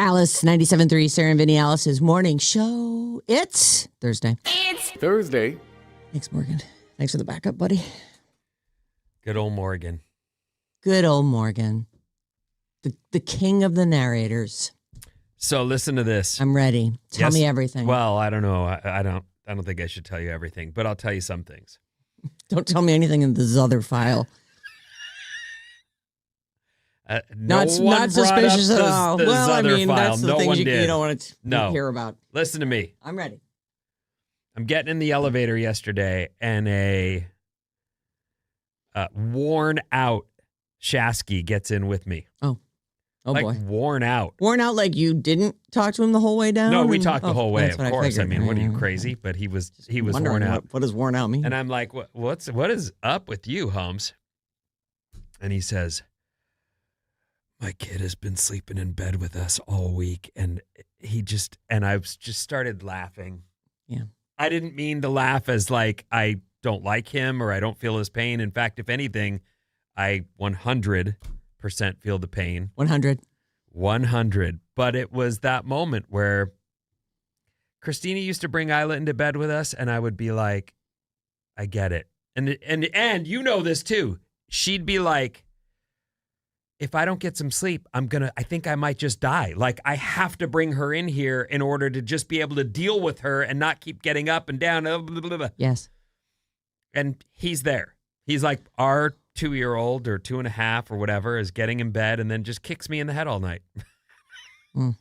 Alice, 97.3, Sarah Vinnie, Alice's morning show. It's Thursday. It's Thursday. Thanks, Morgan. Thanks for the backup, buddy. Good old Morgan. Good old Morgan. The king of the narrators. So listen to this. I'm ready. Tell me everything. Well, I don't know. I don't think I should tell you everything, but I'll tell you some things. Don't tell me anything in this other file. Not suspicious at all. Well, I mean, that's the things you don't want to hear about. Listen to me. I'm ready. I'm getting in the elevator yesterday, and a worn out Shasky gets in with me. Oh like, boy. Worn out. Worn out like you didn't talk to him the whole way down? No, we talked the whole way, of course. I mean, what are you, Right. crazy? But he was worn out. What does worn out mean? And I'm like, what is up with you, Holmes? And he says, my kid has been sleeping in bed with us all week. And I just started laughing. Yeah. I didn't mean to laugh as like, I don't like him or I don't feel his pain. In fact, if anything, I 100% feel the pain. 100. But it was that moment where Christina used to bring Isla into bed with us, and I would be like, I get it. And you know this too. She'd be like, if I don't get some sleep, I think I might just die. Like, I have to bring her in here in order to just be able to deal with her and not keep getting up and down. Blah, blah, blah, blah. Yes. And he's there. He's like, our 2-year-old or 2.5 or whatever is getting in bed and then just kicks me in the head all night. Mm.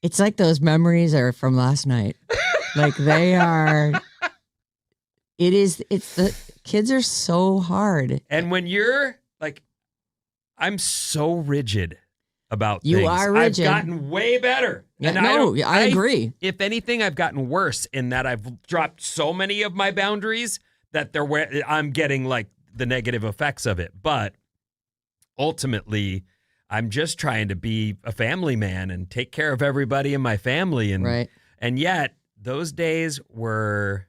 It's like those memories are from last night. Like they are. It's the kids are so hard. And when you're like, I'm so rigid about things. You are rigid. I've gotten way better. Yeah, And I agree. If anything, I've gotten worse in that I've dropped so many of my boundaries that I'm getting like the negative effects of it. But ultimately, I'm just trying to be a family man and take care of everybody in my family. And, right. And yet those days were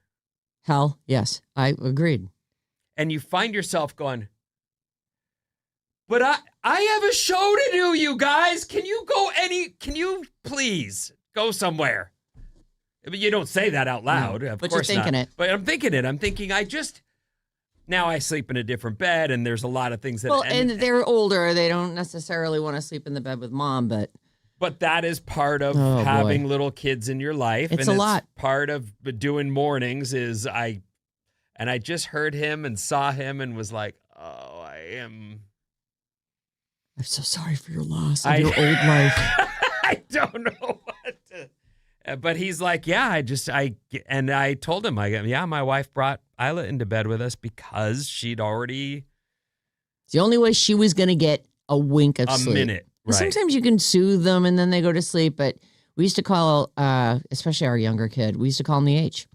hell. Yes, I agreed. And you find yourself going, but I have a show to do, you guys. Can you please go somewhere? I mean, you don't say that out loud. No, of but course you're thinking not. it. But I'm thinking it. I'm thinking now I sleep in a different bed and there's a lot of things that. Well, and they're older. They don't necessarily want to sleep in the bed with mom, but that is part of having little kids in your life. It's and a lot. Part of doing mornings is I just heard him and saw him and was like, oh, I'm so sorry for your loss of your old life. I don't know what to. But he's like, yeah, I told him, my wife brought Isla into bed with us because she'd already. It's the only way she was going to get a wink of sleep. A minute, right. Sometimes you can soothe them and then they go to sleep, but we used to call, especially our younger kid, we used to call him the H.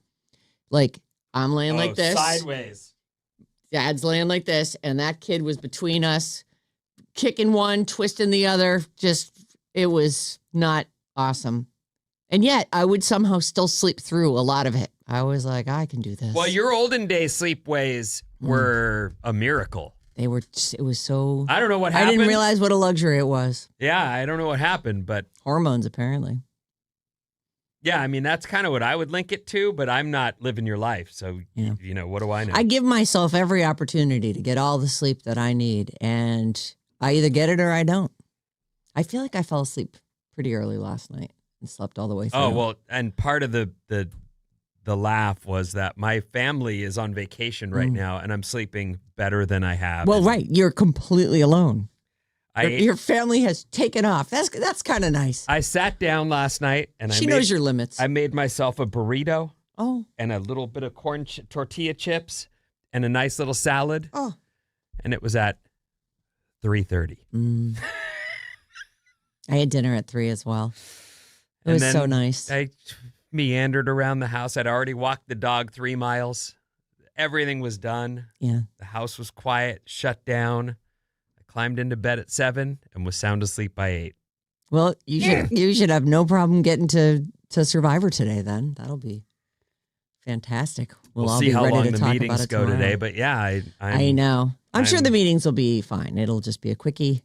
Like, I'm laying like this. Sideways. Dad's laying like this, and that kid was between us, kicking one, twisting the other. It was not awesome. And yet, I would somehow still sleep through a lot of it. I was like, I can do this. Well, your olden day sleepways were a miracle. It was so. I don't know what happened. I didn't realize what a luxury it was. Yeah, I don't know what happened, but. Hormones, apparently. Yeah, I mean, that's kind of what I would link it to, but I'm not living your life. So, what do I know? I give myself every opportunity to get all the sleep that I need, and I either get it or I don't. I feel like I fell asleep pretty early last night and slept all the way through. Oh, well, and part of the laugh was that my family is on vacation right now, and I'm sleeping better than I have. Well, right. You're completely alone. Your family has taken off. That's kind of nice. I sat down last night, and she knows your limits. I made myself a burrito. Oh. And a little bit of tortilla chips and a nice little salad. Oh. And it was at 3:30. I had dinner at 3 as well. It was so nice. I meandered around the house. I'd already walked the dog 3 miles. Everything was done. Yeah. The house was quiet, shut down. I climbed into bed at 7 and was sound asleep by 8. Well, you should have no problem getting to Survivor today then. That'll be fantastic. We'll all see be how ready long to the talk meetings about it go tomorrow. today. But yeah, I know. I'm sure the meetings will be fine. It'll just be a quickie.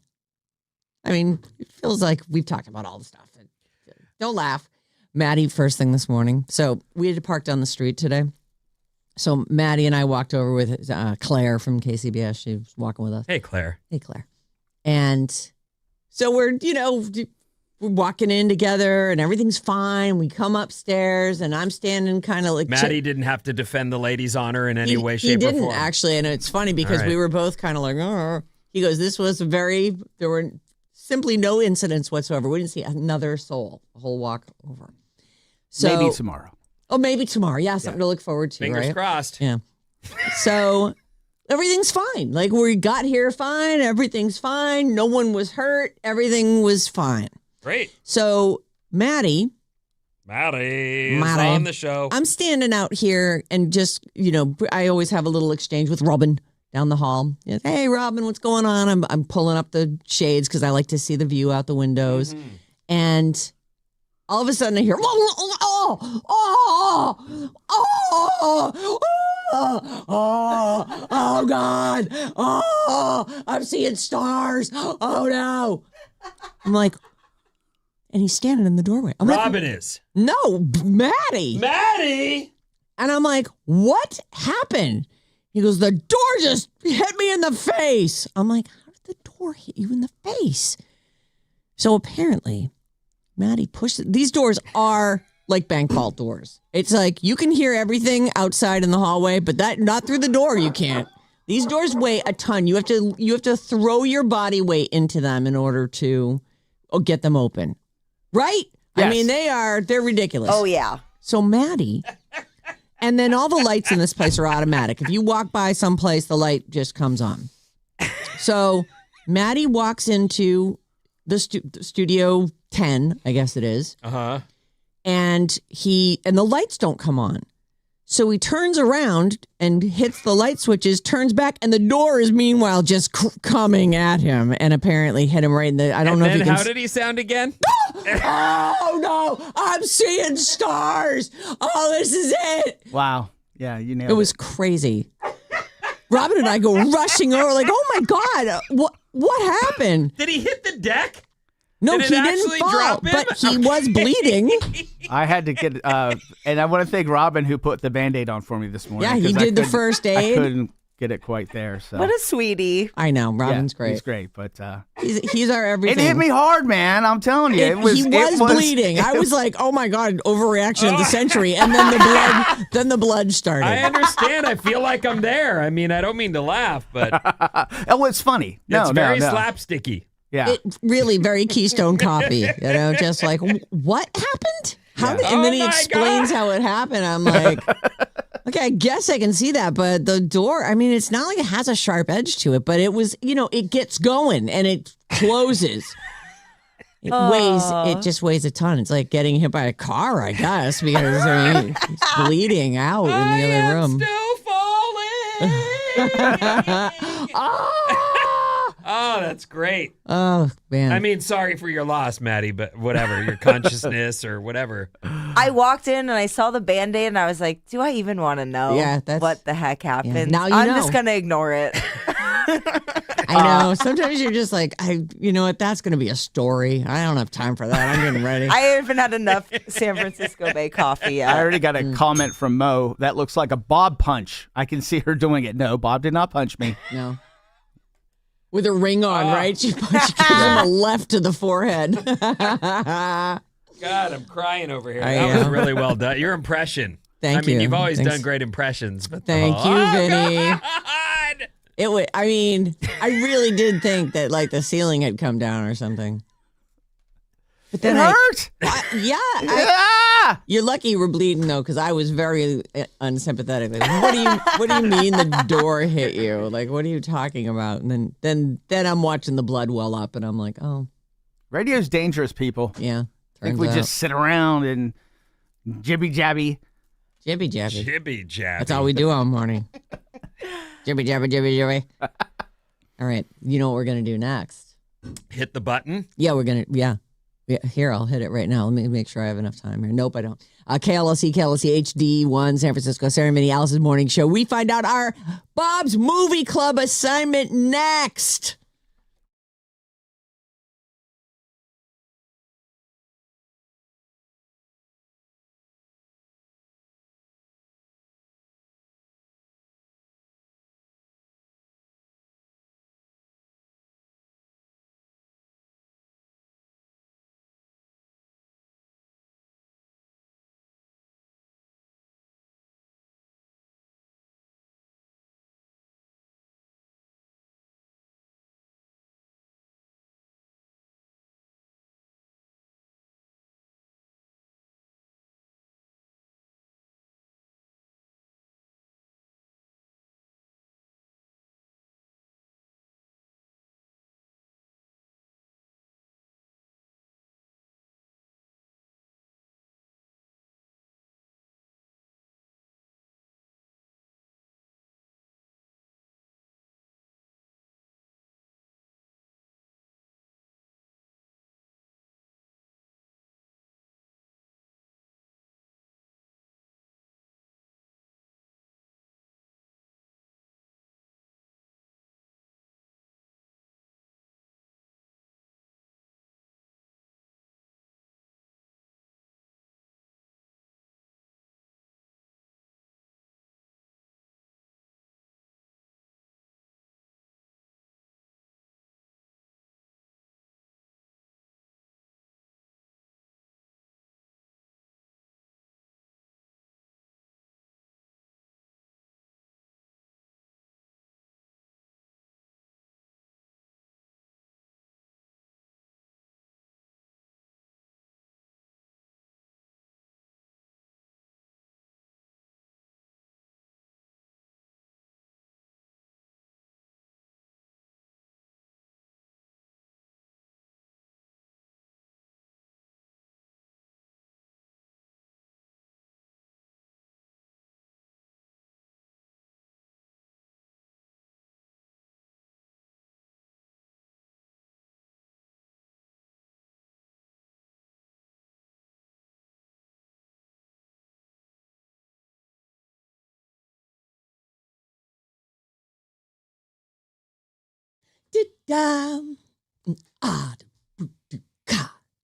I mean, it feels like we've talked about all the stuff. Don't laugh. Maddie, first thing this morning. So we had to park down the street today. So Maddie and I walked over with Claire from KCBS. She was walking with us. Hey, Claire. Hey, Claire. And so we're walking in together and everything's fine. We come upstairs and I'm standing kind of like... Maddie didn't have to defend the lady's honor in any way, shape, or form. He didn't, actually. And it's funny because we were both kind of like, oh. He goes, there were simply no incidents whatsoever. We didn't see another soul the whole walk over. So, maybe tomorrow. Oh, maybe tomorrow. Yeah, something to look forward to, Fingers crossed. Yeah. So everything's fine. Like we got here fine. Everything's fine. No one was hurt. Everything was fine. Great. So Maddie is on the show. I'm standing out here and just, I always have a little exchange with Robin down the hall. Hey, Robin, what's going on? I'm pulling up the shades because I like to see the view out the windows. Mm-hmm. And all of a sudden I hear, oh, God. Oh, I'm seeing stars. Oh, no. I'm like, and he's standing in the doorway. Robin is. No, Maddie. Maddie? And I'm like, what happened? He goes, the door just hit me in the face. I'm like, how did the door hit you in the face? So apparently, Maddie pushed it. These doors are like bank vault doors. It's like you can hear everything outside in the hallway, but not through the door. You can't. These doors weigh a ton. You have to throw your body weight into them in order to get them open. Right? Yes. I mean, they're ridiculous. Oh, yeah. So Maddie, and then all the lights in this place are automatic. If you walk by someplace, the light just comes on. So Maddie walks into the studio 10, I guess it is. Uh-huh. And the lights don't come on. So he turns around and hits the light switches, turns back, and the door is meanwhile just coming at him and apparently hit him right in the... I don't know if you can... How did he sound again? Oh, no! I'm seeing stars! Oh, this is it! Wow. Yeah, you nailed it. It was crazy. Robin and I go rushing over like, oh, my God, what happened? Did he hit the deck? No, he didn't fall, but he was bleeding. I had to get, and I want to thank Robin who put the Band-Aid on for me this morning. Yeah, he did the first aid. I couldn't get it quite there. So. What a sweetie. I know, Robin's great. He's great, but he's our everything. It hit me hard, man. I'm telling you, he was bleeding. I was like, oh my God, overreaction of the century, and then the blood started. I understand. I feel like I'm there. I mean, I don't mean to laugh, but oh, it's funny. It's very slapsticky. Yeah. It really very Keystone Coffee, just like, what happened? And then he explains how it happened. I'm like, okay, I guess I can see that, but the door, I mean, it's not like it has a sharp edge to it, but it was, it gets going and it closes. It just weighs a ton. It's like getting hit by a car, I guess, because he's bleeding out in the other room. Still falling. Oh, that's great. Oh, man. I mean, sorry for your loss, Maddie, but whatever, your consciousness or whatever. I walked in and I saw the Band-Aid and I was like, do I even want to know what the heck happened? Yeah, now I'm just going to ignore it. I know. Sometimes you're just like, you know what? That's going to be a story. I don't have time for that. I'm getting ready. I haven't had enough San Francisco Bay coffee yet. I already got a comment from Mo. That looks like a Bob punch. I can see her doing it. No, Bob did not punch me. No. With a ring on, right? She gives him a left to the forehead. God, I'm crying over here. That was really well done. Your impression. Thank you. I mean, you've always done great impressions. But Thank you, Vinnie. God. I really did think that like the ceiling had come down or something. But then it hurt. You're lucky you were bleeding though, because I was very unsympathetic. Like, what do you mean the door hit you? Like, what are you talking about? And then I'm watching the blood well up, and I'm like, oh, radio's dangerous, people. Yeah, I think we just sit around and jibby jabby. Jibby jabby. Jibby jabby. That's all we do all morning. Jibby jabby, jibby jabby. All right, you know what we're gonna do next? Hit the button. Yeah, we're gonna. Yeah. Yeah, here, I'll hit it right now. Let me make sure I have enough time here. Nope, I don't. KLSC HD1, San Francisco, Sarah Vinnie, Alice's Morning Show. We find out our Bob's Movie Club assignment next.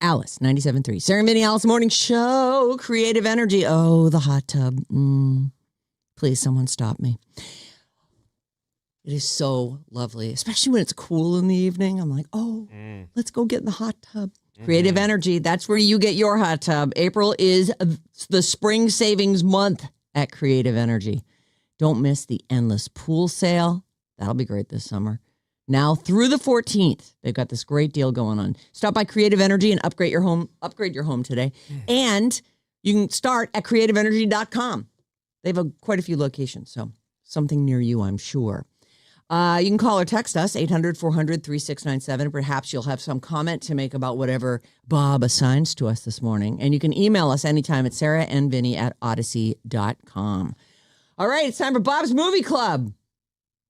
Alice, 97.3. Sarah Vinnie, Alice Morning Show. Creative Energy. Oh, the hot tub. Please, someone stop me. It is so lovely, especially when it's cool in the evening. I'm like, let's go get in the hot tub. Creative Energy. That's where you get your hot tub. April is the spring savings month at Creative Energy. Don't miss the endless pool sale. That'll be great this summer. Now through the 14th, they've got this great deal going on. Stop by Creative Energy and upgrade your home today. And you can start at creativeenergy.com. They have quite a few locations, so something near you, I'm sure. You can call or text us, 800-400-3697. Perhaps you'll have some comment to make about whatever Bob assigns to us this morning. And you can email us anytime at sarahandvinny@odyssey.com. All right, it's time for Bob's Movie Club.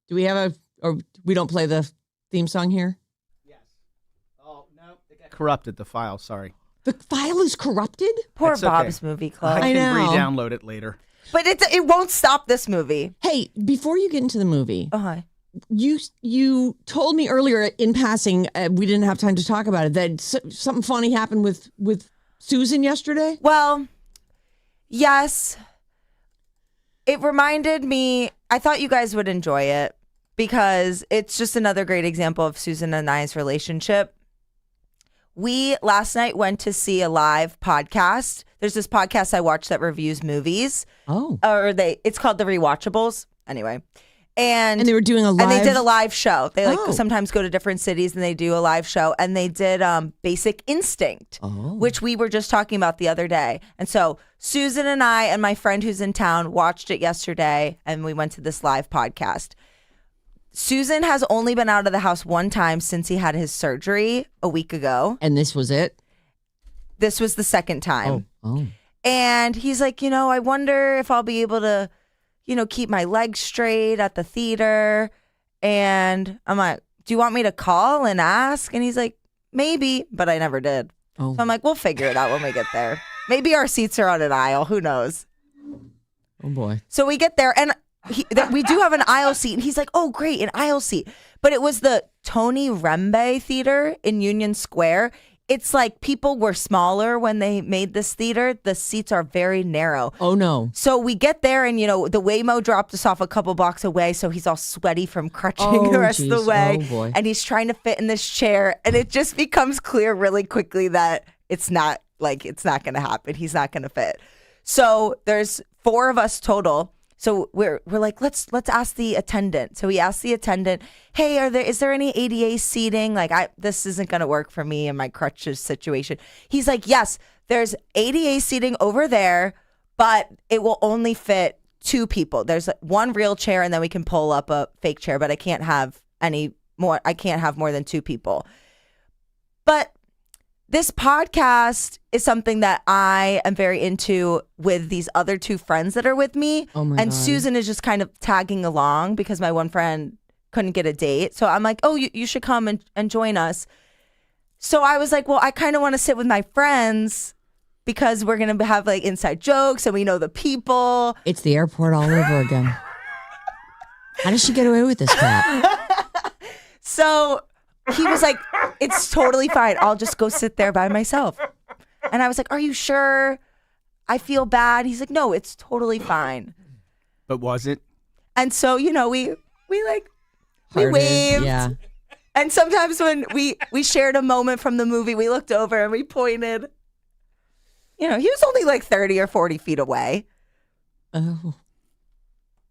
Do we have or we don't play the theme song here? Yes. Oh, no. It got corrupted, the file. Sorry. The file is corrupted? Poor That's Bob's okay. Movie Club. I can know. re-download it later. But it won't stop this movie. Hey, before you get into the movie, you told me earlier in passing, we didn't have time to talk about it, that something funny happened with Susan yesterday? Well, yes. It reminded me, I thought you guys would enjoy it because it's just another great example of Susan and I's relationship. We last night went to see a live podcast. There's this podcast I watch that reviews movies. Oh. It's called The Rewatchables. Anyway. And they were doing a live... And they did a live show. They Oh. sometimes go to different cities and they do a live show. And they did Basic Instinct, which we were just talking about the other day. And so Susan and I and my friend who's in town watched it yesterday and we went to this live podcast. Susan has only been out of the house one time since he had his surgery a week ago. And this was it? This was the second time. Oh. And he's like, I wonder if I'll be able to, keep my legs straight at the theater. And I'm like, do you want me to call and ask? And he's like, maybe, but I never did. Oh. So I'm like, we'll figure it out when we get there. Maybe our seats are on an aisle. Who knows? Oh boy. So we get there, and we do have an aisle seat, and he's like, oh, great, an aisle seat. But it was the Tony Rembe Theater in Union Square. It's like people were smaller when they made this theater. The seats are very narrow. Oh, no. So we get there, and, the Waymo dropped us off a couple blocks away, so he's all sweaty from crutching the rest of the way. Oh, boy. And he's trying to fit in this chair, and it just becomes clear really quickly that it's not going to happen. He's not going to fit. So there's 4 of us total. So we're like, let's ask the attendant. So we asked the attendant, hey, is there any ADA seating? Like, this isn't going to work for me in my crutches situation. He's like, yes, there's ADA seating over there, but it will only fit 2 people. There's 1 real chair, and then we can pull up a fake chair, but I can't have more. I can't have more than 2 people. But this podcast is something that I am very into with these other 2 friends that are with me. Oh my and God. Susan is just kind of tagging along because my one friend couldn't get a date. So I'm like, oh, you should come and join us. So I was like, well, I kind of want to sit with my friends because we're going to have like inside jokes and we know the people. It's the airport all over again. How does she get away with this crap? So he was like, it's totally fine. I'll just go sit there by myself. And I was like, are you sure? I feel bad. He's like, no, it's totally fine. But was it? And so, we Hearted, waved. Yeah. And sometimes when we shared a moment from the movie, we looked over and we pointed. He was only like 30 or 40 feet away. Oh.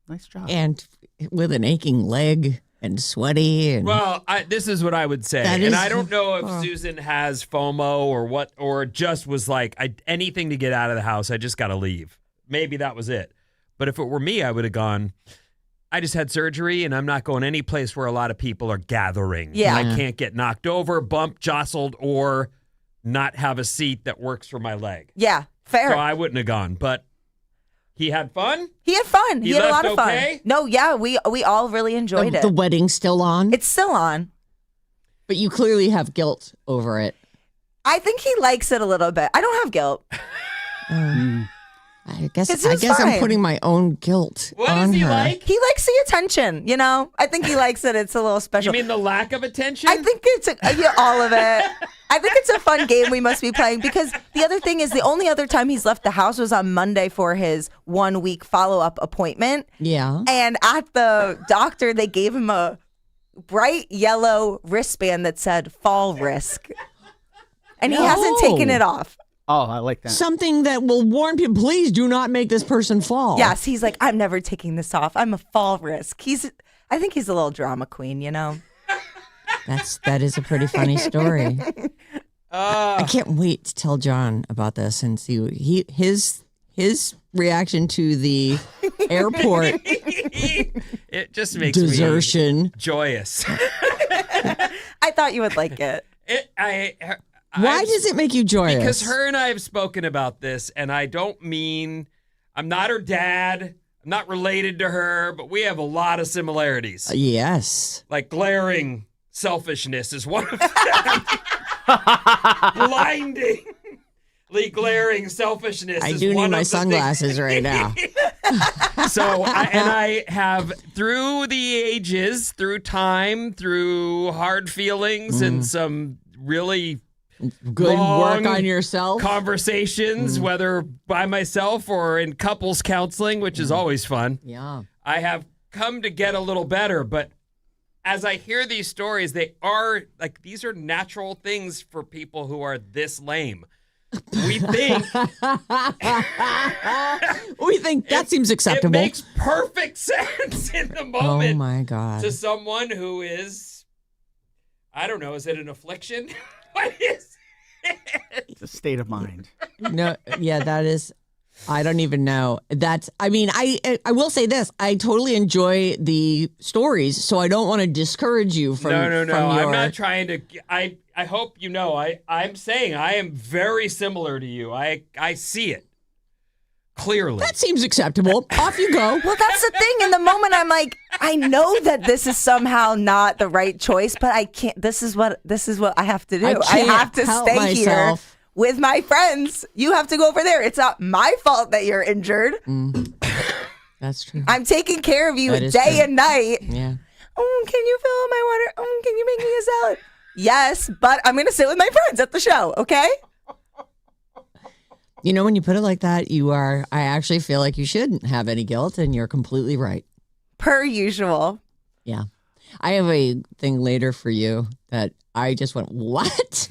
Nice job. And with an aching leg and sweaty. And Well, this is what I would say. That And is- I don't know if Susan has FOMO or what, or just was like, anything to get out of the house. I just got to leave. Maybe that was it. But if it were me, I would have gone, I just had surgery and I'm not going any place where a lot of people are gathering. Yeah. I can't get knocked over, bumped, jostled, or not have a seat that works for my leg. Yeah, fair. So I wouldn't have gone. But he had fun? He had fun. He had a left lot of fun. okay? No, yeah, we all really enjoyed it. the wedding's still on, It's still on. but you clearly have guilt over it. I think he likes it a little bit. I don't have guilt. I guess It was I'm fine. putting my own guilt What on does he her. like? He likes the attention, I think he likes it. It's a little You special. mean the lack of attention? I think it's all of it. I think it's a fun game we must be playing because the other thing is the only other time he's left the house was on Monday for his 1-week follow-up appointment. Yeah. And at the doctor, they gave him a bright yellow wristband that said fall risk. And he hasn't taken it off. Oh, I like that. Something that will warn people, please do not make this person fall. Yes, he's like, I'm never taking this off. I'm a fall risk. I think he's a little drama queen, That is a pretty funny story. I can't wait to tell John about this and see his reaction to the airport It just makes desertion. me joyous. I thought you would like it. Why does it make you joyous? Because her and I have spoken about this, and I don't mean I'm not her dad. I'm not related to her, but we have a lot of similarities. Yes. Like glaring selfishness is one of them. Blindingly glaring selfishness I is do one need of my the sunglasses right now. So, I have, through the ages, through time, through hard feelings, and some really Good long work on yourself. conversations, whether by myself or in couples counseling, which is always fun. Yeah. I have come to get a little better, but as I hear these stories, they are like, these are natural things for people who are this lame. We think that seems acceptable. it makes perfect sense in the Oh moment my God. to someone who is, I don't know, is it an affliction? What is it? It's a state of mind. No, yeah, that is. I don't even know. I will say this. I totally enjoy the stories, so I don't want to discourage you from. No. From your, I'm not trying to. I hope you know. I'm saying I am very similar to you. I see it clearly. That seems acceptable. Off you go. Well, that's the thing. In the moment, I'm like, I know that this is somehow not the right choice, but I can't. This is what I have to do. I can't have to help stay here myself. with my friends. You have to go over there. It's not my fault that you're injured. That's true. I'm taking care of you That is day true. and night. Yeah. Oh, can you fill up my water? Oh, can you make me a salad? Yes, but I'm going to sit with my friends at the show, okay? You know, when you put it like that, I actually feel like you shouldn't have any guilt, and you're completely right. Per usual. Yeah. I have a thing later for you that I just went, what?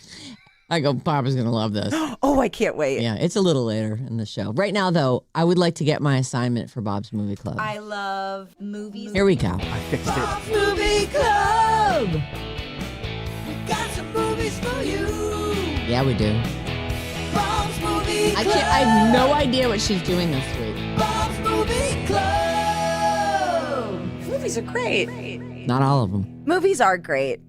I go, Papa's going to love this. Oh, I can't wait. Yeah, it's a little later in the show. Right now, though, I would like to get my assignment for Bob's Movie Club. I love movies. Here we go. I fixed it. Movie Club. We got some movies for you. Yeah, we do. Bob's Movie Club. I have no idea what she's doing this week. Bob's Movie Club. Movies are great. Not all of them. Movies are great.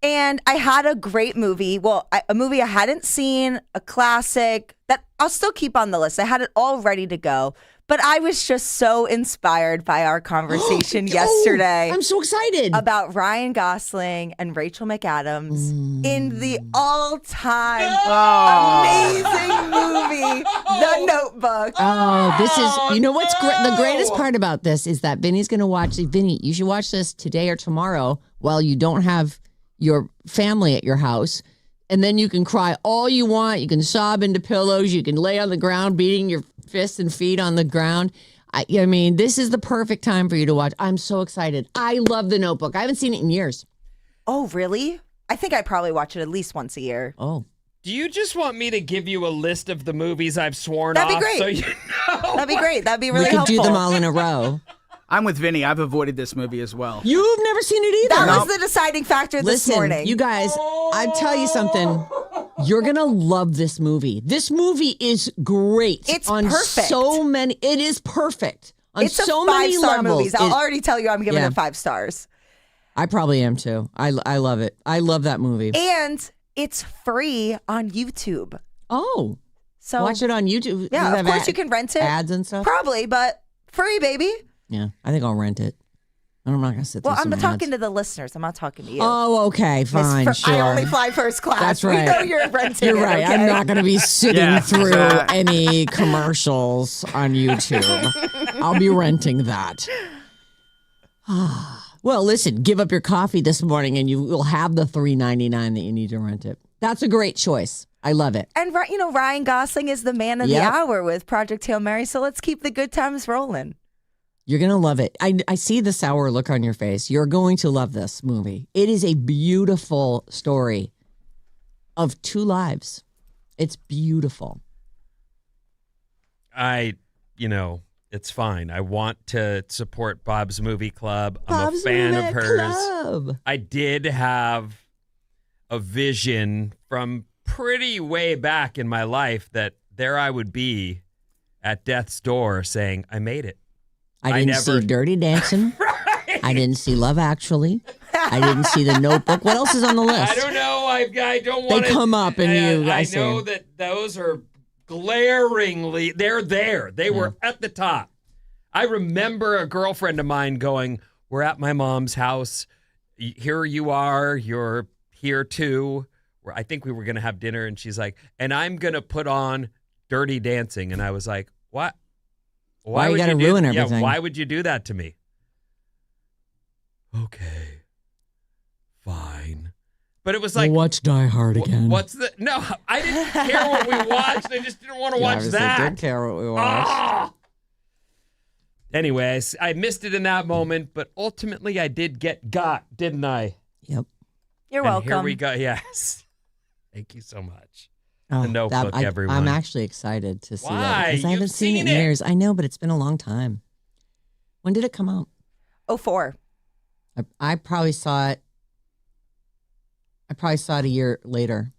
And I had a great movie. Well, a movie I hadn't seen, a classic that I'll still keep on the list. I had it all ready to go. But I was just so inspired by our conversation yesterday. Oh, I'm so excited. About Ryan Gosling and Rachel McAdams in the all-time amazing movie, The Notebook. Oh, this is, you know what's the greatest part about this is that Vinny's going to watch. Vinny, you should watch this today or tomorrow while you don't have your family at your house. And then you can cry all you want. You can sob into pillows. You can lay on the ground beating your fists and feet on the ground. I mean, this is the perfect time for you to watch. I'm so excited. I love The Notebook. I haven't seen it in years. Oh, really? I think I probably watch it at least once a year. Oh. Do you just want me to give you a list of the movies I've sworn That'd be off? great. So you know? That'd be great. That'd be really We could helpful. do them all in a row. I'm with Vinny. I've avoided this movie as well. You've never seen it either. That was the deciding factor this Listen, morning. you guys, I tell you something. You're going to love this movie. This movie is great. It's on perfect. so many. It is perfect. On It's so a many 5-star levels. movie. I'll It- already tell you I'm giving Yeah. it 5 stars. I probably am too. I love it. I love that movie. And it's free on YouTube. Oh, So watch it on YouTube. Does Yeah, it of have course you can rent it. Ads and stuff. Probably, but free, baby. Yeah, I think I'll rent it. I'm not going to sit through Well, I'm some talking ads. to the listeners. I'm not talking to you. Oh, okay, fine, sure. I only fly first class. That's right. We know you're renting You're it, right. okay? I'm not going to be sitting Yeah. through any commercials on YouTube. I'll be renting that. Well, listen, give up your coffee this morning and you will have the $3.99 that you need to rent it. That's a great choice. I love it. And Ryan Gosling is the man of Yep. the hour with Project Hail Mary. So let's keep the good times rolling. You're going to love it. I see the sour look on your face. You're going to love this movie. It is a beautiful story of 2 lives. It's beautiful. It's fine. I want to support Bob's Movie Club. I'm Bob's a fan Movie of hers. Club. I did have a vision from pretty way back in my life that there I would be at death's door saying, I made it. I didn't see Dirty Dancing. Right. I didn't see Love Actually. I didn't see The Notebook. What else is on the list? I don't know. I don't want to. They come up and I I see know them. that those are glaringly, they're there. They were at the top. I remember a girlfriend of mine going, we're at my mom's house. Here you are. You're here too. I think we were going to have dinner. And she's like, and I'm going to put on Dirty Dancing. And I was like, what? Why you would gotta do- ruin Yeah, everything? why would you do that to me? Okay. Fine. But it was like, watch Die Hard again. what's the... No, I didn't care what we watched. I just didn't want to You watch obviously that. did care what we watched. Ah! Anyways, I missed it in that moment, but ultimately I did get got, didn't I? Yep. You're And welcome. here we go. Yes. Thank you so much. Oh, The Notebook, everyone. I'm actually excited to see Why? that because I haven't You've seen it in seen it. years. I know, but it's been a long time. When did it come out? 04. I probably saw it. A year later.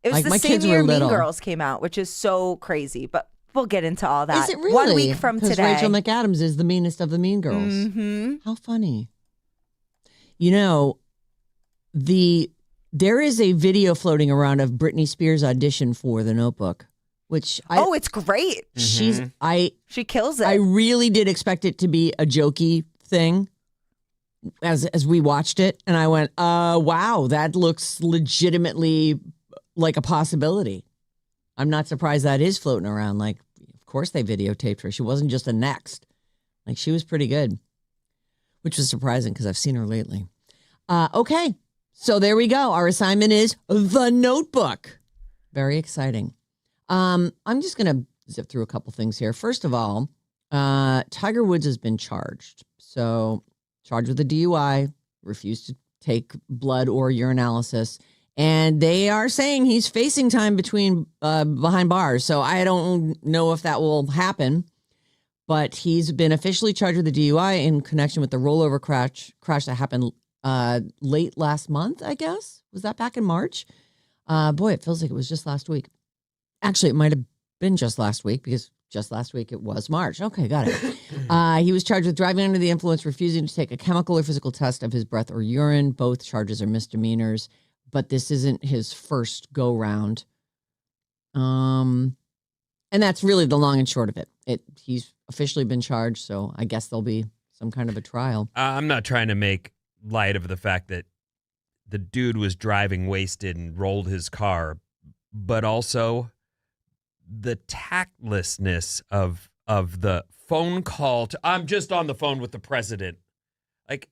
It was Like, the my same kids were year Mean little. Girls came out, which is so crazy. But we'll get into all that. Is it really? 1 week from 'Cause today. Rachel McAdams is the meanest of the Mean Girls. Mm-hmm. How funny. You know, there is a video floating around of Britney Spears' audition for The Notebook, which Oh, it's great. She kills it. I really did expect it to be a jokey thing as we watched it, and I went, wow, that looks legitimately like a possibility. I'm not surprised that is floating around. Like, of course they videotaped her. She wasn't just a next. Like, she was pretty good, which was surprising because I've seen her lately. Okay, so there we go. Our assignment is The Notebook. Very exciting. I'm just going to zip through a couple things here. First of all, Tiger Woods has been charged. So charged with a DUI, refused to take blood or urinalysis. And they are saying he's facing time behind bars. So I don't know if that will happen. But he's been officially charged with a DUI in connection with the rollover crash that happened late last month, I guess. Was that back in March? Boy, it feels like it was just last week. Actually, it might have been just last week because just last week it was March. Okay, got it. He was charged with driving under the influence, refusing to take a chemical or physical test of his breath or urine. Both charges are misdemeanors, but this isn't his first go round. And that's really the long and short of it. He's officially been charged, so I guess there'll be some kind of a trial. I'm not trying to make light of the fact that the dude was driving wasted and rolled his car, but also the tactlessness of the phone call to, I'm just on the phone with the president. Like,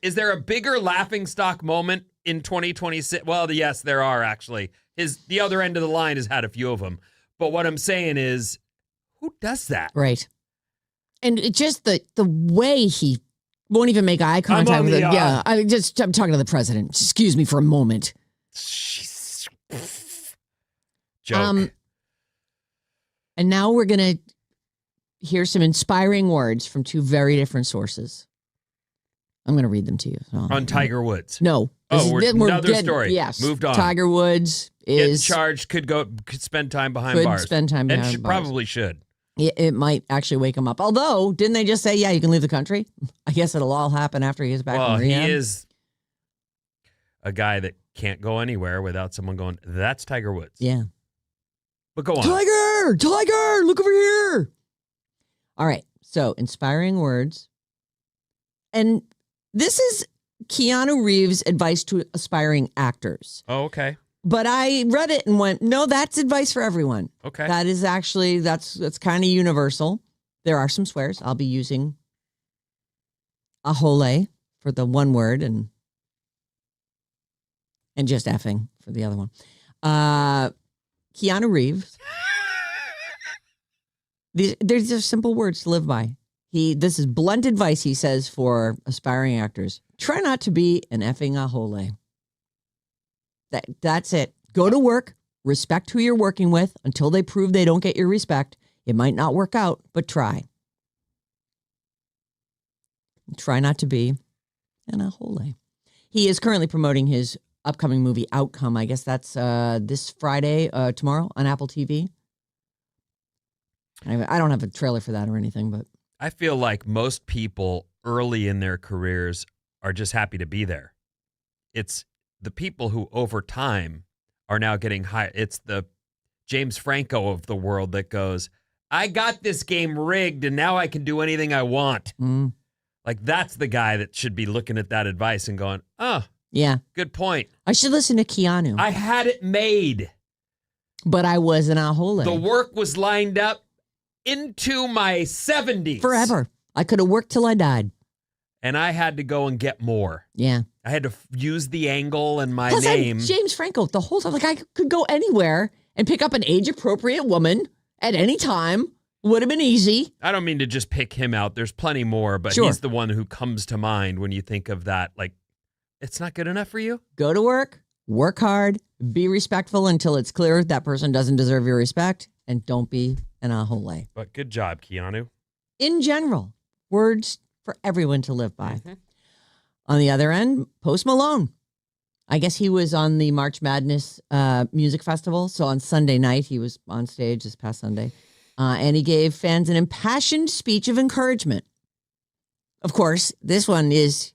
is there a bigger laughingstock moment in 2026? Well, yes, there are actually. The other end of the line has had a few of them. But what I'm saying is, who does that? Right. And it just the way he won't even make eye contact with him. Yeah, I'm talking to the president. Excuse me for a moment. Joke. And now we're going to hear some inspiring words from two very different sources. I'm going to read them to you. On Tiger Woods. No. Another story. Yes. Moved on. Tiger Woods is getting charged, could spend time behind bars. Spend time behind and bars. Probably should. It might actually wake him up. Although, didn't they just say, yeah, you can leave the country? I guess it'll all happen after he gets back from rehab. He is a guy that can't go anywhere without someone going, that's Tiger Woods. Yeah. But go on. Tiger, look over here. All right. So, inspiring words. And this is Keanu Reeves' advice to aspiring actors. Oh, okay. But I read it and went, no, that's advice for everyone. Okay. That is actually, that's kind of universal. There are some swears. I'll be using ahole for the one word and just effing for the other one. Keanu Reeves. These are simple words to live by. This is blunt advice, he says, for aspiring actors. Try not to be an effing ahole. That's it. Go to work, respect who you're working with until they prove they don't get your respect. It might not work out, but try. Try not to be an ahole. He is currently promoting his upcoming movie Outcome. I guess that's this Friday, tomorrow on Apple TV. I don't have a trailer for that or anything, but I feel like most people early in their careers are just happy to be there. It's the people who over time are now getting high. It's the James Franco of the world that goes, I got this game rigged and now I can do anything I want. Like, that's the guy that should be looking at that advice and going, oh, yeah, good point. I should listen to Keanu. I had it made. But I was an ahole. The work was lined up into my 70s. Forever. I could have worked till I died. And I had to go and get more. Yeah. I had to use the angle and my Plus, name. I'm James Franco the whole time. Like, I could go anywhere and pick up an age-appropriate woman at any time. Would have been easy. I don't mean to just pick him out. There's plenty more, but Sure. He's the one who comes to mind when you think of that. Like, it's not good enough for you? Go to work hard, be respectful until it's clear that person doesn't deserve your respect, and don't be an ahole. But good job, Keanu. In general, words for everyone to live by. On the other end, Post Malone. I guess he was on the March Madness music festival. So on Sunday night, he was on stage this past Sunday. And he gave fans an impassioned speech of encouragement. Of course, this one is,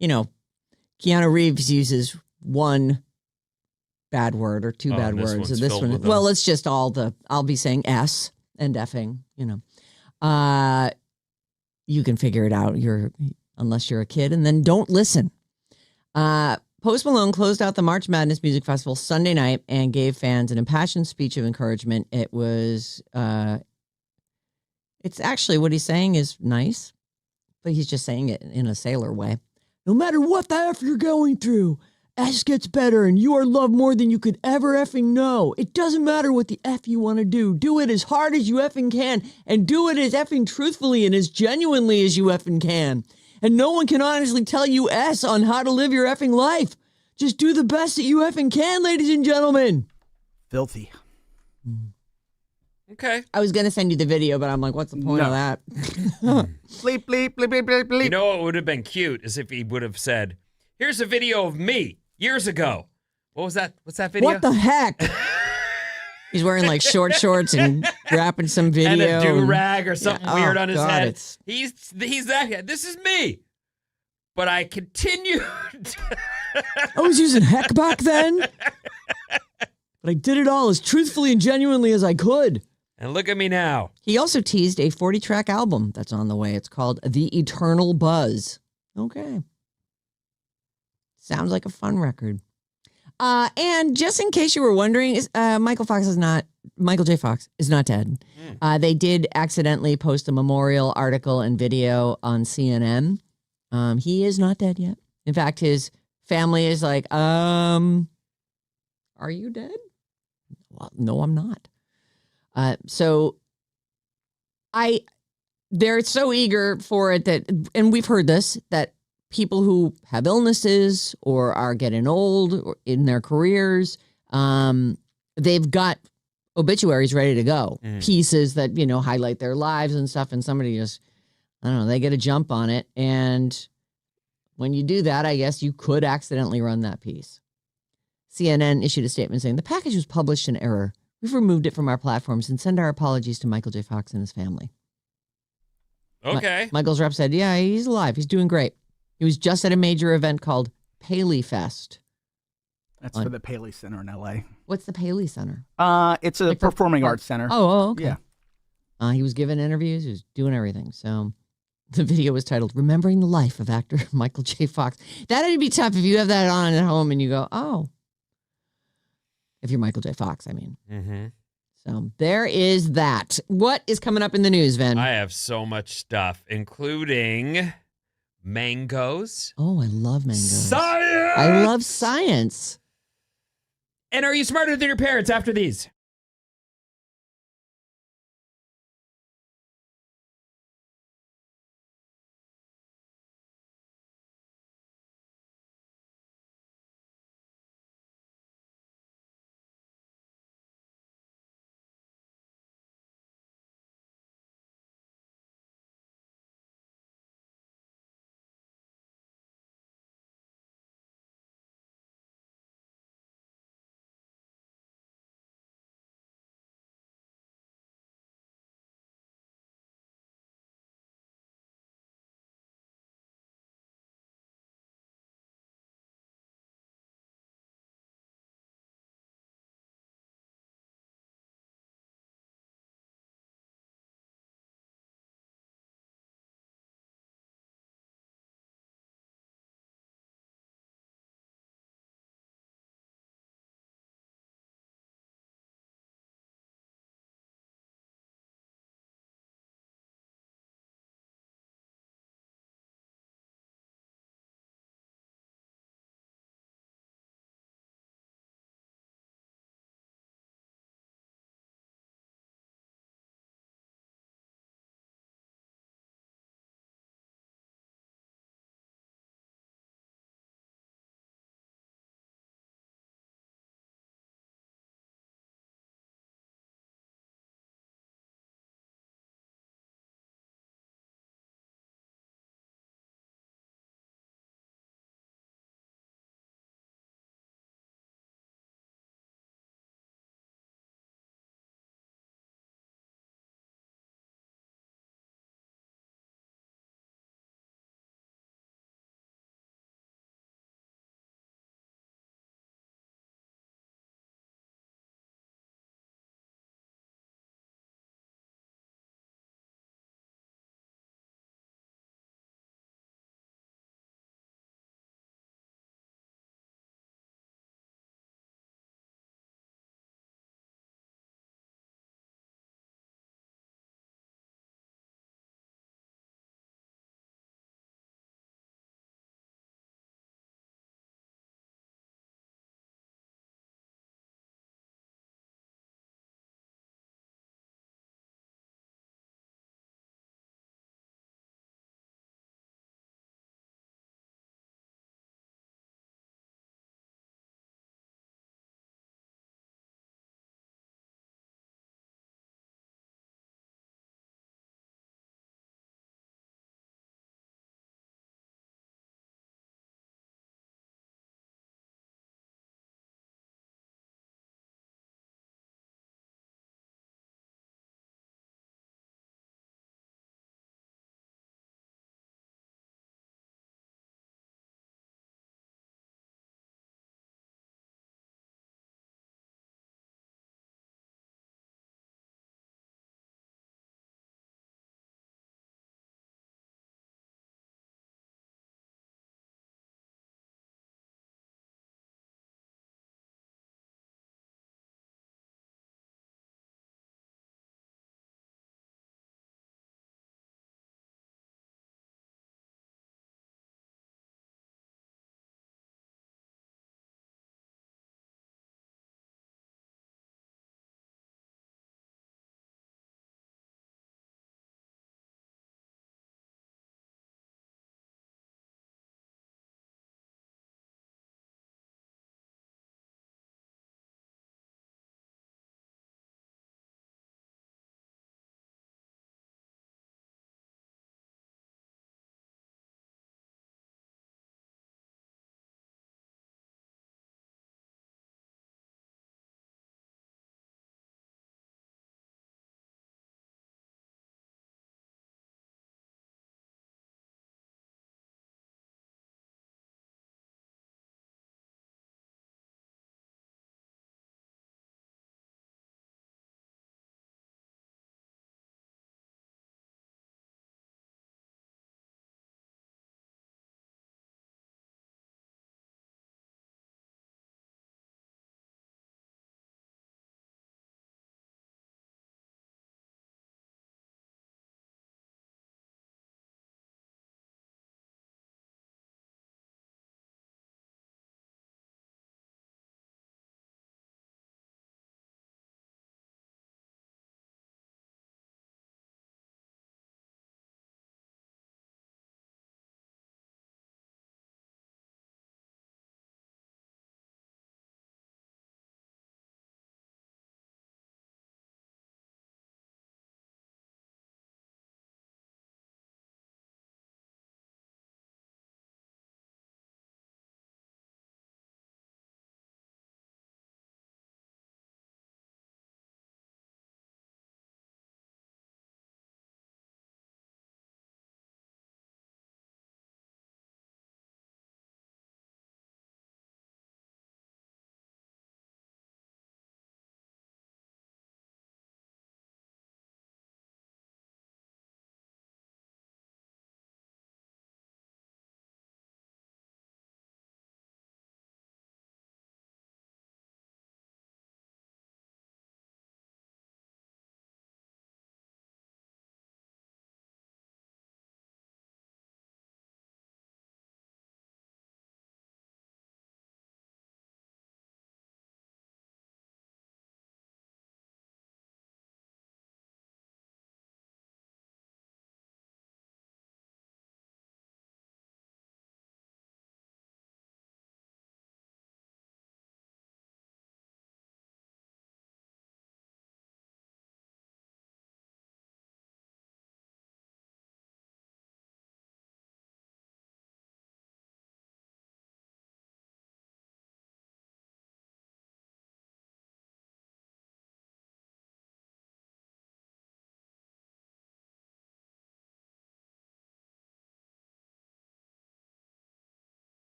Keanu Reeves uses one bad word or two bad this words. one's So this filled one, with them. well, it's just I'll be saying S and effing, You can figure it out unless you're a kid, and then don't listen. Post Malone closed out the March Madness Music Festival Sunday night and gave fans an impassioned speech of encouragement. It was, it's actually what he's saying is nice, but he's just saying it in a sailor way. No matter what the F you're going through, S gets better and you are loved more than you could ever effing know. It doesn't matter what the F you want to do. Do it as hard as you effing can and do it as effing truthfully and as genuinely as you effing can. And no one can honestly tell you S on how to live your effing life. Just do the best that you effing can, ladies and gentlemen. Filthy. Okay. I was going to send you the video, but I'm like, what's the point of that? Bleep, bleep, bleep, bleep, bleep, bleep. You know what would have been cute is if he would have said, here's a video of me years ago. What was that? What's that video? What the heck? He's wearing like short shorts and rapping some video. And a do-rag or something Yeah. weird Oh, on his God, head. it's- He's that guy. This is me. But I continued. I was using heck back then, but I did it all as truthfully and genuinely as I could. And look at me now. He also teased a 40-track album that's on the way. It's called The Eternal Buzz. Okay. Sounds like a fun record. And just in case you were wondering, Michael J. Fox is not dead. They did accidentally post a memorial article and video on CNN. He is not dead yet. In fact, his family is like, are you dead? Well, no, I'm not. So they're so eager for it that, and we've heard this, that people who have illnesses or are getting old or in their careers, they've got obituaries ready to go, pieces that, highlight their lives and stuff. And somebody just, I don't know, they get a jump on it. And when you do that, I guess you could accidentally run that piece. CNN issued a statement saying the package was published in error. We've removed it from our platforms and send our apologies to Michael J. Fox and his family. Okay. Michael's rep said, yeah, he's alive. He's doing great. He was just at a major event called Paley Fest. That's for the Paley Center in L.A. What's the Paley Center? It's a performing arts center. Oh, okay. Yeah. He was giving interviews. He was doing everything. So the video was titled, Remembering the Life of Actor Michael J. Fox. That'd be tough if you have that on at home and you go, oh. If you're Michael J. Fox, I mean. Mm-hmm. So there is that. What is coming up in the news, Vin? I have so much stuff, including mangoes. Oh, I love mangoes. Science! I love science. And are you smarter than your parents after these?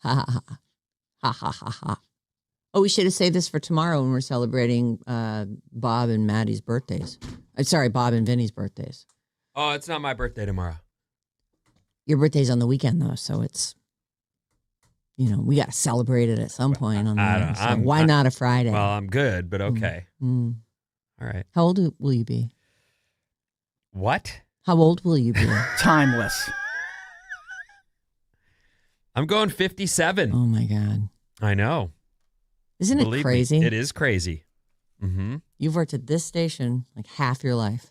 Ha ha ha. Ha ha ha ha. Oh, we should have saved this for tomorrow when we're celebrating Bob and Maddie's birthdays. Sorry, Bob and Vinny's birthdays. Oh, it's not my birthday tomorrow. Your birthday's on the weekend, though, so it's, we got to celebrate it at some point on the I don't- weekend. So I'm- why not a Friday? Well, I'm good, but okay. Mm. All right. How old will you be? What? How old will you be? Timeless. I'm going 57. Oh, my God. I know. Isn't Believe it crazy? Me, it is crazy. Mm-hmm. You've worked at this station like half your life.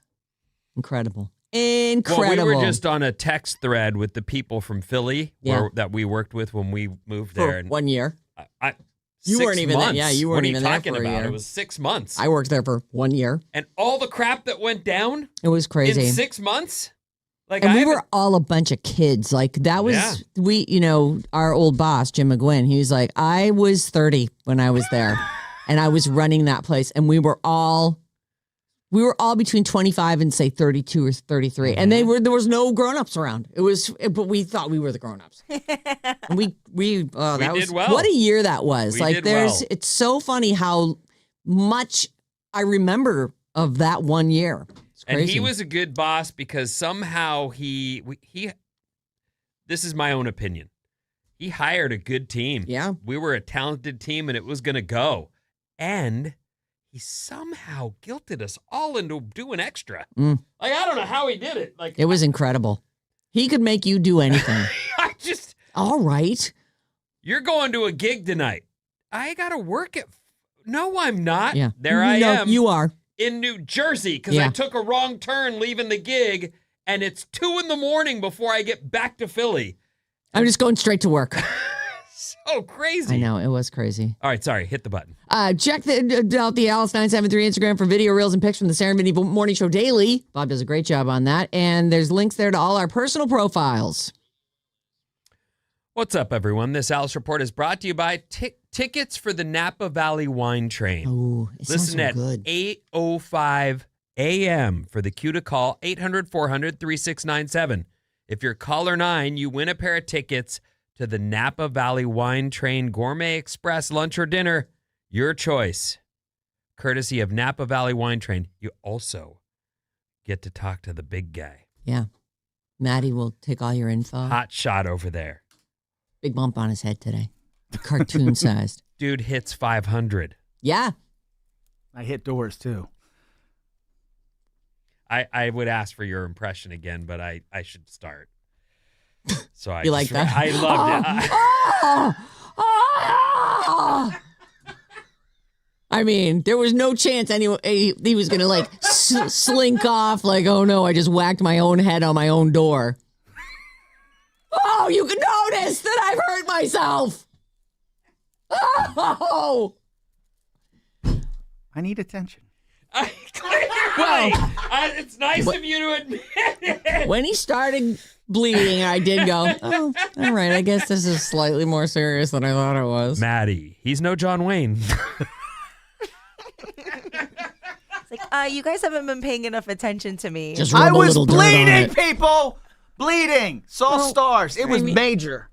Incredible. Incredible. Well, we were just on a text thread with the people from Philly that we worked with when we moved there. For And 1 year. You 6 weren't even there. months. Yeah, you What weren't are even there talking for a about? year. It was 6 months. I worked there for 1 year. And all the crap that went down It was crazy. in 6 months? Like, And I we haven't- were all a bunch of kids. Like that was our old boss, Jim McGuinn. He was like, I was 30 when I was there and I was running that place. And we were all between 25 and say 32 or 33. And there was no grown-ups around. But we thought we were the grown-ups. And we did well. What a year that was. We Like did well. It's so funny how much I remember of that 1 year. It's crazy. And he was a good boss because somehow he this is my own opinion. He hired a good team. Yeah. We were a talented team and it was going to go. And he somehow guilted us all into doing extra. Mm. Like, I don't know how he did it. Like, It was incredible. He could make you do anything. All right. You're going to a gig tonight. I got to work it. No, I'm not. Yeah. There I No, am. You are. In New Jersey because I Yeah. took a wrong turn leaving the gig and it's 2 a.m. before I get back to Philly. I'm just going straight to work. So crazy. I know. It was crazy. All right, sorry. Hit the button. Check out the Alice973 Instagram for video reels and pics from the Sarah Vinnie Morning Show Daily. Bob does a great job on that. And there's links there to all our personal profiles. What's up, everyone? This Alice Report is brought to you by tickets for the Napa Valley Wine Train. Oh, it sounds Listen so at good. 8:05 a.m. for the cue to call 800-400-3697. If you're caller 9, you win a pair of tickets to the Napa Valley Wine Train Gourmet Express lunch or dinner. Your choice. Courtesy of Napa Valley Wine Train. You also get to talk to the big guy. Yeah. Maddie will take all your info. Hot shot over there. Big bump on his head today. Cartoon sized. Dude hits 500. Yeah. I hit doors too. I would ask for your impression again, but I should start. So I You like that? I loved it. I mean, there was no chance he was going to like slink off like, oh no, I just whacked my own head on my own door. Oh, you can notice that I've hurt myself. Oh. I need attention. It's nice of you to admit it. When he started bleeding, I did go, oh, all right, I guess this is slightly more serious than I thought it was. Maddie, he's no John Wayne. It's like, you guys haven't been paying enough attention to me. Just I rub a was little dirt on bleeding, it. people. Bleeding. Saw Well, stars. It was I mean- major.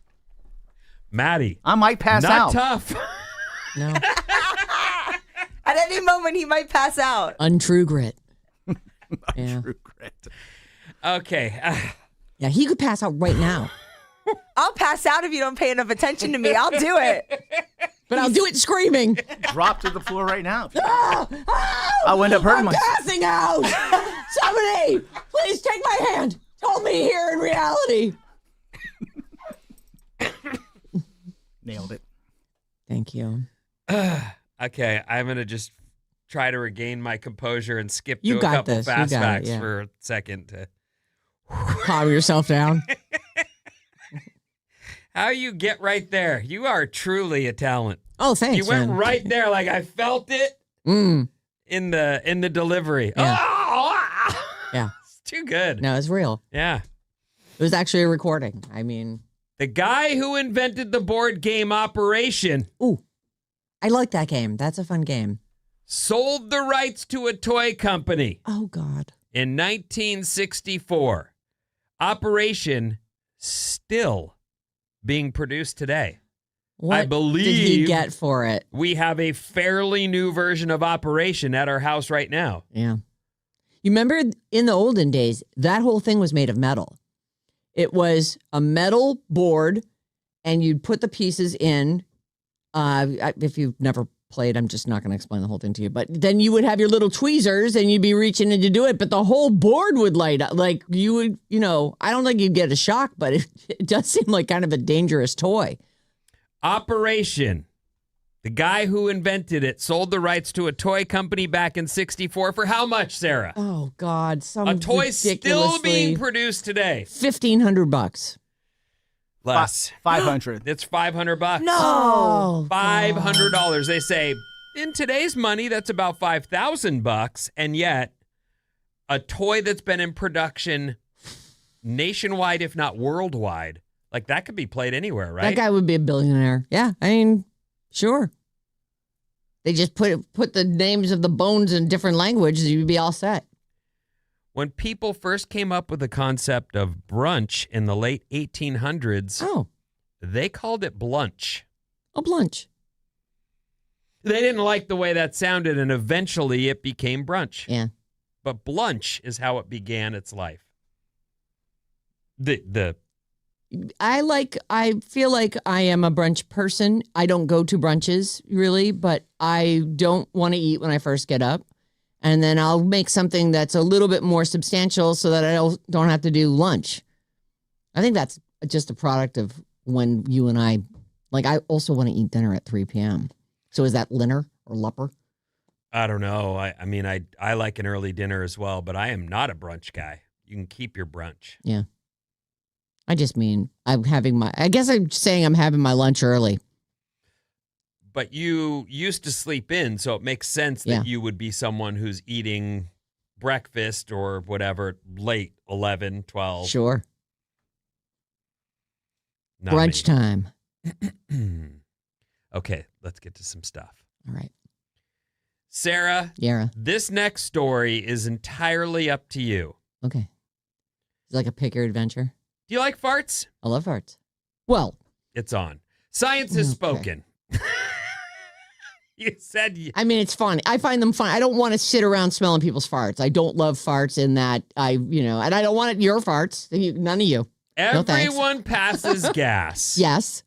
Maddie, I might pass not out. tough. No. At any moment, he might pass out. Untrue grit. Yeah. True grit. Okay. Yeah, he could pass out right now. I'll pass out if you don't pay enough attention to me. I'll do it. But I'll do it screaming. Drop to the floor right now. I'll end up hurting I'm myself. passing out. Somebody, please take my hand. Hold me here in reality. Nailed it. Thank you. Okay, I'm going to just try to regain my composure and skip You to a got couple this. You fast got it, facts yeah. for a second. Calm yourself down. How you get right there? You are truly a talent. Oh, thanks. You went man. right there like I felt it Mm. in the delivery. Yeah. Oh, Yeah. it's too good. No, it's real. Yeah. It was actually a recording. I mean, The guy who invented the board game Operation ooh, I like that game. That's a fun game. sold the rights to a toy company Oh, God. in 1964. Operation still being produced today. What I believe did he get for it? we have a fairly new version of Operation at our house right now. Yeah. You remember in the olden days, that whole thing was made of metal. It was a metal board, and you'd put the pieces in. If you've never played, I'm just not going to explain the whole thing to you. But then you would have your little tweezers, and you'd be reaching in to do it, but the whole board would light up. Like you would, I don't think you'd get a shock, but it does seem like kind of a dangerous toy. Operation. The guy who invented it sold the rights to a toy company back in '64 for how much, Sarah? Oh God, A toy still being produced today. $1,500. Less. 500. It's $500. No. Oh, $500. They say in today's money, that's about $5,000, and yet a toy that's been in production nationwide, if not worldwide, like that could be played anywhere, right? That guy would be a billionaire. Yeah, I mean, sure. They just put the names of the bones in different languages, you'd be all set. When people first came up with the concept of brunch in the late 1800s, they called it blunch. A blunch. They didn't like the way that sounded, and eventually it became brunch. Yeah. But blunch is how it began its life. I feel like I am a brunch person. I don't go to brunches really, but I don't want to eat when I first get up. And then I'll make something that's a little bit more substantial so that I don't have to do lunch. I think that's just a product of when you and I also want to eat dinner at 3 p.m. So is that Linner or Lupper? I don't know. I mean, I like an early dinner as well, but I am not a brunch guy. You can keep your brunch. Yeah. I just mean I guess I'm saying I'm having my lunch early. But you used to sleep in, so it makes sense that you would be someone who's eating breakfast or whatever late, 11, 12. Sure. Not Brunch me. time. Okay, let's get to some stuff. All right. Sarah, this next story is entirely up to you. Okay. It's like a pick your adventure. Do you like farts? I love farts. Well, it's on. Science has spoken. You said I mean, it's fun. I find them fun. I don't want to sit around smelling people's farts. I don't love farts in that and I don't want your farts. None of you. Everyone passes gas. Yes.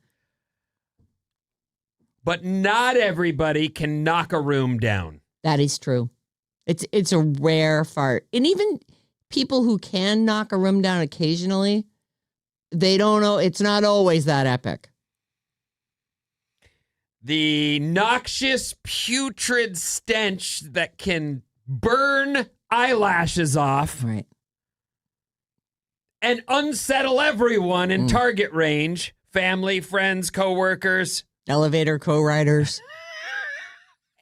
But not everybody can knock a room down. That is true. It's a rare fart. And even people who can knock a room down occasionally, they don't know. It's not always that epic. The noxious, putrid stench that can burn eyelashes off. Right. And unsettle everyone in target range. Family, friends, coworkers. Elevator co-riders.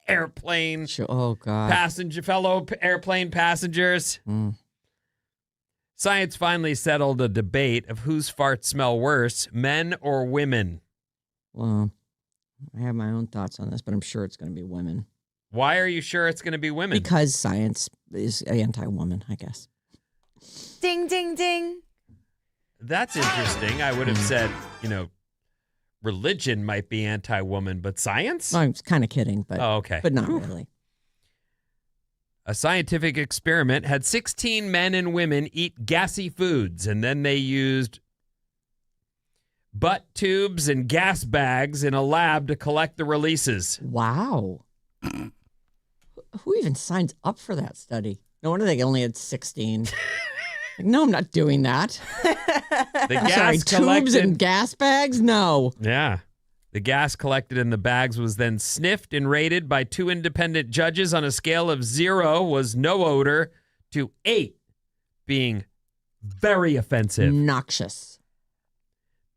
Airplane. Oh, God. Fellow airplane passengers. Science finally settled a debate of whose farts smell worse, men or women. Well, I have my own thoughts on this, but I'm sure it's going to be women. Why are you sure it's going to be women? Because science is anti-woman, I guess. Ding, ding, ding. That's interesting. I would have said, religion might be anti-woman, but science? I was kind of kidding, but okay. But not really. A scientific experiment had 16 men and women eat gassy foods, and then they used butt tubes and gas bags in a lab to collect the releases. Wow. Who even signs up for that study? No wonder they only had 16. No, I'm not doing that. Tubes and gas bags? No. Yeah. The gas collected in the bags was then sniffed and rated by 2 independent judges on a scale of 0 was no odor to 8 being very offensive. Noxious.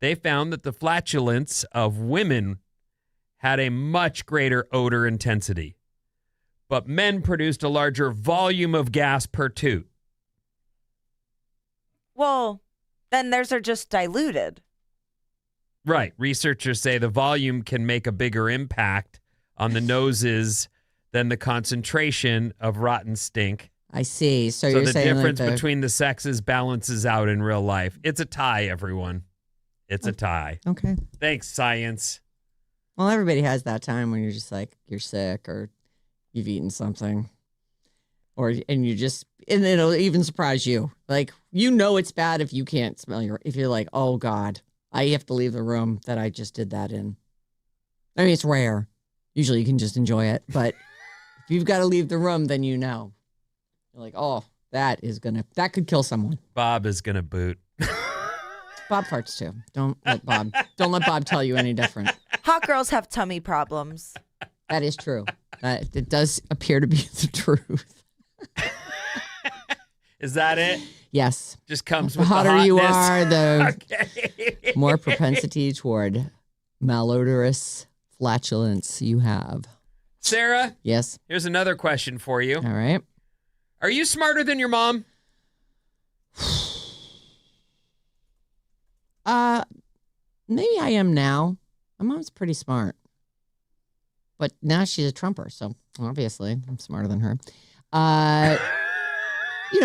They found that the flatulence of women had a much greater odor intensity, but men produced a larger volume of gas per toot. Well, then theirs are just diluted. Right. Researchers say the volume can make a bigger impact on the noses than the concentration of rotten stink. I see. So So you're the saying difference like between the sexes balances out in real life. It's a tie, everyone. It's a tie. Okay. Thanks, science. Well, everybody has that time when you're just like, you're sick or you've eaten something. And it'll even surprise you. Like, it's bad if you can't smell if you're like, oh God, I have to leave the room that I just did that in. I mean, it's rare. Usually you can just enjoy it. But if you've got to leave the room, then You're like, oh, that could kill someone. Bob is going to boot. Bob farts too. Don't let Bob tell you any different. Hot girls have tummy problems. That is true. It does appear to be the truth. Is that it? Yes. Just comes The with hotter the you hotness. are, the Okay. more propensity toward malodorous flatulence you have. Sarah, Yes. here's another question for you. All right. Are you smarter than your mom? Maybe I am now. My mom's pretty smart. But now she's a Trumper, so obviously I'm smarter than her.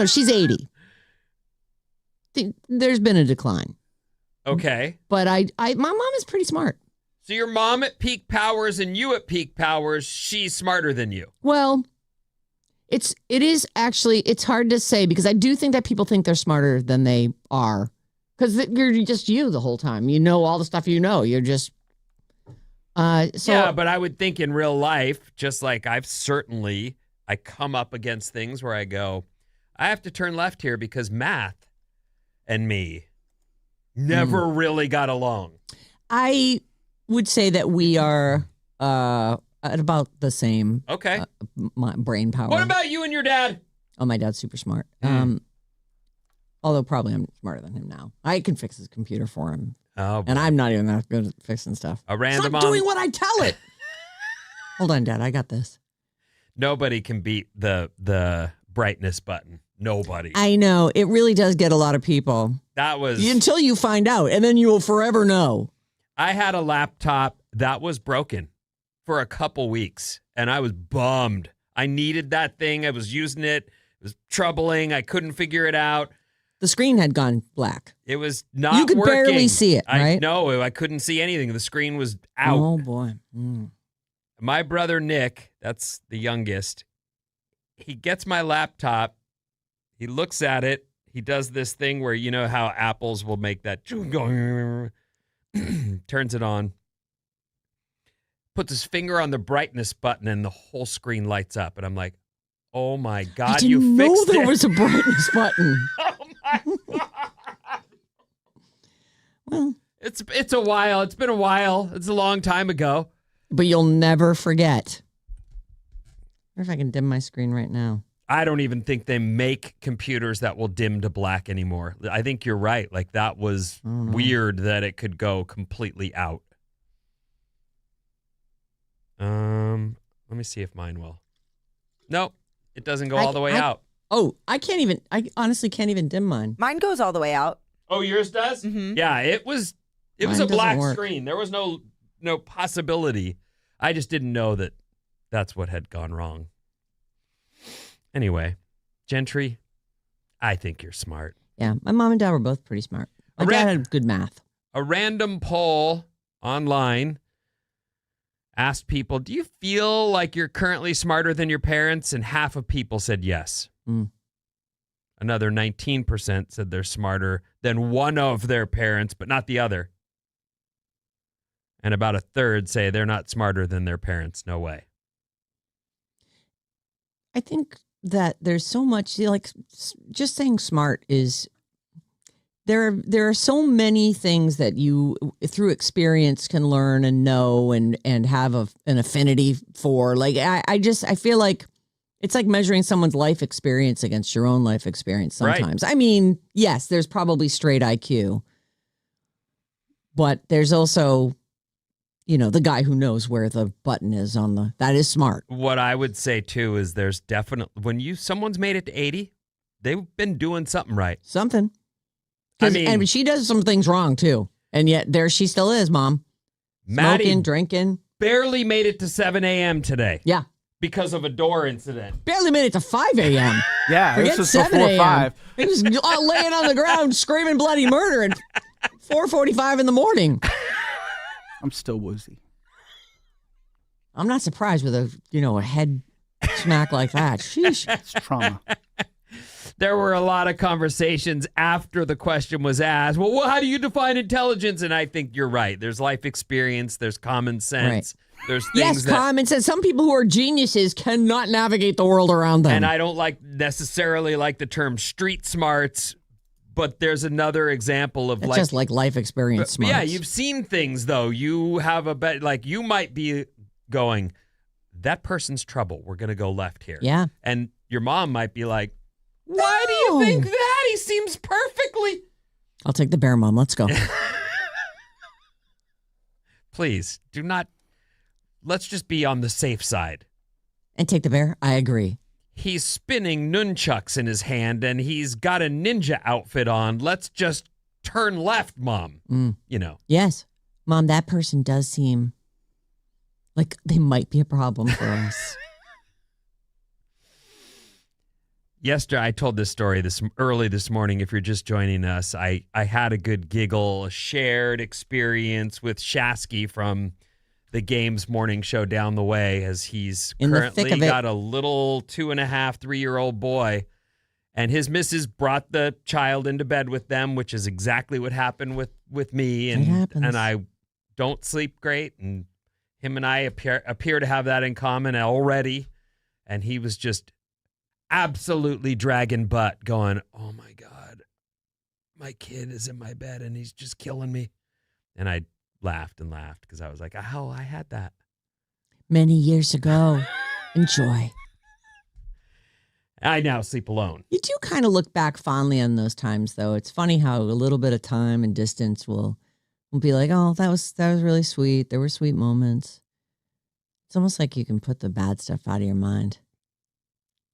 She's 80. There's been a decline. Okay. But my mom is pretty smart. So your mom at peak powers and you at peak powers, she's smarter than you. Well, it is actually, it's hard to say because I do think that people think they're smarter than they are. Because you're just you the whole time. You know all the stuff you know. You're just... yeah, but I would think in real life, just like I come up against things where I go, I have to turn left here because math and me never really got along. I would say that we are at about the same Okay. brain power. What about you and your dad? Oh, my dad's super smart. Although probably I'm smarter than him now. I can fix his computer for him. Oh, And I'm not even that good at fixing stuff. A random Stop doing what I tell it. Hold on, Dad. I got this. Nobody can beat the brightness button. Nobody. I know. It really does get a lot of people. That was... Until you find out, and then you will forever know. I had a laptop that was broken for a couple weeks, and I was bummed. I needed that thing. I was using it. It was troubling. I couldn't figure it out. The screen had gone black. It was not You could working. barely see it, right? No, I couldn't see anything. The screen was out. Oh, boy. My brother Nick, that's the youngest, he gets my laptop. He looks at it. He does this thing where, you know how Apples will make that turns it on, puts his finger on the brightness button, and the whole screen lights up. And I'm like, oh, my God, I didn't know fixed there it. was a brightness button. Oh, my God. Well, It's a while. It's been a while. It's a long time ago. but you'll never forget. I wonder if I can dim my screen right now. I don't even think they make computers that will dim to black anymore. I think you're right. Like, that was weird that it could go completely out. Let me see if mine will. Nope, it doesn't go all the way out. Oh, I honestly can't even dim mine. Mine goes all the way out. Oh, yours does? Mm-hmm. Yeah, it was Mine a doesn't black work. screen. There was no possibility. I just didn't know that that's what had gone wrong. Anyway, Gentry, I think you're smart. Yeah, my mom and dad were both pretty smart. My dad had good math. A random poll online asked people, do you feel like you're currently smarter than your parents? And half of people said yes. Another 19% said they're smarter than one of their parents, but not the other. And about a third say they're not smarter than their parents. No way. I think that there's so much, like, just saying smart is, there are so many things that you, through experience, can learn and know and have an affinity for. Like, I feel like it's like measuring someone's life experience against your own life experience sometimes. Right. I mean, yes, there's probably straight IQ, but there's also, the guy who knows where the button is that is smart. What I would say too is there's definitely, when someone's made it to 80, they've been doing something right. Something. And she does some things wrong too. And yet there she still is, Mom. Maddie smoking, drinking. Barely made it to 7 a.m. today. Yeah. Because of a door incident. Barely made it to 5 a.m. Yeah, Forget this was before 5. He was laying on the ground screaming bloody murder at 4:45 in the morning. I'm still woozy. I'm not surprised with a head smack like that. Sheesh. It's trauma. There were a lot of conversations after the question was asked. Well, how do you define intelligence? And I think you're right. There's life experience. There's common sense. There's things common sense. Some people who are geniuses cannot navigate the world around them. And I don't necessarily like the term street smarts, but there's another example of it's just like life experience smarts. Yeah, you've seen things, though. You have a bet. Like, you might be going, that person's trouble. We're going to go left here. Yeah. And your mom might be like, why do you think that? He seems perfectly. I'll take the bear, Mom. Let's go. Please, do not. Let's just be on the safe side. And take the bear? I agree. He's spinning nunchucks in his hand, and he's got a ninja outfit on. Let's just turn left, Mom. You know. Yes. Mom, that person does seem like they might be a problem for us. Yesterday, I told this story early this morning. If you're just joining us, I had a good giggle, a shared experience with Shasky from the Games morning show down the way, as he's currently got a little 2.5, 3-year-old boy, and his missus brought the child into bed with them, which is exactly what happened with me. And I don't sleep great, and him and I appear to have that in common already. And he was just absolutely dragging butt, going, oh my God, my kid is in my bed and he's just killing me. And I laughed and laughed because I was like, oh, I had that many years ago. Enjoy. I now sleep alone. You do kind of look back fondly on those times, though. It's funny how a little bit of time and distance will be like, oh, that was really sweet. There were sweet moments. It's almost like you can put the bad stuff out of your mind.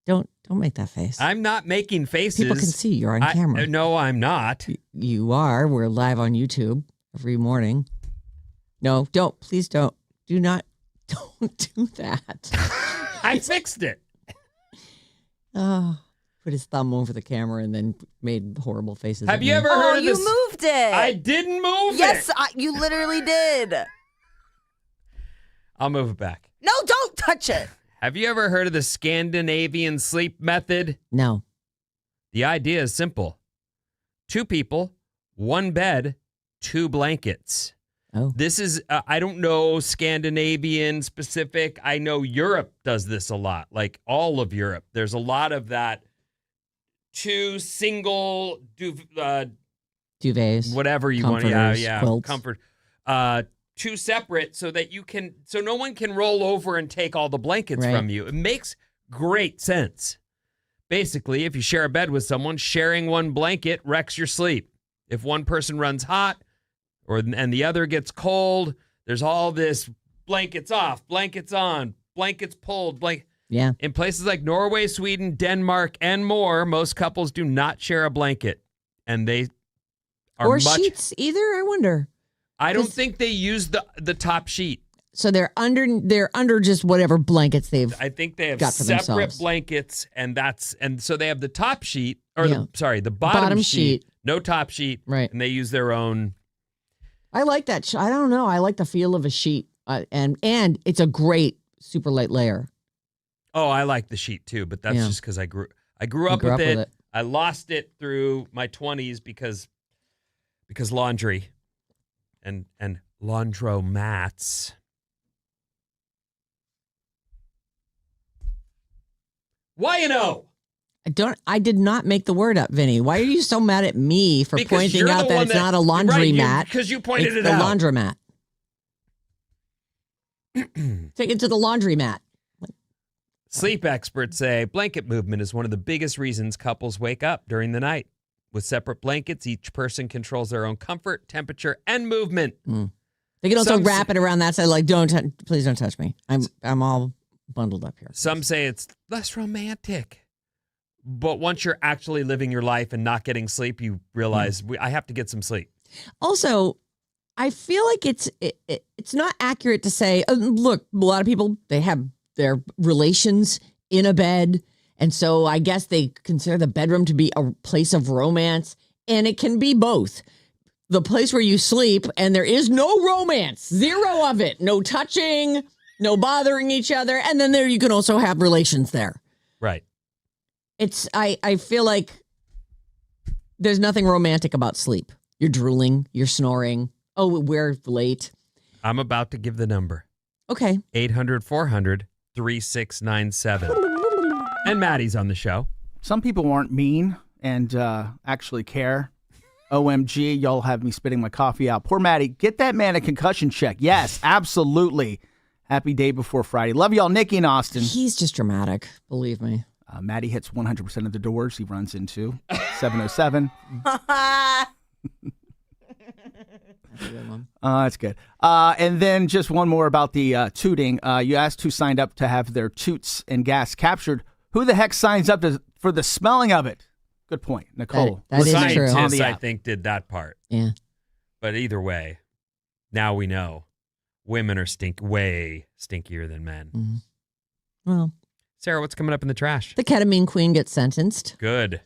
Don't make that face. I'm not making faces. People can see you're on camera. No, I'm not. You are. We're live on YouTube every morning. No, please don't. Don't do that. I fixed it. Oh, put his thumb over the camera and then made horrible faces. Have you ever heard of this? You moved it. I didn't move it. Yes, you literally did. I'll move it back. No, don't touch it. Have you ever heard of the Scandinavian sleep method? No. The idea is simple. 2 people, 1 bed, 2 blankets. Oh. This is, I don't know Scandinavian specific. I know Europe does this a lot, like all of Europe. There's a lot of that. 2 single duvets, whatever you want. Yeah, quilts. Comfort. 2 separate so that so no one can roll over and take all the blankets from you. It makes great sense. Basically, if you share a bed with someone, sharing 1 blanket wrecks your sleep. If one person runs hot and the other gets cold, there's all this blankets off, blankets on, blankets pulled, Yeah. In places like Norway, Sweden, Denmark, and more, most couples do not share a blanket. And they are sheets either, I wonder. I don't think they use the top sheet. So they're under just whatever blankets I think they have got for separate themselves. blankets, and so they have the top sheet, or the bottom sheet, no top sheet, right? And they use their own. I like that. I don't know. I like the feel of a sheet, and it's a great super light layer. Oh, I like the sheet too, but that's just because I grew up with it. I lost it through my 20s because laundry. And laundromats. Y&O. I did not make the word up, Vinny. Why are you so mad at me for pointing out that it's not a laundry mat? Because you pointed it out. out. The laundromat. Take it to the laundromat. Sleep experts say blanket movement is one of the biggest reasons couples wake up during the night. With separate blankets, each person controls their own comfort, temperature, and movement. They can also wrap it around that side, like, please don't touch me. I'm all bundled up here. Some say it's less romantic. But once you're actually living your life and not getting sleep, you realize I have to get some sleep. Also, I feel like it's not accurate to say, look, a lot of people, they have their relations in a bed. And so I guess they consider the bedroom to be a place of romance. And it can be both. The place where you sleep and there is no romance. 0 of it. No touching. no bothering each other. And then there you can also have relations there. Right. I feel like there's nothing romantic about sleep. You're drooling, you're snoring. Oh, we're late. I'm about to give the number. Okay. 800-400-3697. And Maddie's on the show. Some people aren't mean and actually care. OMG, y'all have me spitting my coffee out. Poor Maddie, get that man a concussion check. Yes, absolutely. Happy day before Friday. Love y'all, Nikki and Austin. He's just dramatic, believe me. Maddie hits 100% of the doors he runs into. 707. That's a good one. That's good. And then just one more about the tooting. You asked who signed up to have their toots and gas captured. Who the heck signs up for the smelling of it? Good point, Nicole. That is true. Scientists, I app. think, did that part. Yeah. But either way, now we know women are way stinkier than men. Mm-hmm. Well, Sarah, what's coming up in the trash? the ketamine queen gets sentenced. Good.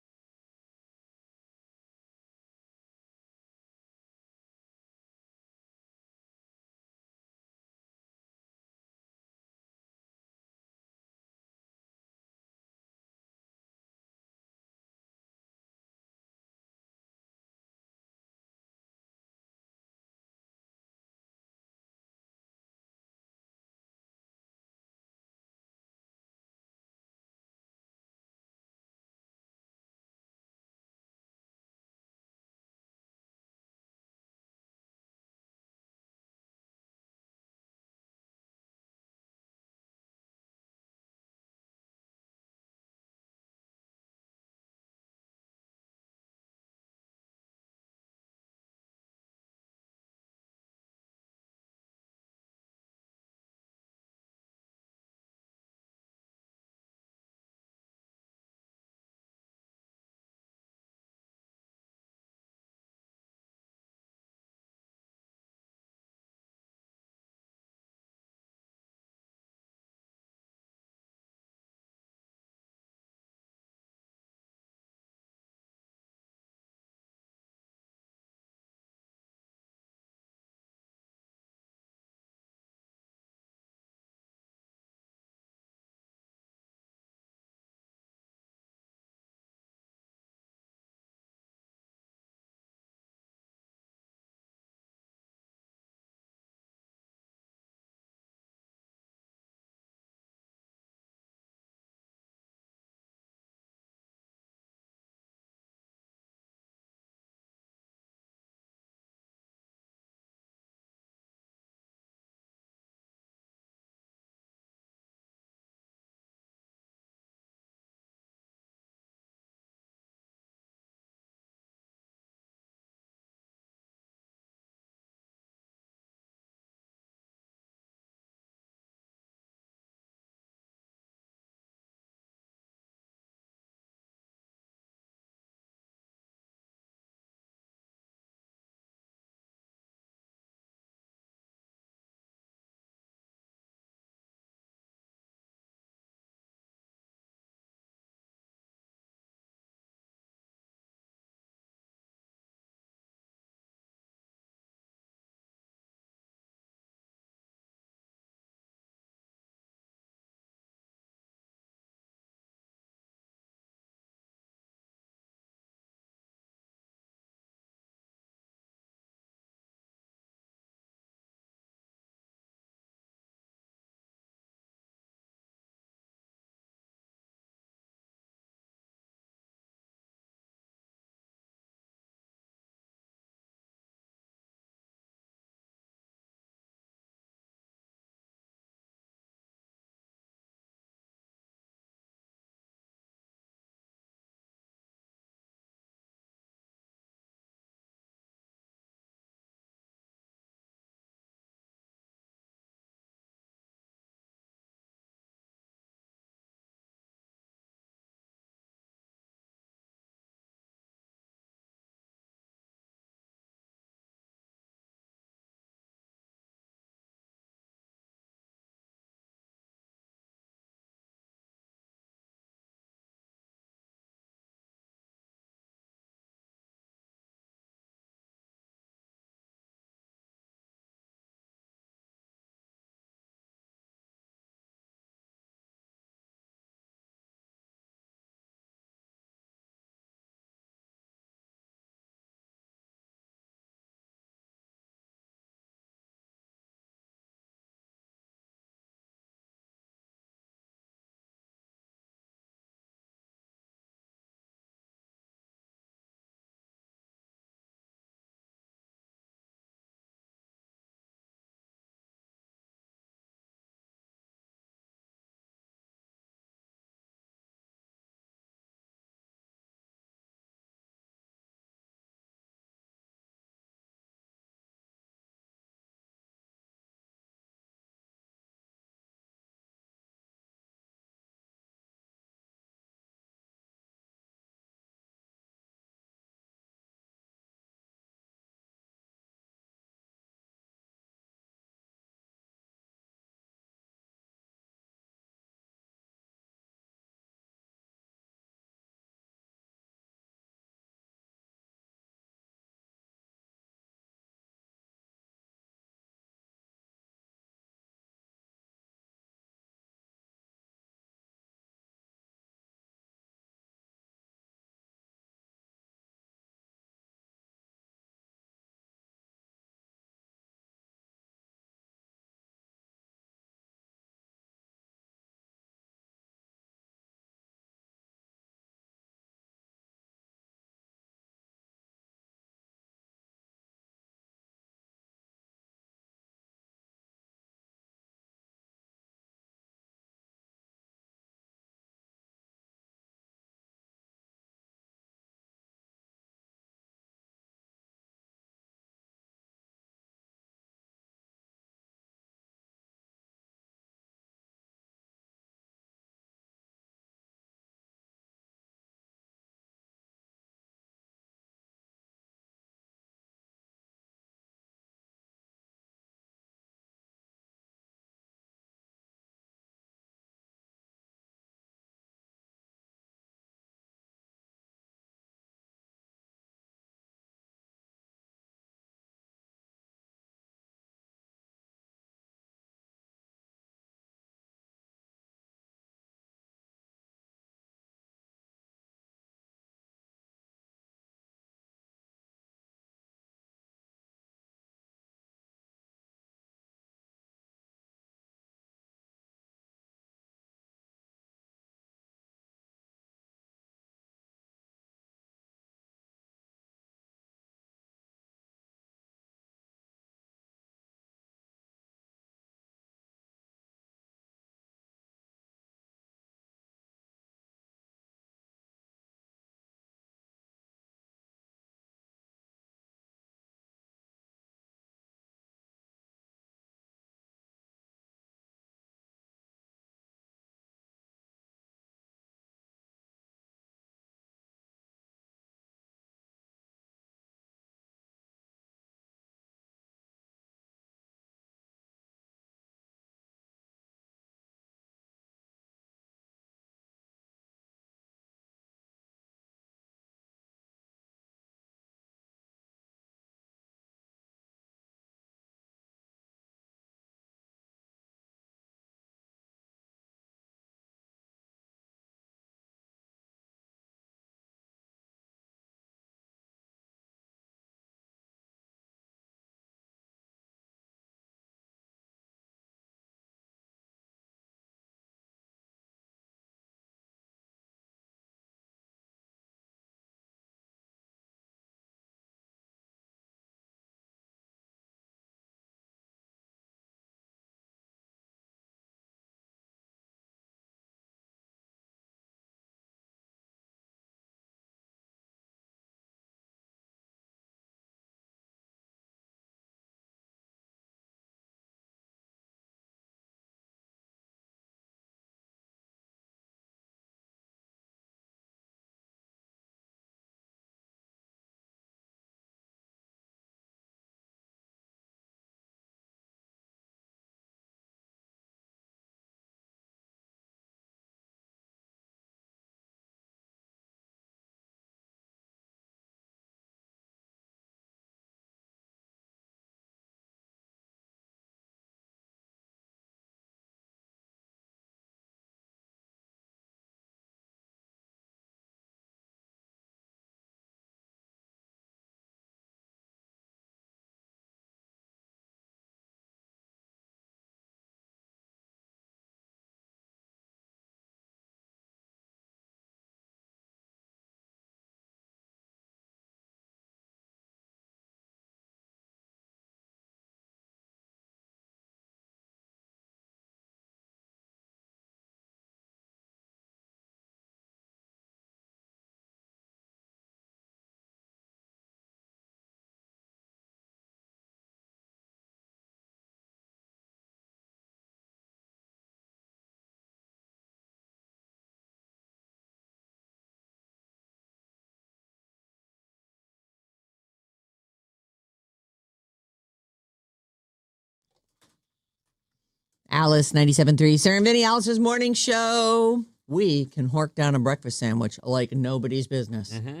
Alice 97.3. Sarah Vinnie, Alice's morning show. We can hork down a breakfast sandwich like nobody's business. Mm-hmm.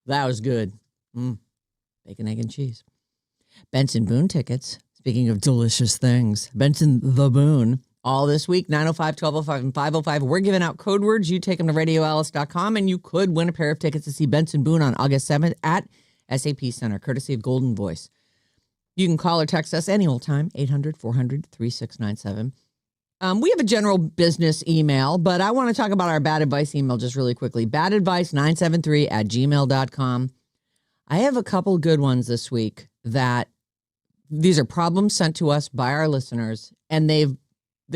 That was good. Bacon, egg, and cheese. Benson Boone tickets. Speaking of delicious things, Benson the Boone. All this week, 905, 1205, and 505. We're giving out code words. You take them to radioalice.com, and you could win a pair of tickets to see Benson Boone on August 7th at SAP Center, courtesy of Golden Voice. You can call or text us any old time, 800-400-3697. We have a general business email, but I want to talk about our bad advice email just really quickly. badadvice973@gmail.com. I have a couple good ones this week that these are problems sent to us by our listeners, and they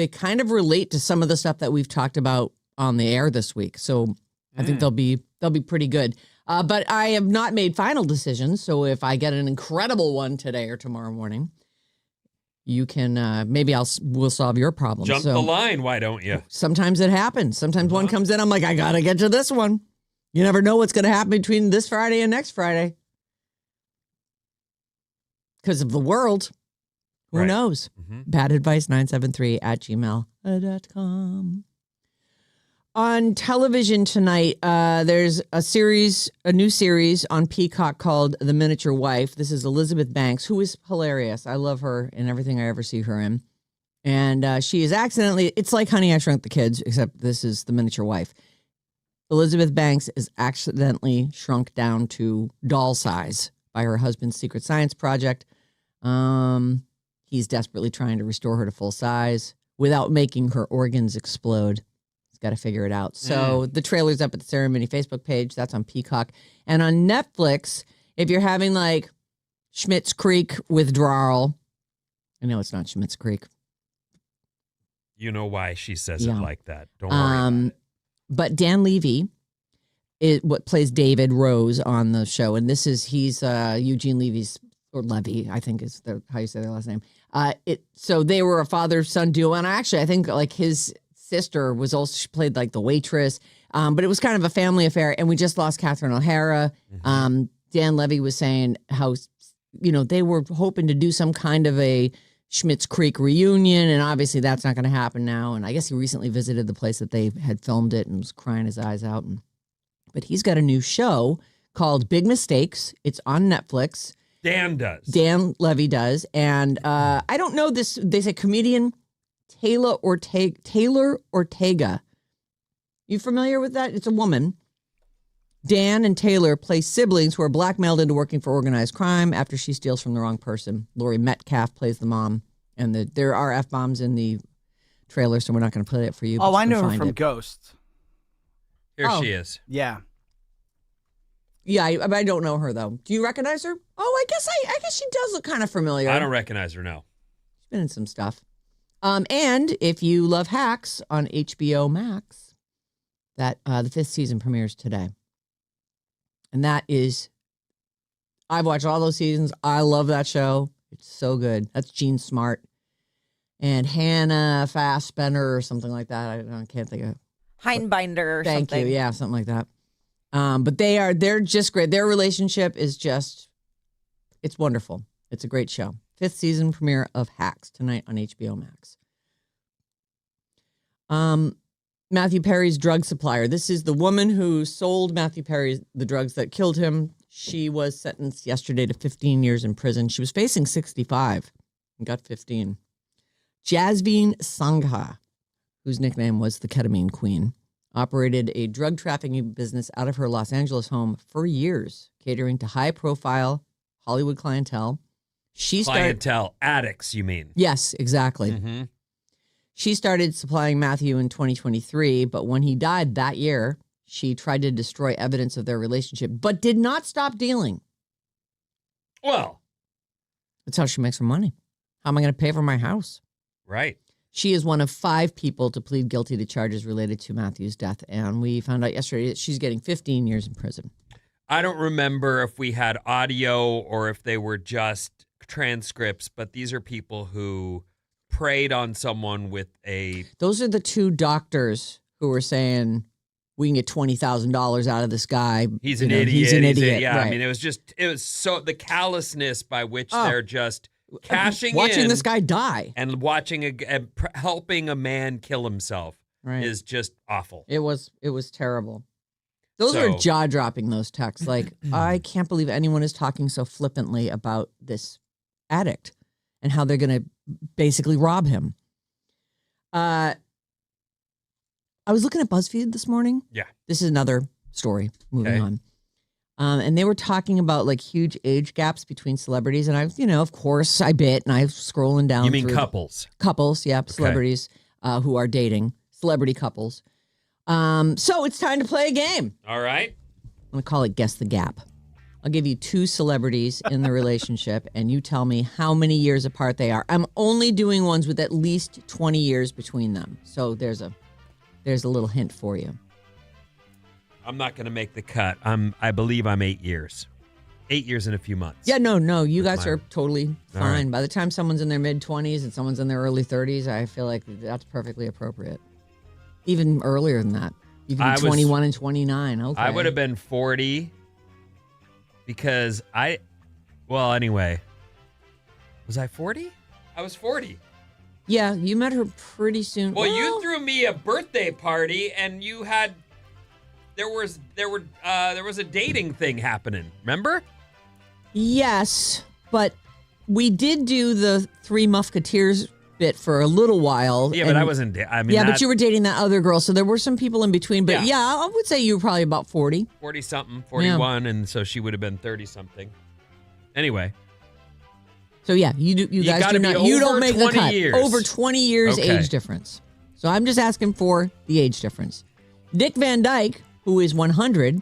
kind of relate to some of the stuff that we've talked about on the air this week. So I think they'll be pretty good. But I have not made final decisions. So if I get an incredible one today or tomorrow morning, you can maybe we'll solve your problem. Jump the line, why don't you? Sometimes it happens. Sometimes one comes in, I'm like, I gotta get to this one. You never know what's going to happen between this Friday and next Friday because of the world. Who knows? Badadvice973@gmail.com. On television tonight, there's a new series on Peacock called The Miniature Wife. This is Elizabeth Banks, who is hilarious. I love her in everything I ever see her in. And she is it's like Honey, I Shrunk the Kids, except this is The Miniature Wife. Elizabeth Banks is accidentally shrunk down to doll size by her husband's secret science project. He's desperately trying to restore her to full size without making her organs explode. He's got to figure it out. So the trailer's up at the Sarah Vinnie Facebook page. That's on Peacock. And on Netflix, if you're having like Schitt's Creek withdrawal, I know it's not Schitt's Creek. You know why she says it like that. Don't worry about it. But Dan Levy is what plays David Rose on the show. And he's Eugene Levy's, or Levy, I think is how you say their last name. So they were a father-son duo, and I think like his sister was also, she played like the waitress, but it was kind of a family affair, and we just lost Catherine O'Hara. Dan Levy was saying how, they were hoping to do some kind of a Schitt's Creek reunion, and obviously that's not going to happen now, and I guess he recently visited the place that they had filmed it and was crying his eyes out. But he's got a new show called Big Mistakes. It's on Netflix. Dan does. Dan Levy does. And I don't know this. They say comedian Taylor Ortega. You familiar with that? It's a woman. Dan and Taylor play siblings who are blackmailed into working for organized crime after she steals from the wrong person. Laurie Metcalf plays the mom. And there are F-bombs in the trailer, so we're not going to play it for you. Oh, I know her from Ghost. Here she is. Yeah. Yeah, I don't know her, though. Do you recognize her? Oh, I guess she does look kind of familiar. I don't recognize her, no. She's been in some stuff. And if you love Hacks on HBO Max, that the 5th season premieres today. And that is, I've watched all those seasons. I love that show. It's so good. That's Gene Smart and Hannah Fassbender or something like that. I can't think of. Heinbinder or something. Thank you. Yeah, something like that. But they're just great. Their relationship is just, it's wonderful. It's a great show. 5th season premiere of Hacks tonight on HBO Max. Matthew Perry's drug supplier. This is the woman who sold Matthew Perry the drugs that killed him. She was sentenced yesterday to 15 years in prison. She was facing 65 and got 15. Jasveen Sangha, whose nickname was the Ketamine Queen, operated a drug trafficking business out of her Los Angeles home for years, catering to high-profile Hollywood clientele. Clientele, addicts, you mean? Yes, exactly. Mm-hmm. She started supplying Matthew in 2023, but when he died that year, she tried to destroy evidence of their relationship, but did not stop dealing. Well, that's how she makes her money. How am I going to pay for my house? Right. She is one of 5 people to plead guilty to charges related to Matthew's death, and we found out yesterday that she's getting 15 years in prison. I don't remember if we had audio or if they were just transcripts, but these are people who preyed on someone with a... Those are the 2 doctors who were saying, we can get $20,000 out of this guy. He's an idiot. He's an idiot. Yeah, right. I mean, it was so the callousness by which they're just cashing watching in this guy die. and watching helping a man kill himself Right. is just awful. It was terrible. Those So- are jaw dropping. Those texts, like I can't believe anyone is talking so flippantly about this addict and how they're going to basically rob him. I was looking at BuzzFeed this morning. Yeah. This is another story. Moving Okay. on. And they were talking about like huge age gaps between celebrities, and I, of course, I bit, and I was scrolling down. You mean through couples? Couples, yeah, celebrities who are dating, celebrity couples. So it's time to play a game. All right. I'm going to call it Guess the Gap. I'll give you two celebrities in the relationship, and you tell me how many years apart they are. I'm only doing ones with at least 20 years between them. So there's a little hint for you. I'm not going to make the cut. I believe I'm 8 years. 8 years and a few months. Yeah, no, you guys mine. are totally All fine. right. By the time someone's in their mid-20s and someone's in their early 30s, I feel like that's perfectly appropriate. Even earlier than that. You can I be was- 21 and 29. Okay. I would have been 40 because anyway. Was I 40? I was 40. Yeah, you met her pretty soon. Well, you threw me a birthday party and you had there was a dating thing happening. Remember? Yes, but we did do the Three Musketeers bit for a little while. Yeah, but and- I wasn't. but you were dating that other girl, so there were some people in between. But Yeah. I would say you were probably about 40. 40 something, 41, and so she would have been 30 something. Anyway, So yeah, you guys gotta do be not. You over don't make the 20 cut. years. Over 20 years Okay. age difference. So I'm just asking for the age difference. Dick Van Dyke, who is 100,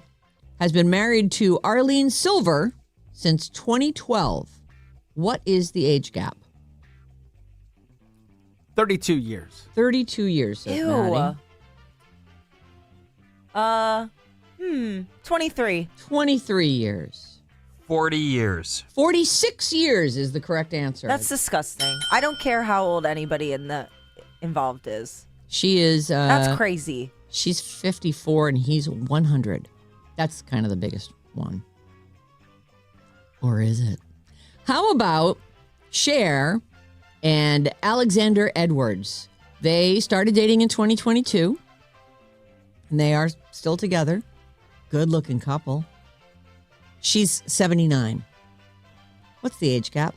has been married to Arlene Silver since 2012. What is the age gap? 32 years. 32 years. Says Ew. Maddie. 23. 23 years. 40 years. 46 years is the correct answer. That's disgusting. I don't care how old anybody involved is. She is. That's crazy. She's 54 and he's 100. That's kind of the biggest one. Or is it? How about Cher and Alexander Edwards? They started dating in 2022 and they are still together. Good looking couple. She's 79. What's the age gap?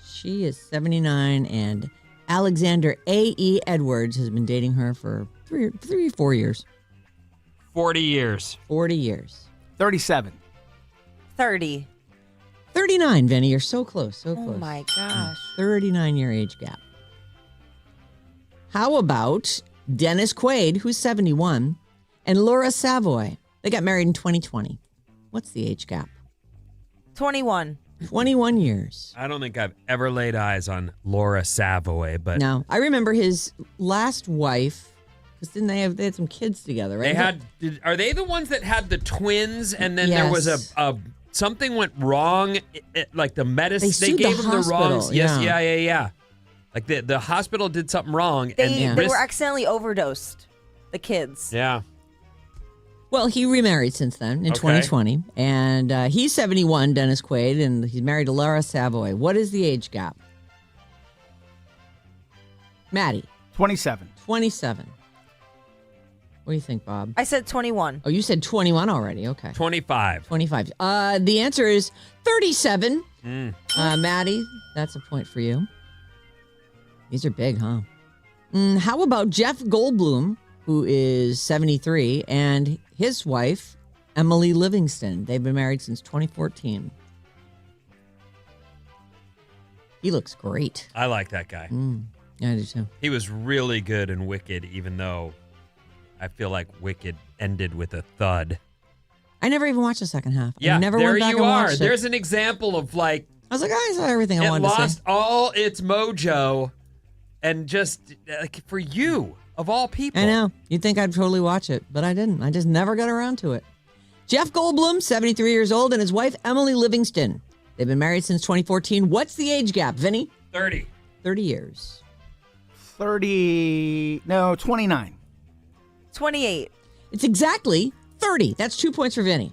She is 79 and Alexander A.E. Edwards has been dating her for 4 years. 40 years. 40 years. 37. 30. 39, Vinny. You're so close. So close. Oh my gosh. 39-year age gap. How about Dennis Quaid, who's 71, and Laura Savoy? They got married in 2020. What's the age gap? 21. 21 years. I don't think I've ever laid eyes on Laura Savoy, but No, I remember his last wife, because they had some kids together, right? are they the ones that had the twins and then there was Yes. a something went wrong, like the medicine, They sued gave the them the wrong. hospital, Yes, yeah. yeah. Like the hospital did something wrong They and were accidentally overdosed. The kids. yeah. Well, he remarried since then in Okay. 2020, and he's 71, Dennis Quaid, and he's married to Laura Savoy. What is the age gap? Maddie, 27. 27. What do you think, Bob? I said 21. Oh, you said 21 already. Okay. 25. 25. The answer is 37. Maddie, that's a point for you. These are big, huh? How about Jeff Goldblum, who is 73, and his wife, Emily Livingston? They've been married since 2014. He looks great. I like that guy. Yeah, I do too. He was really good in Wicked, even though I feel like Wicked ended with a thud. I never even watched the second half. Yeah, I never there went back you and are. watched it. There's an example of like I was like, I saw everything I it wanted to lost say. all its mojo, and just like for you of all people. I know. You'd think I'd totally watch it, but I didn't. I just never got around to it. Jeff Goldblum, 73 years old, and his wife, Emily Livingston. They've been married since 2014. What's the age gap, Vinny? 30. 30 years. 29. 28. It's exactly 30. That's 2 points for Vinny.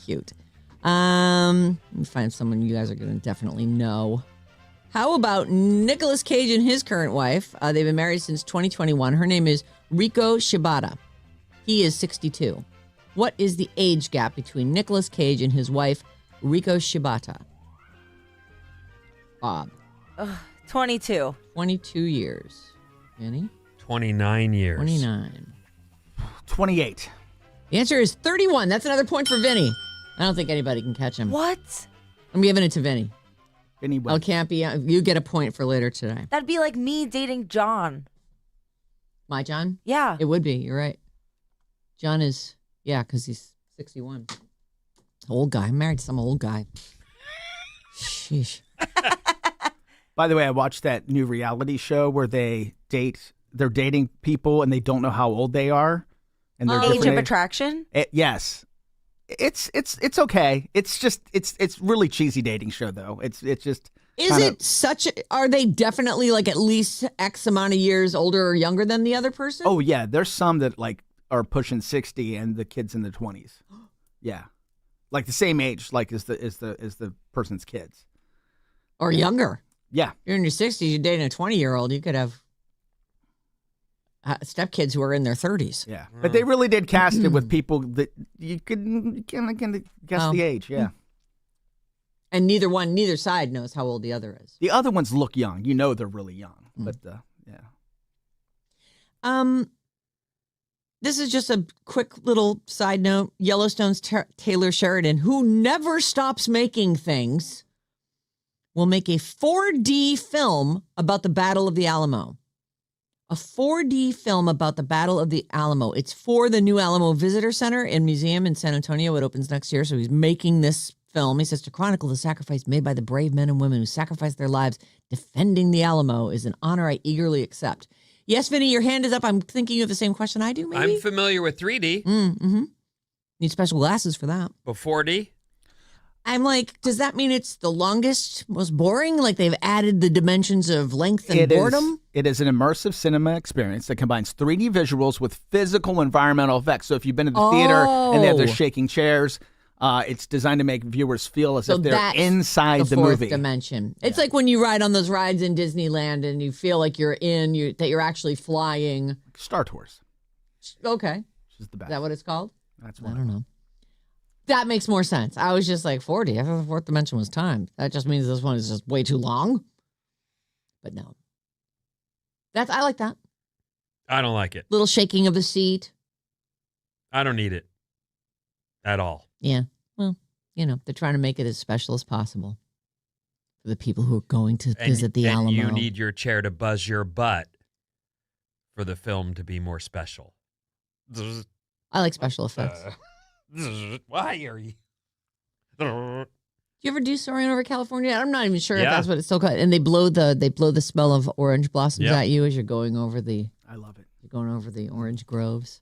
cute. Let me find someone you guys are going to definitely know. How about Nicolas Cage and his current wife? They've been married since 2021. Her name is Riko Shibata. He is 62. What is the age gap between Nicolas Cage and his wife, Riko Shibata? Bob. 22. 22 years. Vinny? 29 years. 29. 28. The answer is 31. That's another point for Vinny. I don't think anybody can catch him. What? I'm giving it to Vinny. Vinny El Campy, you get a point for later today. That'd be like me dating John. My John? Yeah. It would be. You're right. John is, because he's 61. Old guy. I'm married to some old guy. Sheesh. By the way, I watched that new reality show where they're dating people and they don't know how old they are. And they're Age of different Attraction? yes. It's okay. It's really cheesy dating show though. It's just Are they definitely like at least X amount of years older or younger than the other person? Oh yeah, there's some that like are pushing 60 and the kids in their 20s. Yeah. Like the same age like as the person's kids. Or younger. Yeah. You're in your 60s, you're dating a 20-year-old, you could have stepkids who are in their 30s. Yeah. But they really did cast it with people that you can guess the age, yeah. And neither side knows how old the other is. The other ones look young. You know they're really young. But yeah. This is just a quick little side note. Yellowstone's Taylor Sheridan, who never stops making things, will make a 4D film about the Battle of the Alamo. A 4D film about the Battle of the Alamo. It's for the New Alamo Visitor Center and Museum in San Antonio. It opens next year, so he's making this film. He says to chronicle the sacrifice made by the brave men and women who sacrificed their lives defending the Alamo is an honor I eagerly accept. Yes, Vinny, your hand is up. I'm thinking of the same question I do, maybe? I'm familiar with 3D. Mm-hmm. Need special glasses for that. But 4D? I'm like, does that mean it's the longest, most boring? Like they've added the dimensions of length and boredom? It is an immersive cinema experience that combines 3D visuals with physical environmental effects. So if you've been to the theater and they have those shaking chairs, it's designed to make viewers feel as if they're inside the movie. Fourth dimension. It's like when you ride on those rides in Disneyland and you feel like that you're actually flying. Star Tours. Okay. Which is the best. Is that what it's called? That's I don't know. That makes more sense. I was just like 40. I thought the fourth dimension was time. That just means this one is just way too long. But no. I like that. I don't like it. Little shaking of the seat. I don't need it at all. Yeah. Well, they're trying to make it as special as possible for the people who are going to visit the Alamo. And you need your chair to buzz your butt for the film to be more special. I like special effects. Why are you? Do you ever do Soaring Over California? I'm not even sure if that's what it's still called. And they blow the smell of orange blossoms at you as you're going over I love it. You're going over the orange groves.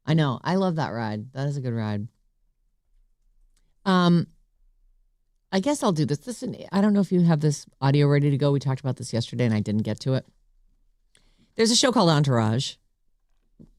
I know. I love that ride. That is a good ride. I guess I'll do this. Listen, I don't know if you have this audio ready to go. We talked about this yesterday and I didn't get to it. There's a show called Entourage.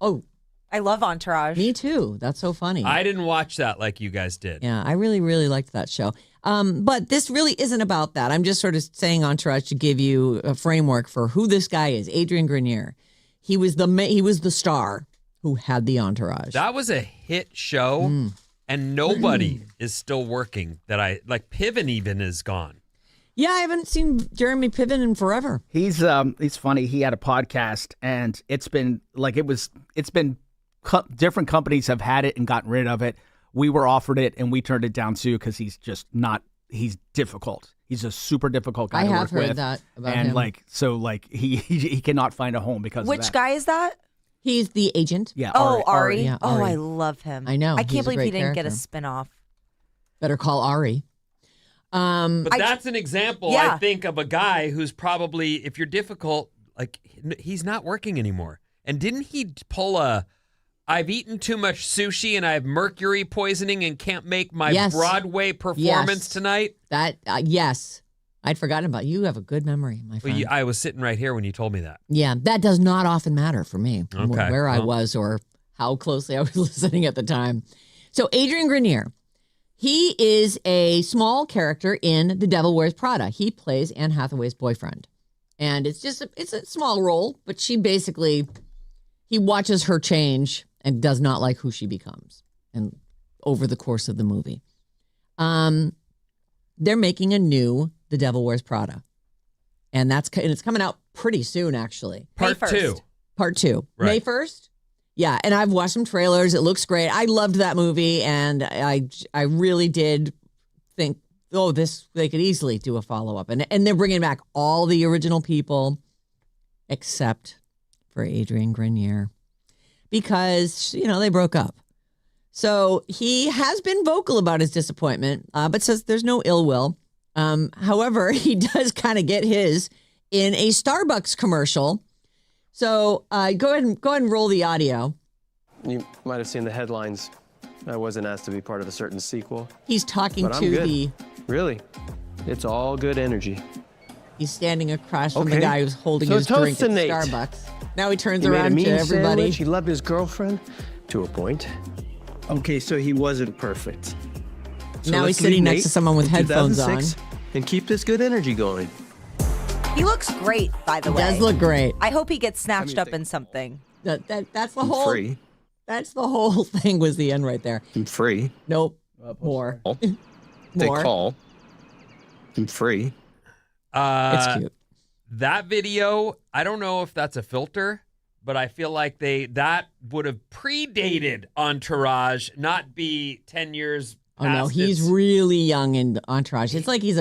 Oh, I love Entourage. me too. That's so funny. I didn't watch that like you guys did. Yeah, I really, really liked that show. But this really isn't about that. I'm just sort of saying Entourage to give you a framework for who this guy is. Adrian Grenier. He was the star who had the entourage. That was a hit show, and nobody is still working. Piven even is gone. Yeah, I haven't seen Jeremy Piven in forever. He's funny. He had a podcast, and it's been different companies have had it and gotten rid of it. We were offered it, and we turned it down too because he's just not. He's difficult. He's a super difficult guy to work with. I have heard that about him. And he cannot find a home because of that. Which guy is that? He's the agent. Yeah. Ari. Yeah, Oh, Ari. I love him. I know. I can't He's a believe he great didn't get a character. spinoff. Better call Ari. But that's an example, Yeah. I think, of a guy who's probably, if you're difficult, he's not working anymore. And didn't he pull I've eaten too much sushi and I have mercury poisoning and can't make my Broadway performance tonight? Yes. I'd forgotten about you. You have a good memory, my friend. I was sitting right here when you told me that. Yeah, that does not often matter for me, Okay. where I was or how closely I was listening at the time. So Adrian Grenier, He is a small character in The Devil Wears Prada. He plays Anne Hathaway's boyfriend. And it's a small role, but he watches her change and does not like who she becomes and over the course of the movie. They're making a new The Devil Wears Prada. And it's coming out pretty soon, actually. Part 2. Part 2. Right. May 1st? Yeah, and I've watched some trailers. It looks great. I loved that movie, and I really did think, they could easily do a follow-up. And they're bringing back all the original people except for Adrienne Grenier because, they broke up. So he has been vocal about his disappointment, but says there's no ill will. However, he does kind of get his in a Starbucks commercial. So go ahead and roll the audio. You might have seen the headlines. I wasn't asked to be part of a certain sequel. He's talking But I'm to good. Really, it's all good energy. He's standing across from the Okay. guy who's holding So his drink toast to at Nate. Starbucks. Now he turns He made a around mean to everybody. sandwich. He loved his girlfriend to a point. Okay, so he wasn't perfect. So Now let's he's sitting leave next Nate to someone with in headphones on. 2006 and keep this good energy going. He looks great, by the He way. does look great. I hope he gets snatched up in something. That's the I'm whole. free. That's the whole thing. Was the end right there? I'm free. Nope. More. They More. call. I'm free. It's cute. That video, I don't know if that's a filter, but I feel like that would have predated Entourage, not be 10 years Oh no, past he's its- really young in Entourage. It's like he's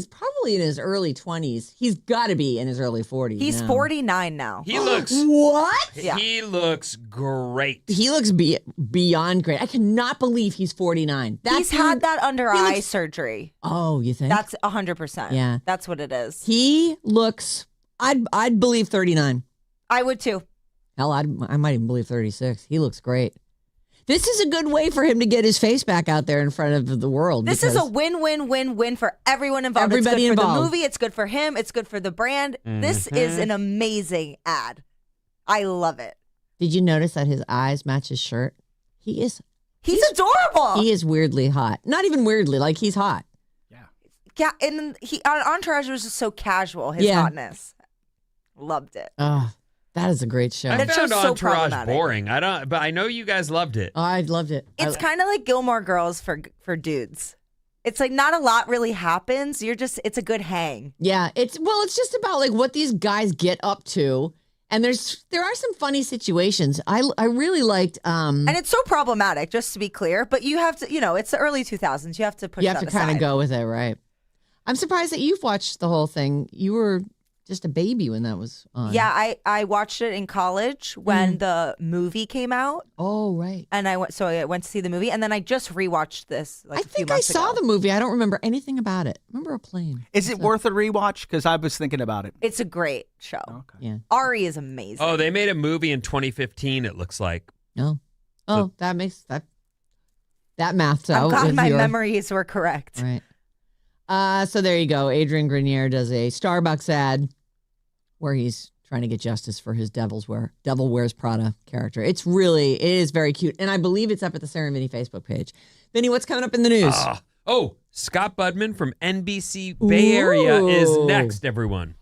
probably in his early 20s. He's got to be in his early 40s. He's now. 49 now. He looks What? Yeah. he looks great. He looks beyond great. I cannot believe he's 49. He's had that under he eye looks- surgery. Oh, you think? That's 100%. Yeah. That's what it is. He looks. I'd believe 39. I would too. Hell, I might even believe 36. He looks great. This is a good way for him to get his face back out there in front of the world. This is a because win-win-win-win for everyone involved. Everybody it's good involved. for the movie. It's good for him. It's good for the brand. This is an amazing ad. I love it. Did you notice that his eyes match his shirt? He's He's adorable. he is weirdly hot. Not even weirdly, like he's hot. Yeah, and he on Entourage was just so casual. His Yeah. hotness. Loved it. Oh, that is a great show. I That found show's so Entourage problematic. boring. But I know you guys loved it. Oh, I loved it. It's kind of like Gilmore Girls for dudes. It's like not a lot really happens. It's a good hang. Yeah, it's just about like what these guys get up to, and there are some funny situations. I really liked. And it's so problematic, just to be clear. But you have to, it's the early 2000s. You have to push. You have to kind of go with it, right? I'm surprised that you've watched the whole thing. You were just a baby when that was on. Yeah, I watched it in college when the movie came out, Oh, right. and I went to see the movie, and then I just rewatched this. Like I a few think I months saw ago. the movie. I don't remember anything about it. I remember a plane. Is it worth a rewatch? Because I was thinking about it. It's a great show. Okay. Yeah. Ari is amazing. Oh, they made a movie in 2015, it looks like. No. Oh, that makes that maths I'm out. glad with my your- memories were correct. Right. So there you go. Adrienne Grenier does a Starbucks ad where he's trying to get justice for his Devil Wears Prada character. It is very cute. And I believe it's up at the Sarah Vinnie Facebook page. Vinny, what's coming up in the news? Scott Budman from NBC Bay Area is Ooh. next, everyone.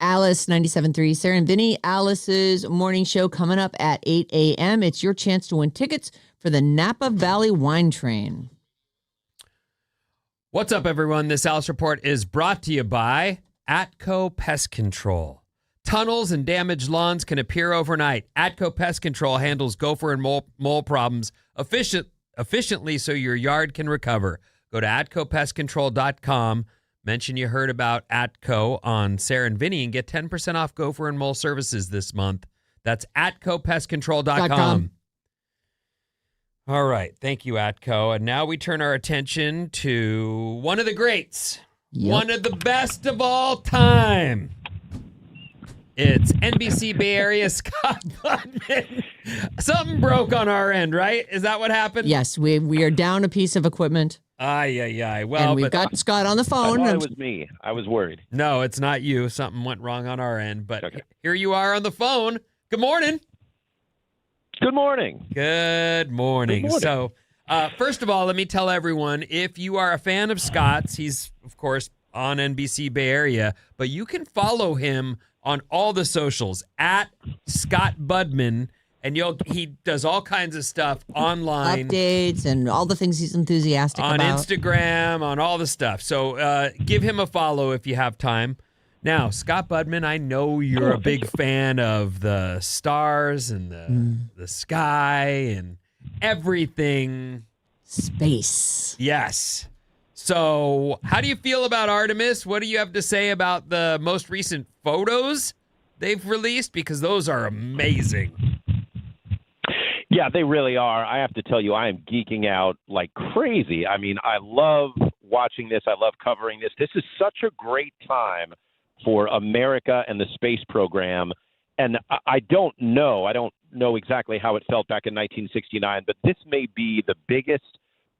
Alice 97.3, Sarah and Vinnie. Alice's morning show coming up at 8 a.m. It's your chance to win tickets for the Napa Valley Wine Train. What's up, everyone? This Alice Report is brought to you by Atco Pest Control. Tunnels and damaged lawns can appear overnight. Atco Pest Control handles gopher and mole problems efficiently so your yard can recover. Go to atcopestcontrol.com. Mention you heard about Atco on Sarah and Vinnie and get 10% off gopher and mole services this month. That's atcopestcontrol.com. All right. Thank you, Atco. And now we turn our attention to one of the greats. Yep. One of the best of all time. It's NBC Bay Area Scott Budman. Something broke on our end, right? Is that what happened? Yes, we are down a piece of equipment. Aye. Well, and we've got Scott on the I phone. thought it was me. I was worried. No, it's not you. Something went wrong on our end. But Okay. here you are on the phone. Good morning. Good morning. Good morning. Good morning. So, first of all, let me tell everyone, if you are a fan of Scott's, he's, of course, on NBC Bay Area, but you can follow him on all the socials at Scott Budman, and he does all kinds of stuff online. Updates and all the things he's enthusiastic on about. Instagram, on all the stuff. So give him a follow if you have time. Now, Scott Budman, I know you're a big fan of the stars and the sky and everything. Space. Yes. So how do you feel about Artemis? What do you have to say about the most recent photos they've released? Because those are amazing. Yeah, they really are. I have to tell you, I am geeking out like crazy. I mean, I love watching this. I love covering this. This is such a great time for America and the space program. And I don't know exactly how it felt back in 1969, but this may be the biggest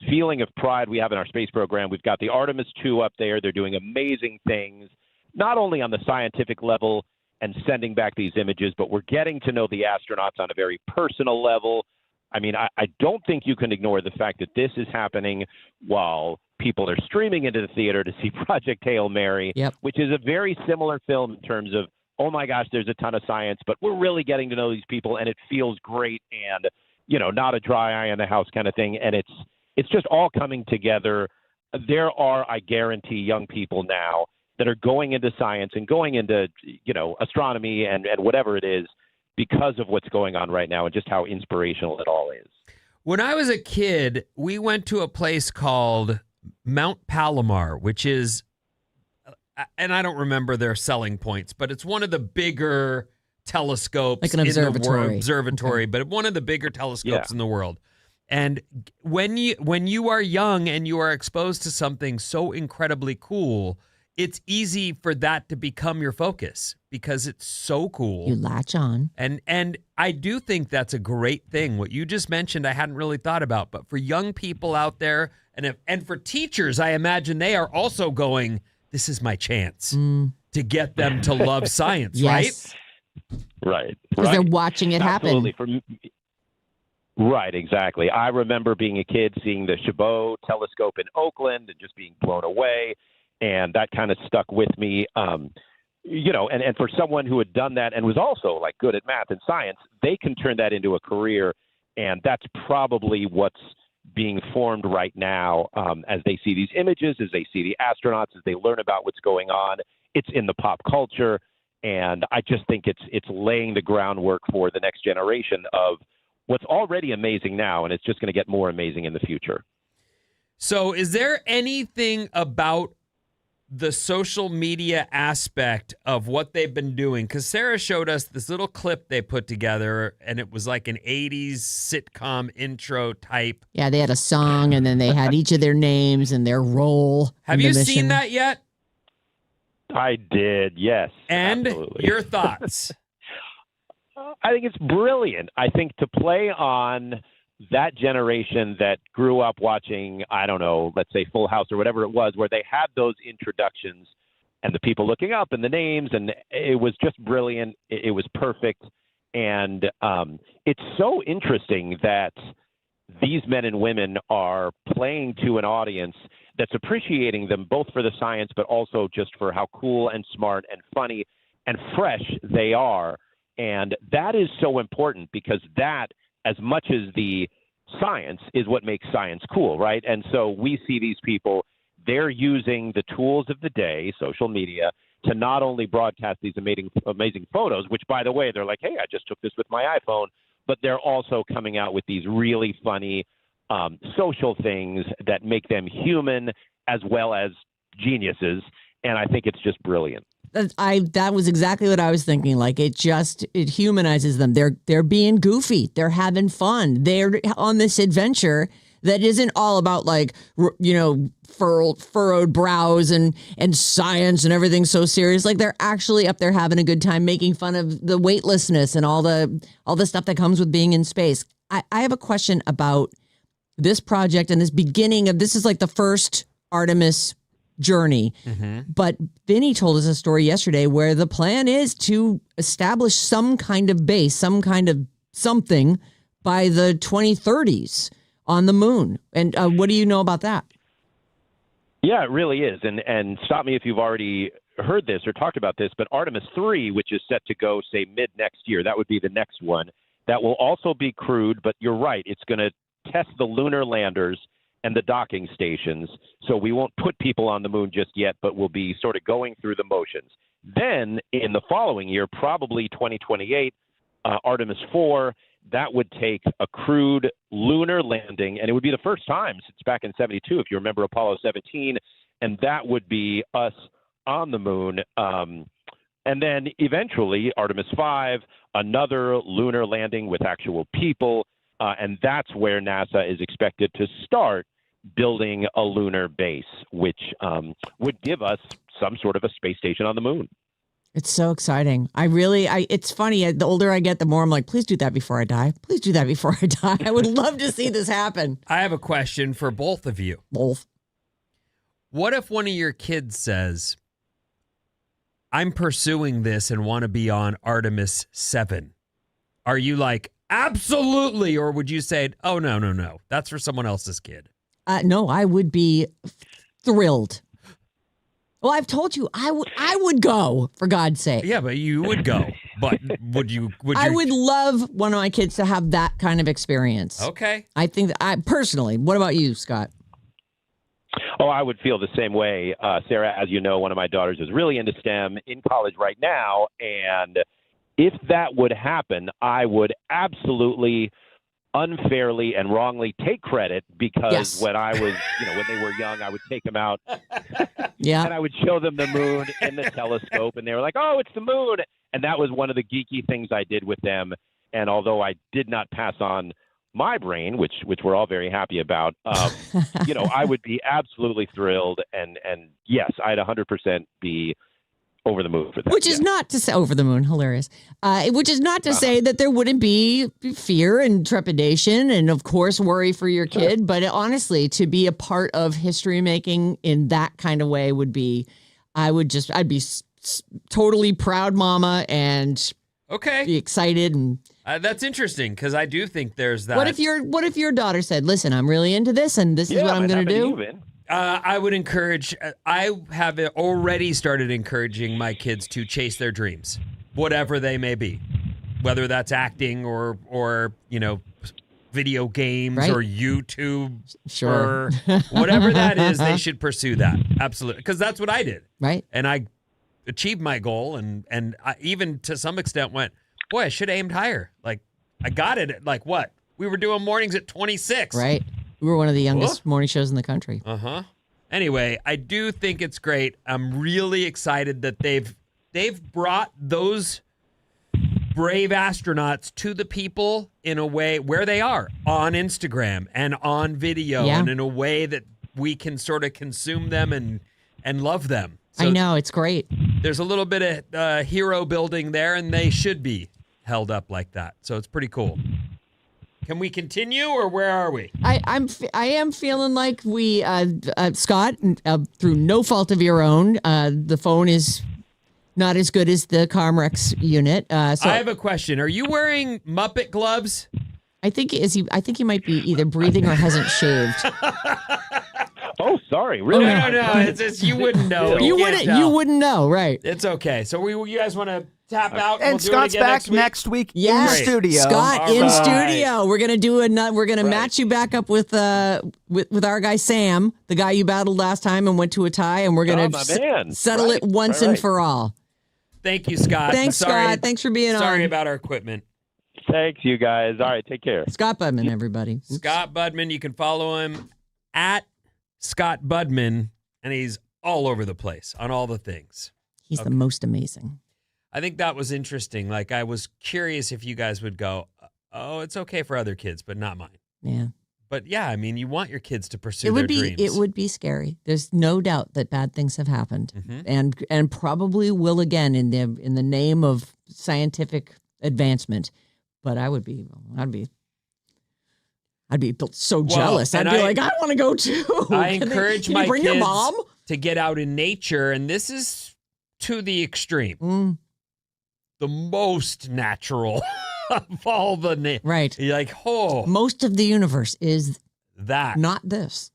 feeling of pride we have in our space program. We've got the Artemis 2 up there. They're doing amazing things, not only on the scientific level and sending back these images, but we're getting to know the astronauts on a very personal level. I mean, I don't think you can ignore the fact that this is happening while people are streaming into the theater to see Project Hail Mary, Yep. which is a very similar film in terms of, oh my gosh, there's a ton of science, but we're really getting to know these people, and it feels great and, not a dry eye in the house kind of thing. And it's just all coming together. There are, I guarantee, young people now that are going into science and going into, astronomy and whatever it is because of what's going on right now and just how inspirational it all is. When I was a kid, we went to a place called Mount Palomar, which is, and I don't remember their selling points, but it's one of the bigger telescopes Like an in observatory. the world. Observatory, Okay. but one of the bigger telescopes in the world. And when you are young and you are exposed to something so incredibly cool, it's easy for that to become your focus because it's so cool. You latch on. And I do think that's a great thing. What you just mentioned, I hadn't really thought about. But for young people out there, and for teachers, I imagine they are also going, this is my chance to get them to love science, Yes. Right. Because they're watching it happen. Absolutely. Right, exactly. I remember being a kid seeing the Chabot telescope in Oakland and just being blown away. And that kind of stuck with me, and for someone who had done that and was also like good at math and science, they can turn that into a career. And that's probably what's being formed right now as they see these images, as they see the astronauts, as they learn about what's going on. It's in the pop culture. And I just think it's laying the groundwork for the next generation of what's already amazing now. And it's just going to get more amazing in the future. So is there anything about the social media aspect of what they've been doing? Because Sarah showed us this little clip they put together, and it was like an 80s sitcom intro type. Yeah, they had a song, and then they had each of their names and their role. Have in you the seen mission. that yet? I did, yes. And absolutely. your thoughts? I think it's brilliant. I think to play on that generation that grew up watching, I don't know, let's say Full House or whatever it was, where they had those introductions and the people looking up and the names, and it was just brilliant. It was perfect. And it's so interesting that these men and women are playing to an audience that's appreciating them both for the science, but also just for how cool and smart and funny and fresh they are. And that is so important because that, as much as the science, is what makes science cool, right? And so we see these people, they're using the tools of the day, social media, to not only broadcast these amazing photos, which, by the way, they're like, hey, I just took this with my iPhone, but they're also coming out with these really funny social things that make them human as well as geniuses. And I think it's just brilliant. That was exactly what I was thinking. Like it humanizes them. They're being goofy. They're having fun. They're on this adventure that isn't all about like, furrowed brows and science and everything so serious. Like they're actually up there having a good time, making fun of the weightlessness and all the stuff that comes with being in space. I have a question about this project and this beginning of, this is like the first Artemis journey. But Vinnie told us a story yesterday where the plan is to establish some kind of base, some kind of something by the 2030s on the moon. And what do you know about that? Yeah, it really is. And stop me if you've already heard this or talked about this, but Artemis 3, which is set to go, say, mid next year, that would be the next one. That will also be crewed, but you're right. It's going to test the lunar landers and the docking stations. So we won't put people on the moon just yet, but we'll be sort of going through the motions. Then in the following year, probably 2028, Artemis 4, that would take a crewed lunar landing, and it would be the first time since back in 72, if you remember Apollo 17, and that would be us on the moon. And then eventually Artemis 5, another lunar landing with actual people, and that's where NASA is expected to start building a lunar base, which would give us some sort of a space station on the moon. It's so exciting. It's funny. The older I get, the more I'm like, please do that before I die. Please do that before I die. I would love to see this happen. I have a question for both of you. Both. What if one of your kids says, I'm pursuing this and want to be on Artemis 7? Are you like, absolutely? Or would you say, oh, no. That's for someone else's kid? No, I would be thrilled. Well, I've told you I would go, for God's sake. Yeah, but you would go. But would you? I would love one of my kids to have that kind of experience. Okay. I think that personally. What about you, Scott? Oh, I would feel the same way. Sarah, as you know, one of my daughters is really into STEM, in college right now. And if that would happen, I would absolutely unfairly and wrongly take credit because when I was, when they were young, I would take them out and I would show them the moon in the telescope and they were like, oh, it's the moon. And that was one of the geeky things I did with them. And although I did not pass on my brain, which we're all very happy about, I would be absolutely thrilled. And yes, I'd 100% be over the moon for that. Which is not to say over the moon, hilarious. Which is not to say that there wouldn't be fear and trepidation and, of course, worry for your kid. But honestly, to be a part of history making in that kind of way would be, I'd be totally proud mama and be excited. And that's interesting because I do think there's that. What if your daughter said, listen, I'm really into this and this is what I'm going to do? I would encourage, I have already started encouraging my kids to chase their dreams, whatever they may be, whether that's acting or video games or YouTube or whatever that is, they should pursue that. Absolutely. Because that's what I did. Right. And I achieved my goal and I even to some extent went, boy, I should have aimed higher. Like I got it at like what? We were doing mornings at 26. Right. We were one of the youngest morning shows in the country. Uh-huh. Anyway, I do think it's great. I'm really excited that they've brought those brave astronauts to the people in a way where they are on Instagram and on video and in a way that we can sort of consume them and love them. So I know, it's great. There's a little bit of hero building there, and they should be held up like that. So it's pretty cool. Can we continue, or where are we? I am feeling like we, Scott, through no fault of your own, the phone is not as good as the Comrex unit. So I have a question. Are you wearing Muppet gloves? I think he might be either breathing or hasn't shaved. Oh, sorry. Really? No. It's you wouldn't know. You can't wouldn't. tell. You wouldn't know, right? It's okay. So you guys want to tap out? And we'll do it Scott's again back next week? Yes. in studio. Scott All in right. studio. We're gonna do We're gonna Right. match you back up with our guy Sam, the guy you battled last time and went to a tie, and we're gonna Oh, my man. settle it once and for all. Thank you, Scott. Thanks, Sorry- Scott. Thanks for being on. Sorry about our equipment. Thanks, you guys. All right, take care. Scott Budman, everybody. Oops. Scott Budman. You can follow him at Scott Budman, and he's all over the place on all the things. He's the most amazing. I think that was interesting. Like, I was curious if you guys would go, oh, it's okay for other kids, but not mine. Yeah. But yeah, I mean, you want your kids to pursue It would their be dreams. it would be scary. There's no doubt that bad things have happened, Mhm. and probably will again in the name of scientific advancement. But I'd be so jealous. I'd and be I- like, I want to go too. I Can encourage can my you bring kids your mom? to get out in nature, and this is to the extreme. The most natural of all the Right. You're like, oh, Most of the universe is that. not this.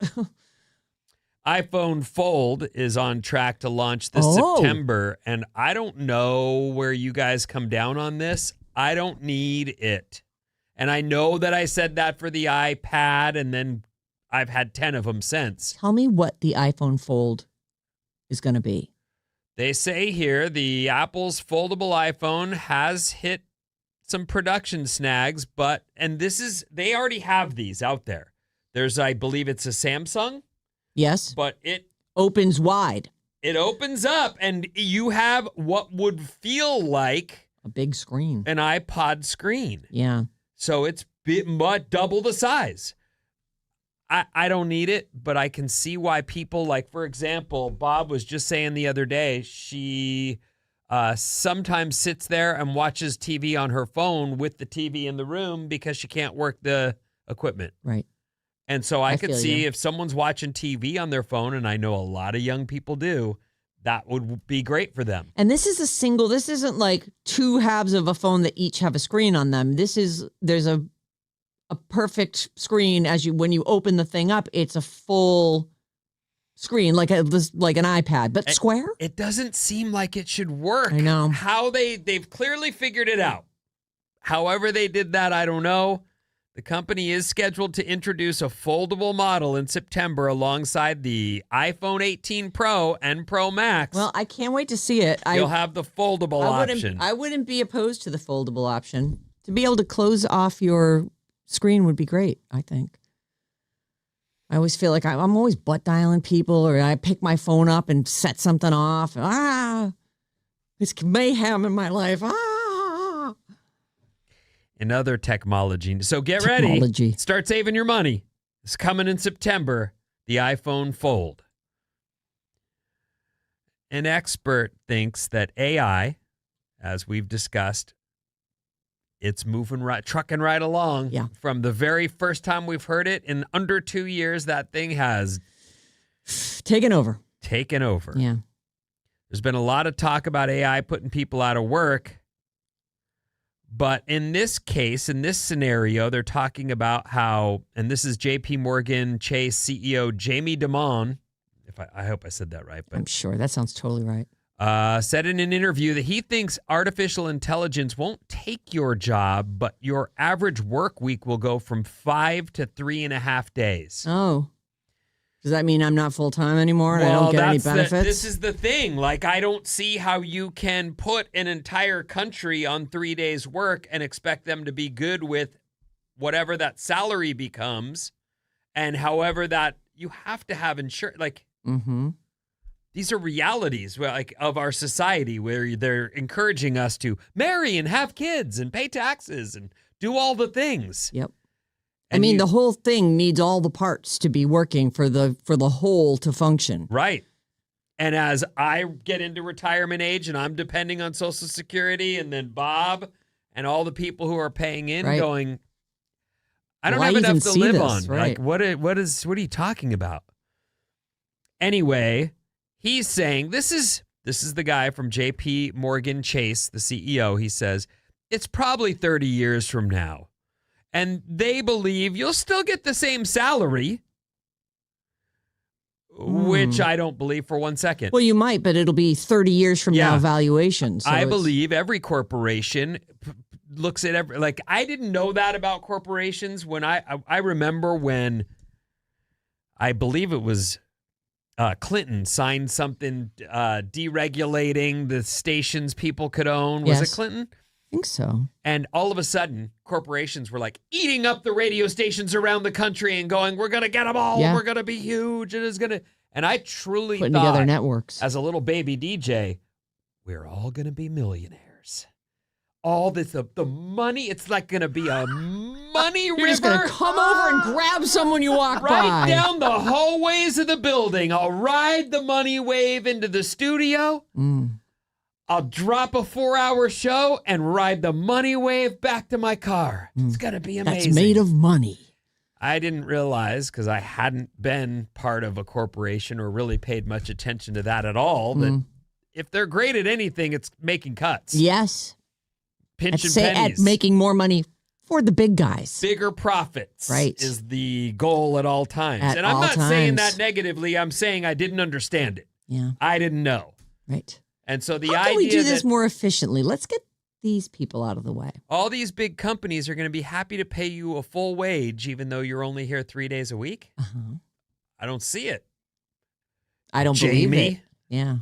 iPhone Fold is on track to launch this Oh. September, and I don't know where you guys come down on this. I don't need it. And I know that I said that for the iPad, and then I've had 10 of them since. Tell me what the iPhone Fold is going to be. They say here the Apple's foldable iPhone has hit some production snags, and they already have these out there. There's, I believe it's a Samsung, Yes. but it Opens wide. opens up and you have what would feel like A big screen. an iPod screen. Yeah. So it's double the size. I don't need it, but I can see why people, like, for example, Bob was just saying the other day, she sometimes sits there and watches TV on her phone with the TV in the room because she can't work the equipment. Right. And so I could feel see you. if someone's watching TV on their phone, and I know a lot of young people do, that would be great for them. And this isn't like two halves of a phone that each have a screen on them. There's a perfect screen when you open the thing up, it's a full screen, like an iPad, but square. It doesn't seem like it should work. I know. How they've clearly figured it out. However they did that, I don't know. The company is scheduled to introduce a foldable model in September alongside the iPhone 18 Pro and Pro Max. Well, I can't wait to see it. You'll have the foldable option. I wouldn't be opposed to the foldable option. To be able to close off your screen would be great, I think. I always feel like I'm always butt dialing people, or I pick my phone up and set something off. It's mayhem in my life. And other technology. So get Technology. ready. Start saving your money. It's coming in September, the iPhone Fold. An expert thinks that AI, as we've discussed, it's trucking right along. Yeah. From the very first time we've heard it, in under 2 years, that thing has Taken over. taken over. Yeah. There's been a lot of talk about AI putting people out of work. But in this case, in this scenario, they're talking about how, and this is JP Morgan Chase CEO Jamie Dimon, I hope I said that right, but I'm sure. That sounds totally right. said in an interview that he thinks artificial intelligence won't take your job, but your average work week will go from 5 to 3.5 days. Oh. Does that mean I'm not full-time anymore and I don't get any benefits? This is the thing. Like, I don't see how you can put an entire country on 3 days' work and expect them to be good with whatever that salary becomes, and however that you have to have insurance. Like, these are realities, like, of our society, where they're encouraging us to marry and have kids and pay taxes and do all the things. Yep. And the whole thing needs all the parts to be working for the whole to function. Right. And as I get into retirement age and I'm depending on Social Security, and then Bob and all the people who are paying in Right. going, I don't Why have enough even to see live this? on. Right. Like, what are you talking about? Anyway, he's saying this is the guy from JP Morgan Chase, the CEO. He says, it's probably 30 years from now. And they believe you'll still get the same salary, which I don't believe for 1 second. Well, you might, but it'll be 30 years from now valuation. So I it's- believe every corporation looks at every, like, I didn't know that about corporations when I remember when I believe it was Clinton signed something deregulating the stations people could own. Was it Clinton? I think so. And all of a sudden, corporations were like eating up the radio stations around the country and going, we're going to get them all. Yeah. We're going to be huge. It is going to. And I truly Putting thought, together networks. as a little baby DJ, we're all going to be millionaires. All this, the money, it's like going to be a money river. You're just going to come over and grab someone you walk right by. down the hallways of the building. I'll ride the money wave into the studio. I'll drop a 4-hour show and ride the money wave back to my car. It's going to be amazing. That's made of money. I didn't realize, because I hadn't been part of a corporation or really paid much attention to that at all, that if they're great at anything, it's making cuts. Yes. Pinching At pennies. making more money for the big guys. Bigger profits is the goal at all times. At and I'm all not saying times. that negatively. I'm saying I didn't understand it. Yeah. I didn't know. Right. And so the How idea can we do this that more efficiently? Let's get these people out of the way. all these big companies are going to be happy to pay you a full wage even though you're only here 3 days a week. I don't see it. I don't believe it. Yeah.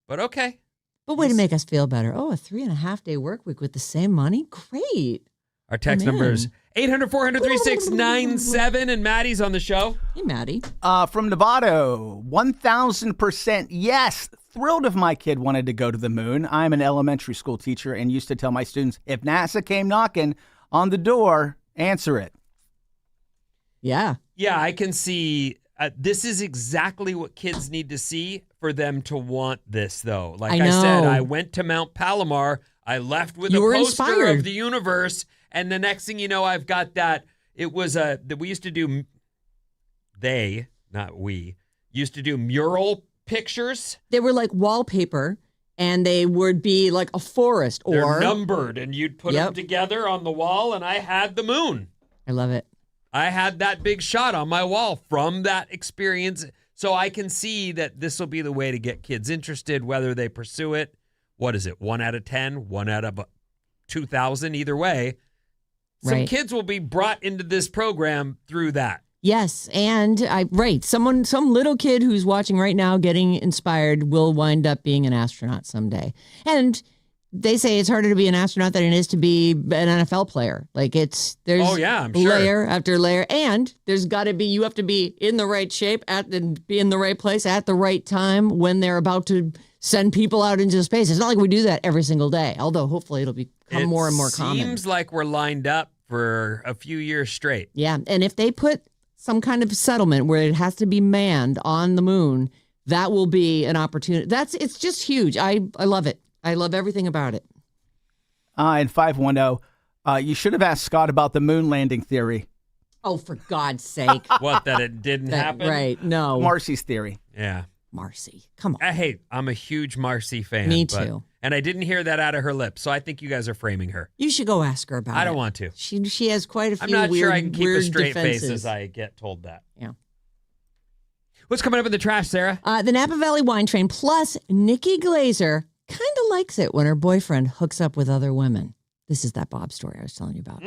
But okay. But way to make us feel better. Oh, a 3.5 day work week with the same money? Great. Our text I'm number is in. 800-400-3697, and Maddie's on the show. Hey, Maddie. From Nevada, 1,000% yes. Thrilled if my kid wanted to go to the moon. I'm an elementary school teacher and used to tell my students, if NASA came knocking on the door, answer it. Yeah. Yeah, I can see. This is exactly what kids need to see for them to want this, though. Like I said, know. I went to Mount Palomar. I left with You a were poster inspired. of the universe. And the next thing you know, I've got that. It was that we used to do, they, not we, used to do mural pictures. They were like wallpaper, and they would be like a forest They're or. numbered, and you'd put them together on the wall, and I had the moon. I love it. I had that big shot on my wall from that experience. So I can see that this will be the way to get kids interested, whether they pursue it. What is it? 1 out of 10, 1 out of 2,000, either way. Some Right. kids will be brought into this program through that. Yes, and some little kid who's watching right now getting inspired will wind up being an astronaut someday. And they say it's harder to be an astronaut than it is to be an NFL player. Like there's I'm sure. layer after layer, and you have to be in the right shape and be in the right place at the right time when they're about to send people out into space. It's not like we do that every single day, although hopefully it'll become more and more common. It seems like we're lined up for a few years straight. Yeah, and if they put some kind of settlement where it has to be manned on the moon, that will be an opportunity. It's just huge. I love it. I love everything about it. And 510, you should have asked Scott about the moon landing theory. Oh, for God's sake. What, that it didn't happen? Right, no. Marcy's theory. Yeah. Marcy, come on. Hey, I'm a huge Marcy fan. Me too. And I didn't hear that out of her lips, so I think you guys are framing her. You should go ask her about it. I don't want to. She has quite a few I'm not weird, sure I can keep a weird straight defenses. face as I get told that. Yeah. What's coming up in the trash, Sarah? The Napa Valley Wine Train, plus Nikki Glazer kind of likes it when her boyfriend hooks up with other women. This is that Bob story I was telling you about.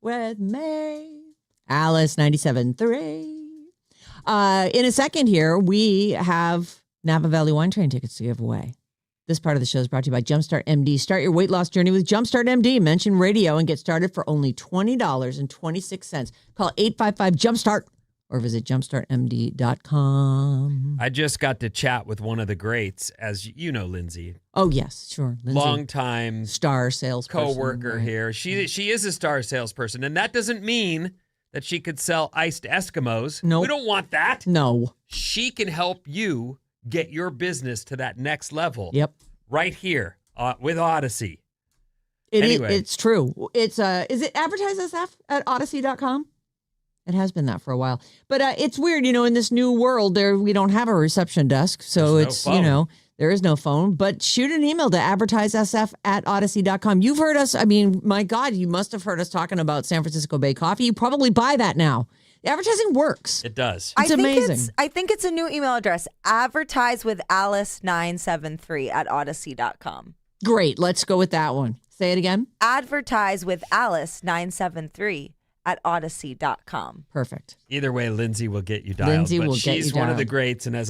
with me. Alice 97.3. In a second here, we have Napa Valley Wine Train tickets to give away. This part of the show is brought to you by Jumpstart MD. Start your weight loss journey with Jumpstart MD. Mention radio and get started for only $20.26. Call 855-JUMPSTART or visit jumpstartmd.com. I just got to chat with one of the greats, as you know, Lindsay. Oh, yes, sure. Lindsay, Long-time star salesperson. co-worker right. here. She is a star salesperson, and that doesn't mean that she could sell iced Eskimos. Nope. We don't want that. No. She can help you get your business to that next level. Yep. Right here with Odyssey. Anyway. It's true. It's is it advertise SF at odyssey.com? It has been that for a while. But it's weird, in this new world there we don't have a reception desk. So There's no phone. There is no phone, but shoot an email to advertisesf at odyssey.com. You've heard us. I mean, my God, you must have heard us talking about San Francisco Bay coffee. You probably buy that now. Advertising works. It does. It's amazing. I think it's a new email address. Advertise with Alice973 at odyssey.com. Great. Let's go with that one. Say it again. Advertise with Alice973 at odyssey.com. Perfect. Either way, Lindsay will get you dialed. Lindsay but will get she's you one of the dialed. greats, and as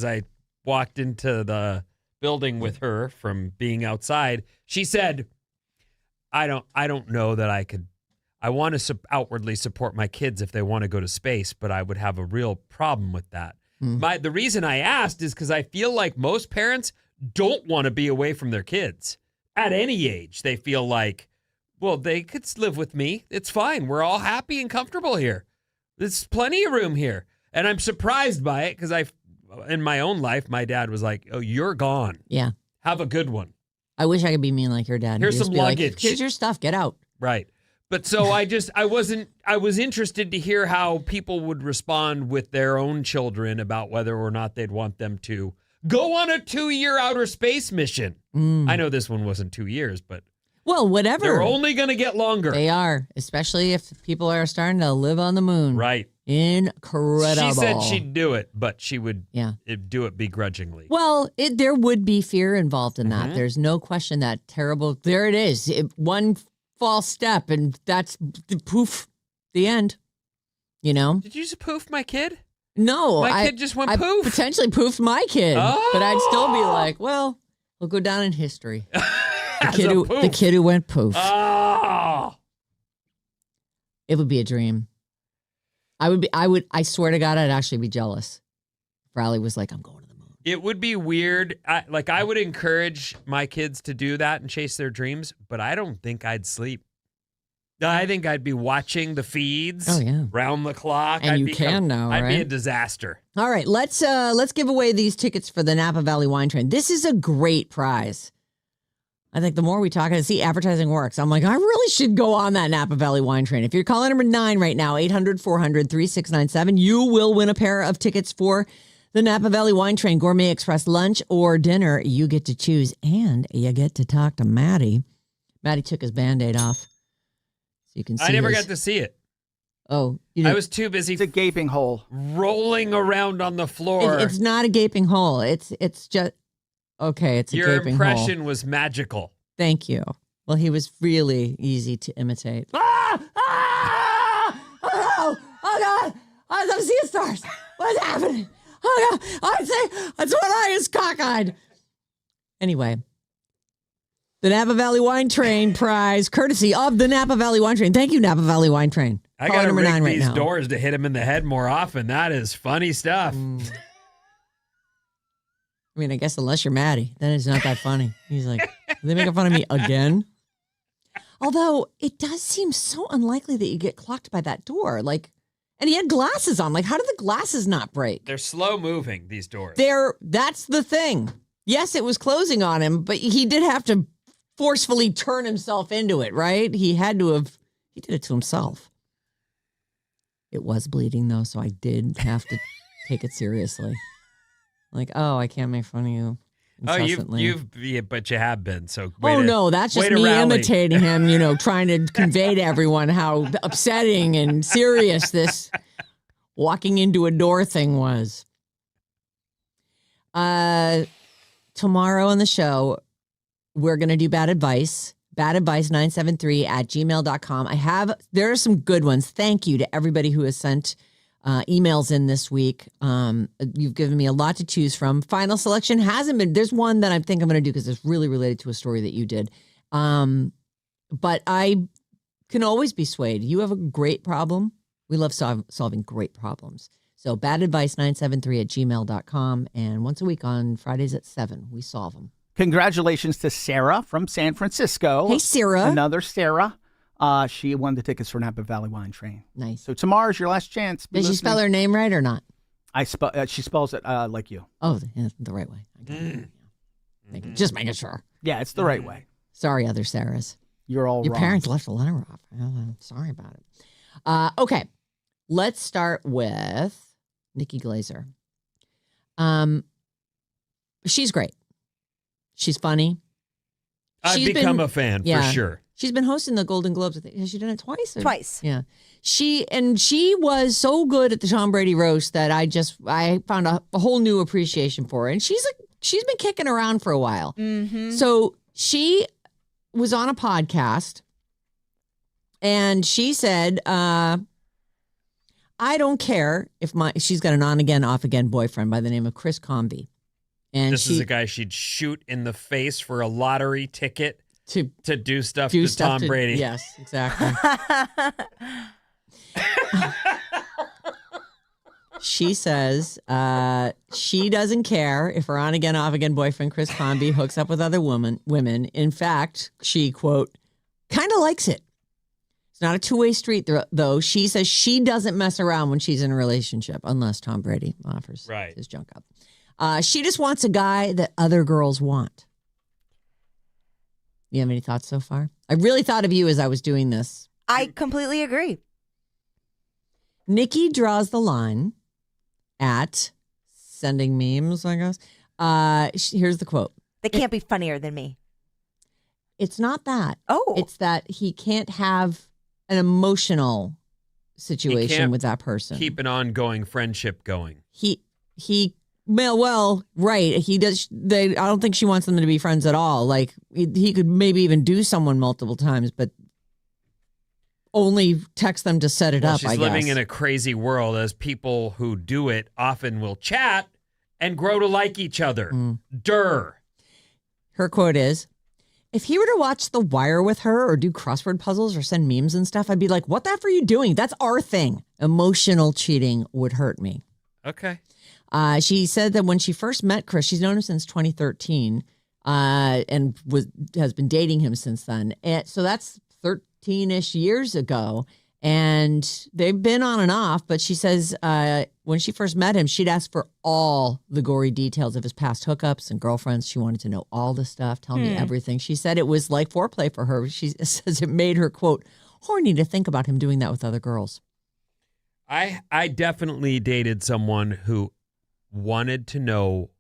I walked into the building with her from being outside, she said, I don't know that I could. I want to outwardly support my kids if they want to go to space, but I would have a real problem with that. The reason I asked is because I feel like most parents don't want to be away from their kids at any age. They feel like, well, they could live with me. It's fine. We're all happy and comfortable here. There's plenty of room here. And I'm surprised by it because in my own life, my dad was like, oh, you're gone. Yeah. Have a good one. I wish I could be mean like your dad. Here's He'd just some be like, luggage. here's your stuff. Get out. Right. But so I was interested to hear how people would respond with their own children about whether or not they'd want them to go on a 2-year outer space mission. I know this one wasn't 2 years, but Well, whatever. they're only going to get longer. They are, especially if people are starting to live on the moon. Right. Incredible. She said she'd do it, but she would Yeah. do it begrudgingly. Well, there would be fear involved in that. Mhm. There's no question that terrible. There it is. One false step, and that's poof, the end. Did you just poof my kid? No, My kid just went I poof. potentially poofed my kid, but I'd still be Oh. like, well, we'll go down in history. As The a poof. kid who went poof. Oh. It would be a dream. I swear to God, I'd actually be jealous. Riley was like, I'm going to the moon. It would be weird. I would encourage my kids to do that and chase their dreams, but I don't think I'd sleep. I think I'd be watching the feeds round the clock. And you can now, I'd be right? a disaster. All right, let's give away these tickets for the Napa Valley Wine Train. This is a great prize. I think the more we talk, see advertising works. I'm like, I really should go on that Napa Valley Wine Train. If you're calling number 9 right now, 800-400-3697, you will win a pair of tickets for the Napa Valley Wine Train Gourmet Express lunch or dinner. You get to choose, and you get to talk to Maddie. Maddie took his Band-Aid off, so you can see. I never got to see it. Oh, I was too busy. It's a gaping hole. Rolling around on the floor. It's not a gaping hole. It's just. Okay, it's a Your gaping hole. impression was magical. Thank you. Well, he was really easy to imitate. Ah! Oh, God! I'm seeing stars. What's happening? Oh, God! I'd say that's one eye is cockeyed. Anyway, the Napa Valley Wine Train prize, courtesy of the Napa Valley Wine Train. Thank you, Napa Valley Wine Train. I Caller got to number rig 9 right these now. doors to hit him in the head more often. That is funny stuff. I mean, I guess unless you're Maddie, then it's not that funny. He's like, are they making fun of me again? Although it does seem so unlikely that you get clocked by that door. And he had glasses on. How did the glasses not break? They're slow moving, these doors. That's the thing. Yes, it was closing on him, but he did have to forcefully turn himself into it, right? He did it to himself. It was bleeding though, so I did have to take it seriously. I can't make fun of you. Incessantly. But you have been. So no, that's just me imitating him, trying to convey to everyone how upsetting and serious this walking into a door thing was. Tomorrow on the show, we're going to do bad advice. badadvice973@gmail.com. There are some good ones. Thank you to everybody who has sent emails in this week. You've given me a lot to choose from. Final selection hasn't been. There's one that I think I'm going to do because it's really related to a story that you did. But I can always be swayed. You have a great problem. We love solving great problems. So badadvice973@gmail.com. And once a week on Fridays at 7, we solve them. Congratulations to Sarah from San Francisco. Hey, Sarah. Another Sarah. She won the tickets for Napa Valley Wine Train. Nice. So tomorrow's your last chance. Did she spell her name right or not? She spells it like you. Oh, the right way. Just making sure. Yeah, it's the right way. Sorry, other Sarahs. You're all Your wrong. parents left a letter off. Sorry about it. Okay, let's start with Nikki Glazer. She's great. She's funny. I've become a fan for sure. She's been hosting the Golden Globes. Has she done it twice? Twice. Yeah. She was so good at the Tom Brady roast that I found a whole new appreciation for her. And she's been kicking around for a while. Mm-hmm. So she was on a podcast and she said, I don't care if she's got an on again, off again boyfriend by the name of Chris Comby. And this is a guy she'd shoot in the face for a lottery ticket to do stuff to Tom Brady. Yes, exactly. She says she doesn't care if her on again, off again boyfriend Chris Comby hooks up with other women. In fact, she, quote, kind of likes it. It's not a two-way street, though. She says she doesn't mess around when she's in a relationship unless Tom Brady offers his junk up. She just wants a guy that other girls want. You have any thoughts so far? I really thought of you as I was doing this. I completely agree. Nikki draws the line at sending memes, I guess. Here's the quote. They can't be funnier than me. It's not that. Oh. It's that he can't have an emotional situation with that person. Keep an ongoing friendship going. Well, right. He does. I don't think she wants them to be friends at all. Like he could maybe even do someone multiple times, but only text them to set it up. She's living in a crazy world, as people who do it often will chat and grow to like each other. Durr. Her quote is, if he were to watch The Wire with her or do crossword puzzles or send memes and stuff, I'd be like, what the F are you doing? That's our thing. Emotional cheating would hurt me. Okay. She said that when she first met Chris, she's known him since 2013 and has been dating him since then. And so that's 13-ish years ago. And they've been on and off. But she says when she first met him, she'd ask for all the gory details of his past hookups and girlfriends. She wanted to know all the stuff, tell me everything. She said it was like foreplay for her. She says it made her, quote, horny to think about him doing that with other girls. I definitely dated someone who wanted to know,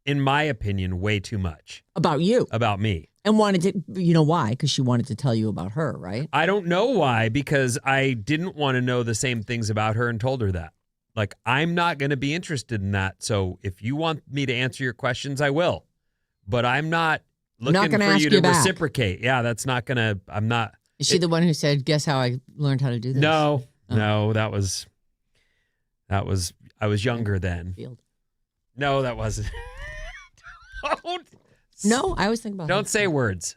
in my opinion, way too much. About you. About me. And wanted to, you know why? Because she wanted to tell you about her, right? I don't know why, because I didn't want to know the same things about her and told her that. Like, I'm not going to be interested in that. So if you want me to answer your questions, I will. But I'm not looking for you to reciprocate. Yeah, that's not going to, I'm not. Is she the one who said, guess how I learned how to do this? No, that was, I was younger then. Field. No, that wasn't. No, I always think about Don't say words.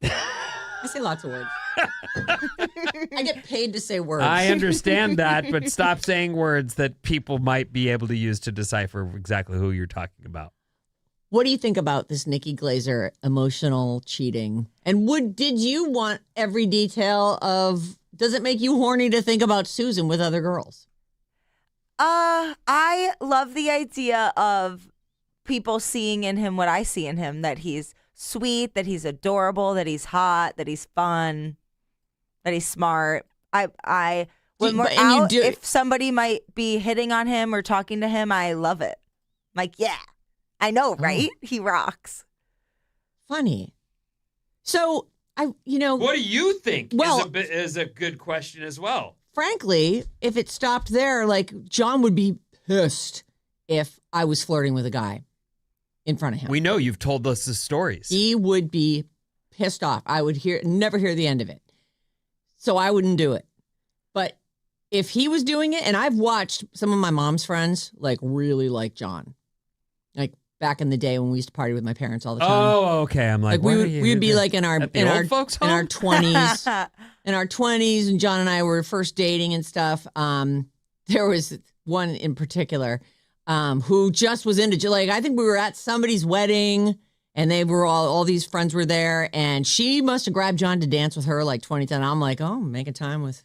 I say lots of words. I get paid to say words. I understand that, but stop saying words that people might be able to use to decipher exactly who you're talking about. What do you think about this Nikki Glazer emotional cheating? And did you want every detail of, does it make you horny to think about Susan with other girls? I love the idea of people seeing in him what I see in him, that he's sweet, that he's adorable, that he's hot, that he's fun, that he's smart. When we're out, if somebody might be hitting on him or talking to him, I love it. Like, yeah, I know, right? He rocks. Funny. So, what do you think is a good question as well? Frankly, if it stopped there, like, John would be pissed if I was flirting with a guy in front of him. We know you've told us the stories. He would be pissed off. I would never hear the end of it. So I wouldn't do it. But if he was doing it, and I've watched some of my mom's friends like really like John, like back in the day when we used to party with my parents all the time. Oh, okay. I'm like, we'd be like in our at the old folks' in our home? 20s, and John and I were first dating and stuff. There was one in particular who just was into, like, I think we were at somebody's wedding. And they were all these friends were there, and she must have grabbed John to dance with her like 20 times. I'm like, oh, making time with,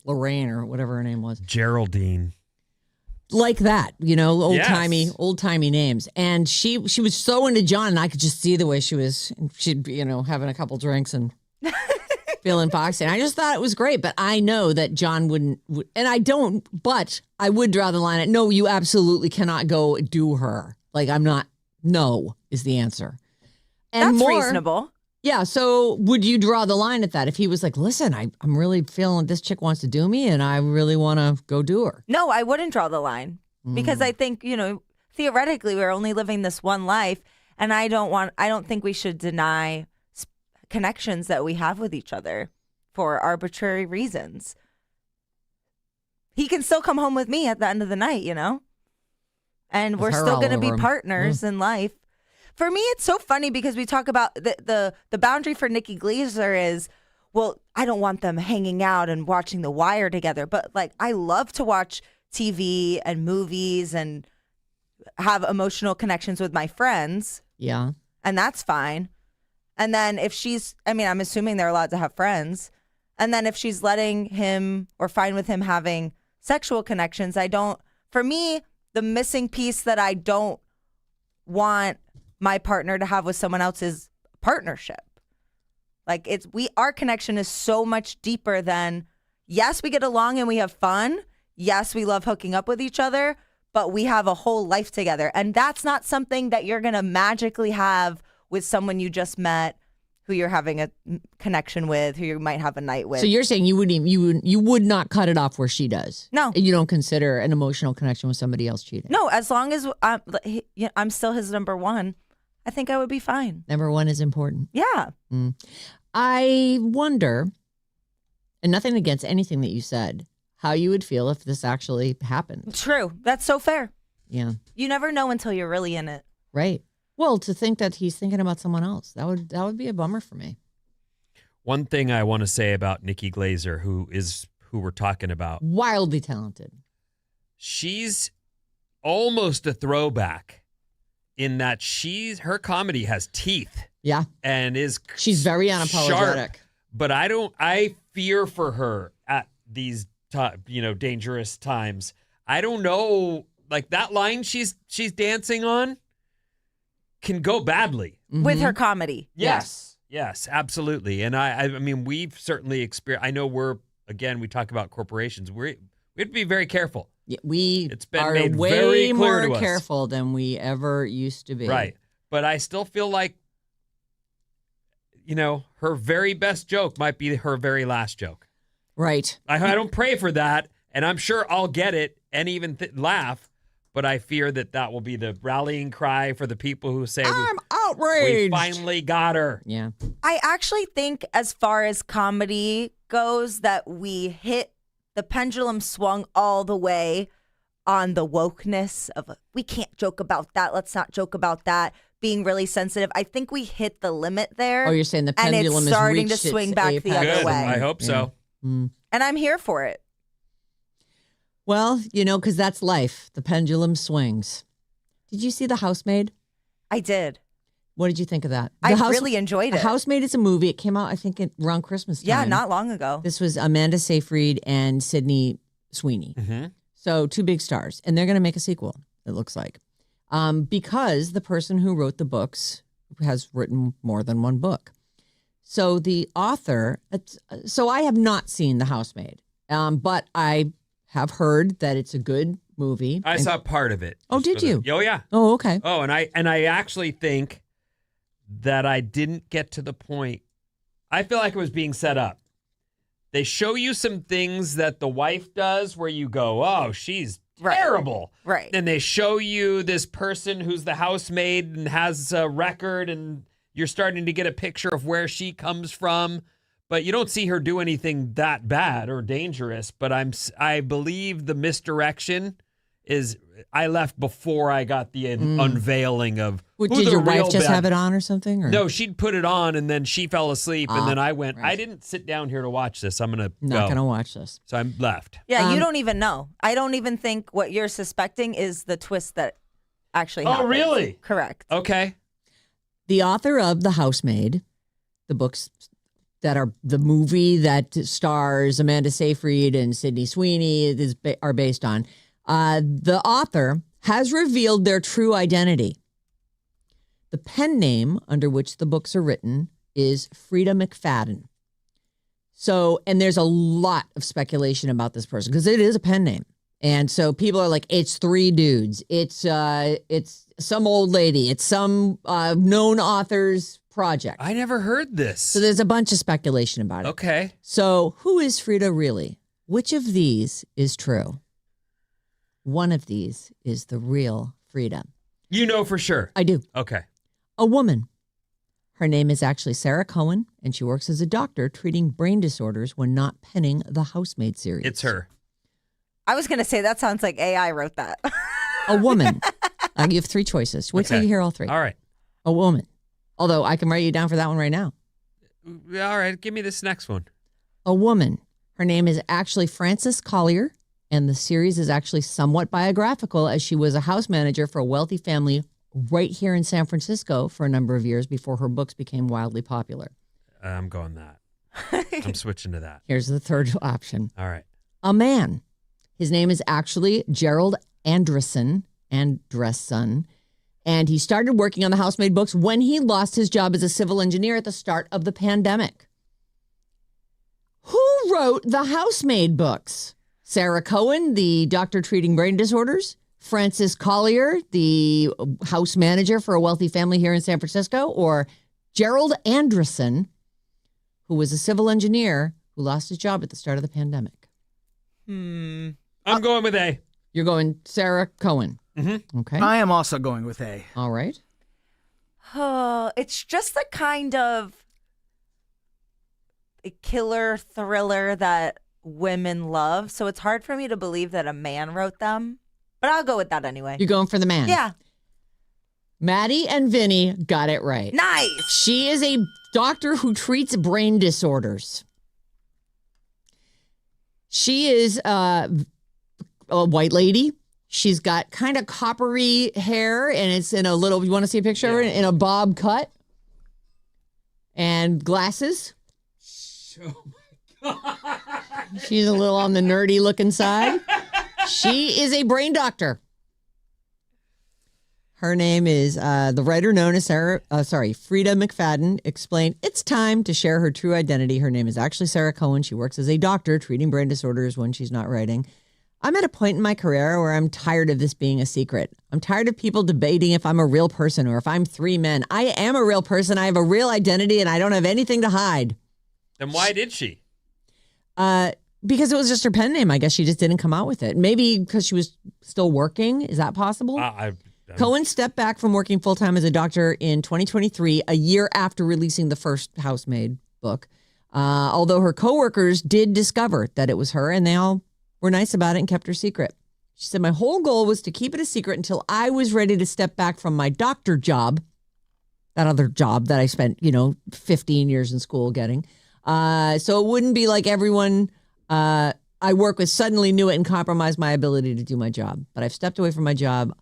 Lorraine or whatever her name was. Geraldine. Like that, Yes. old timey names. And she was so into John, and I could just see the way she was. She'd be, having a couple drinks and feeling foxy. And I just thought it was great, but I know that John wouldn't, and I don't. But I would draw the line at no. You absolutely cannot go do her. Like I'm not. No is the answer. And That's reasonable. Yeah. So would you draw the line at that? If he was like, listen, I'm really feeling this chick wants to do me and I really want to go do her. No, I wouldn't draw the line because I think, theoretically we're only living this one life, and I don't think we should deny connections that we have with each other for arbitrary reasons. He can still come home with me at the end of the night, and we're still going to be partners in life. For me, it's so funny because we talk about the boundary for Nikki Glaser is, well, I don't want them hanging out and watching The Wire together. But like, I love to watch TV and movies and have emotional connections with my friends. Yeah. And that's fine. And then if I'm assuming they're allowed to have friends. And then if she's letting him or fine with him having sexual connections, for me, the missing piece that I don't want my partner to have with someone else is partnership. Like our connection is so much deeper than, yes, we get along and we have fun. Yes, we love hooking up with each other, but we have a whole life together. And that's not something that you're going to magically have with someone you just met, who you're having a connection with, who you might have a night with. So you're saying you would not cut it off where she does? No. And you don't consider an emotional connection with somebody else cheating? No, as long as I'm still his number one, I think I would be fine. Number one is important. Yeah. I wonder, and nothing against anything that you said, how you would feel if this actually happened. True. That's so fair. Yeah. You never know until you're really in it. Right. Well, to think that he's thinking about someone else, that would be a bummer for me. One thing I want to say about Nikki Glaser, who we're talking about. Wildly talented. She's almost a throwback in that her comedy has teeth. Yeah. And she's very unapologetic. Sharp, but I fear for her at these dangerous times. I don't know, like that line she's dancing on can go badly with her comedy. Yes, absolutely. And I mean, we've certainly experienced. I know we talk about corporations. We have to be very careful. Yeah, it's been are made way very clear to more us. careful than we ever used to be. Right, but I still feel like, her very best joke might be her very last joke. Right. I don't pray for that, and I'm sure I'll get it and even laugh. But I fear that will be the rallying cry for the people who say, I'm outraged. We finally got her. Yeah. I actually think as far as comedy goes that the pendulum swung all the way on the wokeness of we can't joke about that. Let's not joke about that. Being really sensitive. I think we hit the limit there. Oh, you're saying the pendulum and it's starting to swing back the other Good. way. I hope so. Mm. And I'm here for it. Well, because that's life. The pendulum swings. Did you see The Housemaid? I did. What did you think of that? I really enjoyed it. The Housemaid is a movie. It came out, I think, around Christmas time. Yeah, not long ago. This was Amanda Seyfried and Sydney Sweeney. Mm-hmm. So 2 big stars. And they're going to make a sequel, it looks like. Because the person who wrote the books has written more than one book. So the author, so I have not seen The Housemaid, but I have heard that it's a good movie. I saw part of it. Oh, did you? Oh, yeah. Oh, okay. Oh, and I actually think that I didn't get to the point. I feel like it was being set up. They show you some things that the wife does where you go, oh, she's terrible. Right. And they show you this person who's the housemaid and has a record and, You're starting to get a picture of where she comes from, but you don't see her do anything that bad or dangerous. But I believe the misdirection is I left before I got the unveiling of who Did the your wife real just bad- have it on or something? Or? No, she'd put it on and then she fell asleep and then I went, right. I didn't sit down here to watch this. I'm going to Not go. going to watch this. So I'm left. Yeah, you don't even know. I don't even think what you're suspecting is the twist that actually happens. Oh, really? Correct. Okay. The author of The Housemaid, the books that are the movie that stars Amanda Seyfried and Sydney Sweeney are based on, the author has revealed their true identity. The pen name under which the books are written is Frida McFadden. So, and there's a lot of speculation about this person because it is a pen name. And so people are like, it's 3 dudes. It's some old lady. It's some known author's project. I never heard this. So there's a bunch of speculation about it. Okay. So who is Frida really? Which of these is true? One of these is the real Frida. You know for sure. I do. Okay. A woman. Her name is actually Sarah Cohen, and she works as a doctor treating brain disorders when not penning the Housemaid series. It's her. I was going to say that sounds like AI wrote that. A woman. You have 3 choices. Wait till Okay. you hear all 3. All right. A woman. Although I can write you down for that one right now. All right. Give me this next one. A woman. Her name is actually Frances Collier, and the series is actually somewhat biographical as she was a house manager for a wealthy family right here in San Francisco for a number of years before her books became wildly popular. I'm going that. I'm switching to that. Here's the third option. All right. A man. His name is actually Gerald Andresen, and he started working on the Housemaid books when he lost his job as a civil engineer at the start of the pandemic. Who wrote the Housemaid books? Sarah Cohen, the doctor treating brain disorders? Frances Collier, the house manager for a wealthy family here in San Francisco? Or Gerald Andresen, who was a civil engineer who lost his job at the start of the pandemic? I'm going with A. You're going Sarah Cohen. Mm-hmm. Okay. I am also going with A. All right. Oh, it's just the kind of a killer thriller that women love. So it's hard for me to believe that a man wrote them. But I'll go with that anyway. You're going for the man. Yeah. Maddie and Vinny got it right. Nice. She is a doctor who treats brain disorders. She is a white lady. She's got kind of coppery hair, and it's in a little, you want to see a picture of it? In a bob cut. And glasses. She's a little on the nerdy looking side. She is a brain doctor. Her name is the writer known as Frida McFadden explained it's time to share her true identity. Her name is actually Sarah Cohen. She works as a doctor treating brain disorders when she's not writing. I'm at a point in my career where I'm tired of this being a secret. I'm tired of people debating if I'm a real person or if I'm 3 men. I am a real person. I have a real identity and I don't have anything to hide. And why did she? Because it was just her pen name. I guess she just didn't come out with it. Maybe because she was still working. Is that possible? Cohen stepped back from working full-time as a doctor in 2023, a year after releasing the first Housemaid book. Although her coworkers did discover that it was her, and they all were nice about it and kept her secret. She said, my whole goal was to keep it a secret until I was ready to step back from my doctor job, that other job that I spent, 15 years in school getting. So it wouldn't be like everyone I work with suddenly knew it and compromised my ability to do my job. But I've stepped away from my job.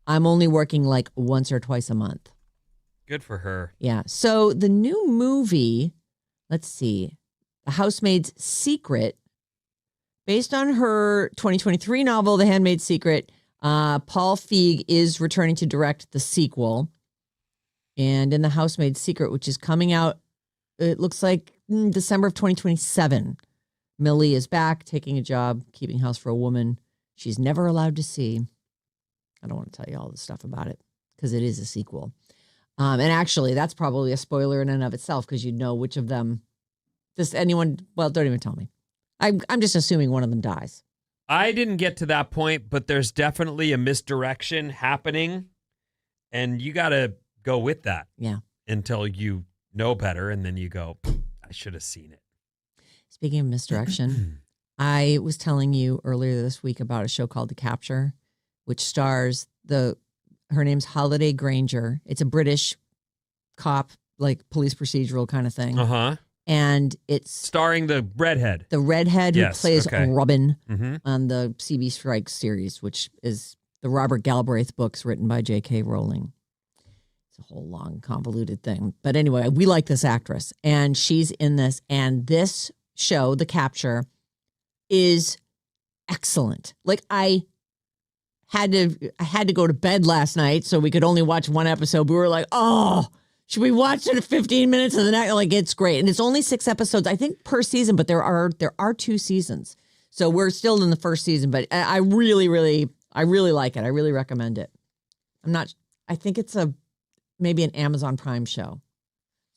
I'm only working like once or twice a month. Good for her. Yeah. So the new movie, let's see, The Housemaid's Secret, based on her 2023 novel, The Handmaid's Secret, Paul Feig is returning to direct the sequel. And in The Housemaid's Secret, which is coming out, it looks like December of 2027, Millie is back, taking a job, keeping house for a woman she's never allowed to see. I don't want to tell you all the stuff about it because it is a sequel. And actually, that's probably a spoiler in and of itself because you'd know which of them. Don't even tell me. I'm just assuming one of them dies. I didn't get to that point, but there's definitely a misdirection happening, and you got to go with that. Yeah. until you know better, and then you go, I should have seen it. Speaking of misdirection, I was telling you earlier this week about a show called The Capture, which stars her name's Holiday Granger. It's a British cop, like police procedural kind of thing. Uh-huh. And it's starring the redhead. The redhead who Yes, plays okay. Robin Mm-hmm. on the CB Strikes series, which is the Robert Galbraith books written by J.K. Rowling. It's a whole long, convoluted thing. But anyway, we like this actress, and she's in this. And this show, The Capture, is excellent. Like I had to go to bed last night so we could only watch one episode. We were like, oh, should we watch it at 15 minutes of the next? Like, it's great. And it's only 6 episodes, I think, per season, but there are 2 seasons. So we're still in the first season, but I really like it. I really recommend it. I think it's maybe an Amazon Prime show.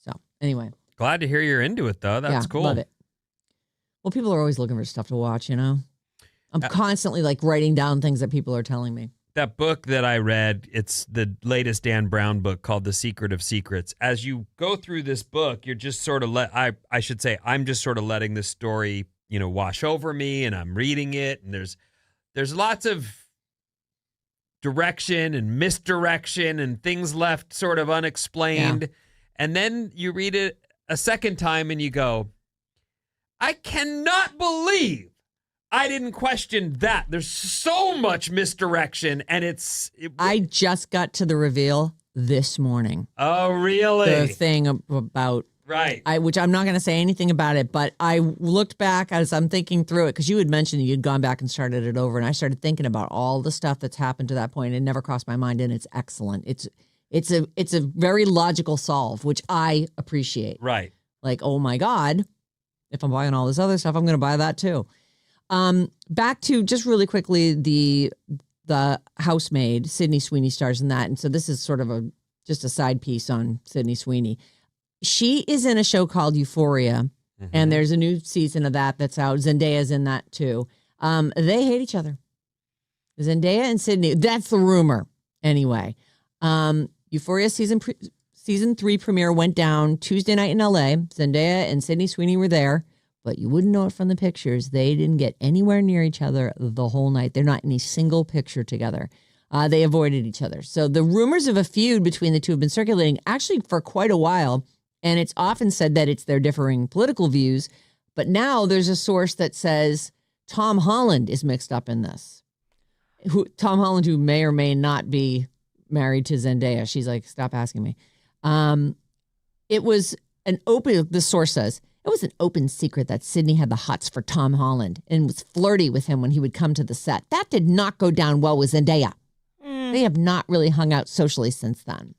So anyway. Glad to hear you're into it, though. That's cool. Love it. Well, people are always looking for stuff to watch, you know? I'm constantly like writing down things that people are telling me. That book that I read, it's the latest Dan Brown book called The Secret of Secrets. As you go through this book, you're just sort of I should say, I'm just sort of letting this story, wash over me, and I'm reading it, and there's lots of direction and misdirection and things left sort of unexplained. Yeah. And then you read it a second time and you go, I cannot believe I didn't question that. There's so much misdirection, and I just got to the reveal this morning. Oh, really? The thing about right. Which I'm not going to say anything about it, but I looked back as I'm thinking through it because you had mentioned you'd gone back and started it over, and I started thinking about all the stuff that's happened to that point. It never crossed my mind, and it's excellent. It's a very logical solve, which I appreciate. Right. Like, oh my God, if I'm buying all this other stuff, I'm going to buy that too. Back to just really quickly the housemaid, Sydney Sweeney stars in that. And so this is sort of just a side piece on Sydney Sweeney. She is in a show called Euphoria, and there's a new season of that's out. Zendaya's in that too. They hate each other. Zendaya and Sydney, that's the rumor anyway. Euphoria season 3 premiere went down Tuesday night in LA. Zendaya and Sydney Sweeney were there. But you wouldn't know it from the pictures. They didn't get anywhere near each other the whole night. They're not in a single picture together. They avoided each other. So the rumors of a feud between the two have been circulating actually for quite a while. And it's often said that it's their differing political views. But now there's a source that says Tom Holland is mixed up in this. Tom Holland, who may or may not be married to Zendaya. She's like, stop asking me. It was the source says, it was an open secret that Sydney had the hots for Tom Holland and was flirty with him when he would come to the set. That did not go down well with Zendaya. They have not really hung out socially since then.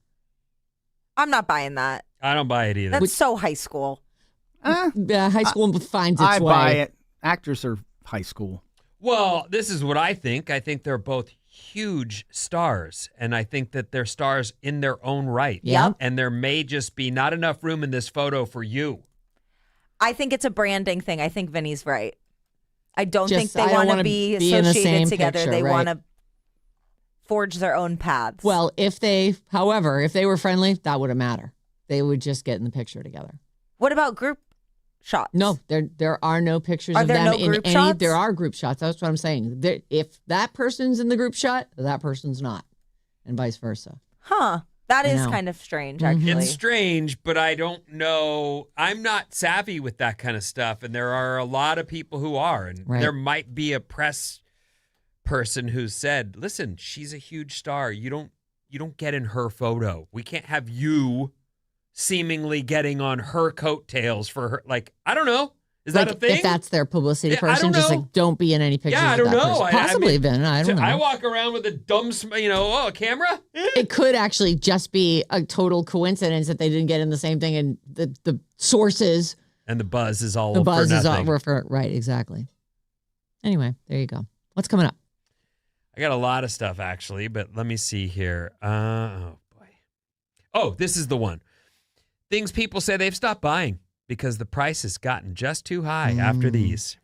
I'm not buying that. I don't buy it either. That's so high school. High school finds its way. I buy it. Actors are high school. Well, this is what I think. I think they're both huge stars, and I think that they're stars in their own right. Yep. And there may just be not enough room in this photo for you. I think it's a branding thing. I think Vinny's right. I don't think they I don't want to be associated together. Picture, they right. want to forge their own paths. Well, if they were friendly, that wouldn't matter. They would just get in the picture together. What about group shots? No, there are no pictures Are of there them no in group any. shots? There are group shots. That's what I'm saying. If that person's in the group shot, that person's not, and vice versa. Huh. That is know. kind of strange, actually. It's strange, but I don't know. I'm not savvy with that kind of stuff, and there are a lot of people who are. And Right. there might be a press person who said, listen, she's a huge star. You don't get in her photo. We can't have you seemingly getting on her coattails for her. Like, I don't know. Is that a thing? If that's their publicity Yeah, I person, don't just know. like don't be in any pictures. Yeah, I of don't that know. person. Possibly, Ben. I don't know. I walk around with a dumb, a camera? It could actually just be a total coincidence that they didn't get in the same thing, and the sources. And the buzz is all The buzz for is all nothing. for right, exactly. Anyway, there you go. What's coming up? I got a lot of stuff, actually, but let me see here. Oh, boy. Oh, this is the one. Things people say they've stopped buying because the price has gotten just too high after these.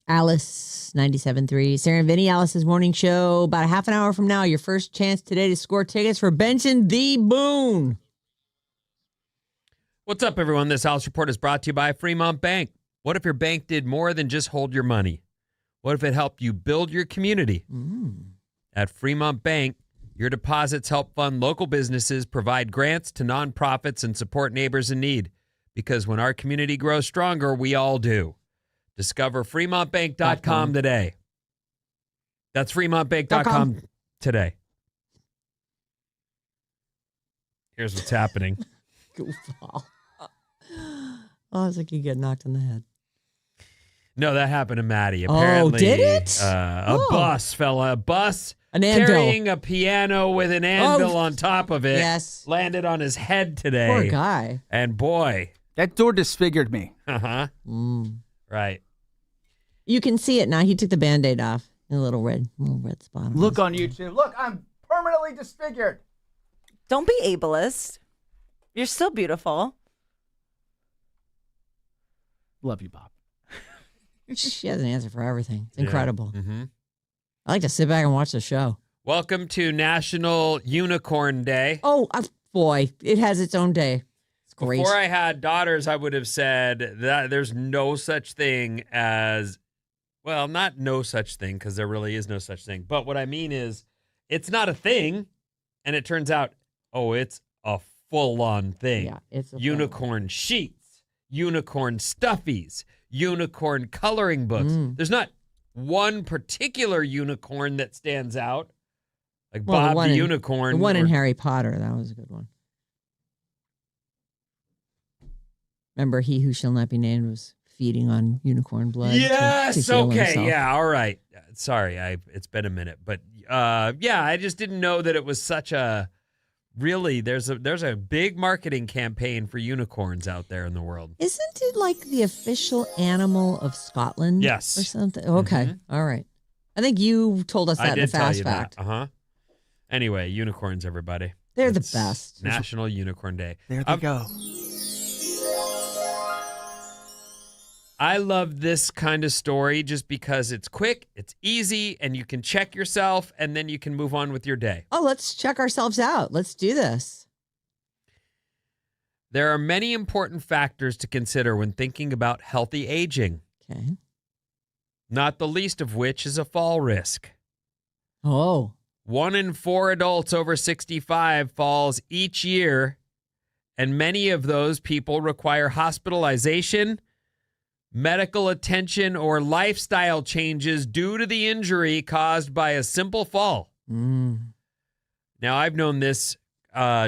Alice, 97.3. Sarah Vinnie, Alice's morning show. About a half an hour from now, your first chance today to score tickets for Benson the Boone. What's up, everyone? This Alice Report is brought to you by Fremont Bank. What if your bank did more than just hold your money? What if it helped you build your community? At Fremont Bank, your deposits help fund local businesses, provide grants to nonprofits, and support neighbors in need. Because when our community grows stronger, we all do. Discover FremontBank.com today. That's FremontBank.com today. Here's what's happening. Goofball. Oh, it's like you get knocked in the head. No, that happened to Maddie. Apparently, did it? A bus fell. A bus An anvil. carrying a piano with an anvil on top of it. Yes. Landed on his head today. Poor guy. And boy. That door disfigured me. Uh-huh. Right. You can see it now. He took the Band-Aid off. A little red spot. On Look his- on YouTube. Look, I'm permanently disfigured. Don't be ableist. You're still beautiful. Love you, Bob. She has an answer for everything. It's incredible. Mm-hmm. I like to sit back and watch the show. Welcome to National Unicorn Day. Oh, boy. It has its own day. It's great. Before I had daughters, I would have said that there's no such thing as, well, not no such thing, because there really is no such thing. But what I mean is, it's not a thing, and it turns out, it's a full-on thing. Yeah, it's a unicorn sheets, unicorn stuffies, unicorn coloring books. There's not one particular unicorn that stands out, like Bob the unicorn. The one in Harry Potter, that was a good one. Remember, he who shall not be named was feeding on unicorn blood. Yes. to heal Okay. himself. Yeah. All right. Sorry. It's been a minute, but yeah, I just didn't know that it was such a. Really, there's a big marketing campaign for unicorns out there in the world. Isn't it like the official animal of Scotland? Yes. Or something? Okay. All right. I think you told us that I in a did tell fast you fact. that. Anyway, unicorns, everybody. They're It's the best. National Unicorn Day. There they go. I love this kind of story just because it's quick, it's easy, and you can check yourself, and then you can move on with your day. Oh, let's check ourselves out. Let's do this. There are many important factors to consider when thinking about healthy aging, Okay. not the least of which is a fall risk. Oh. 1 in 4 adults over 65 falls each year, and many of those people require hospitalization, medical attention, or lifestyle changes due to the injury caused by a simple fall. Now, I've known this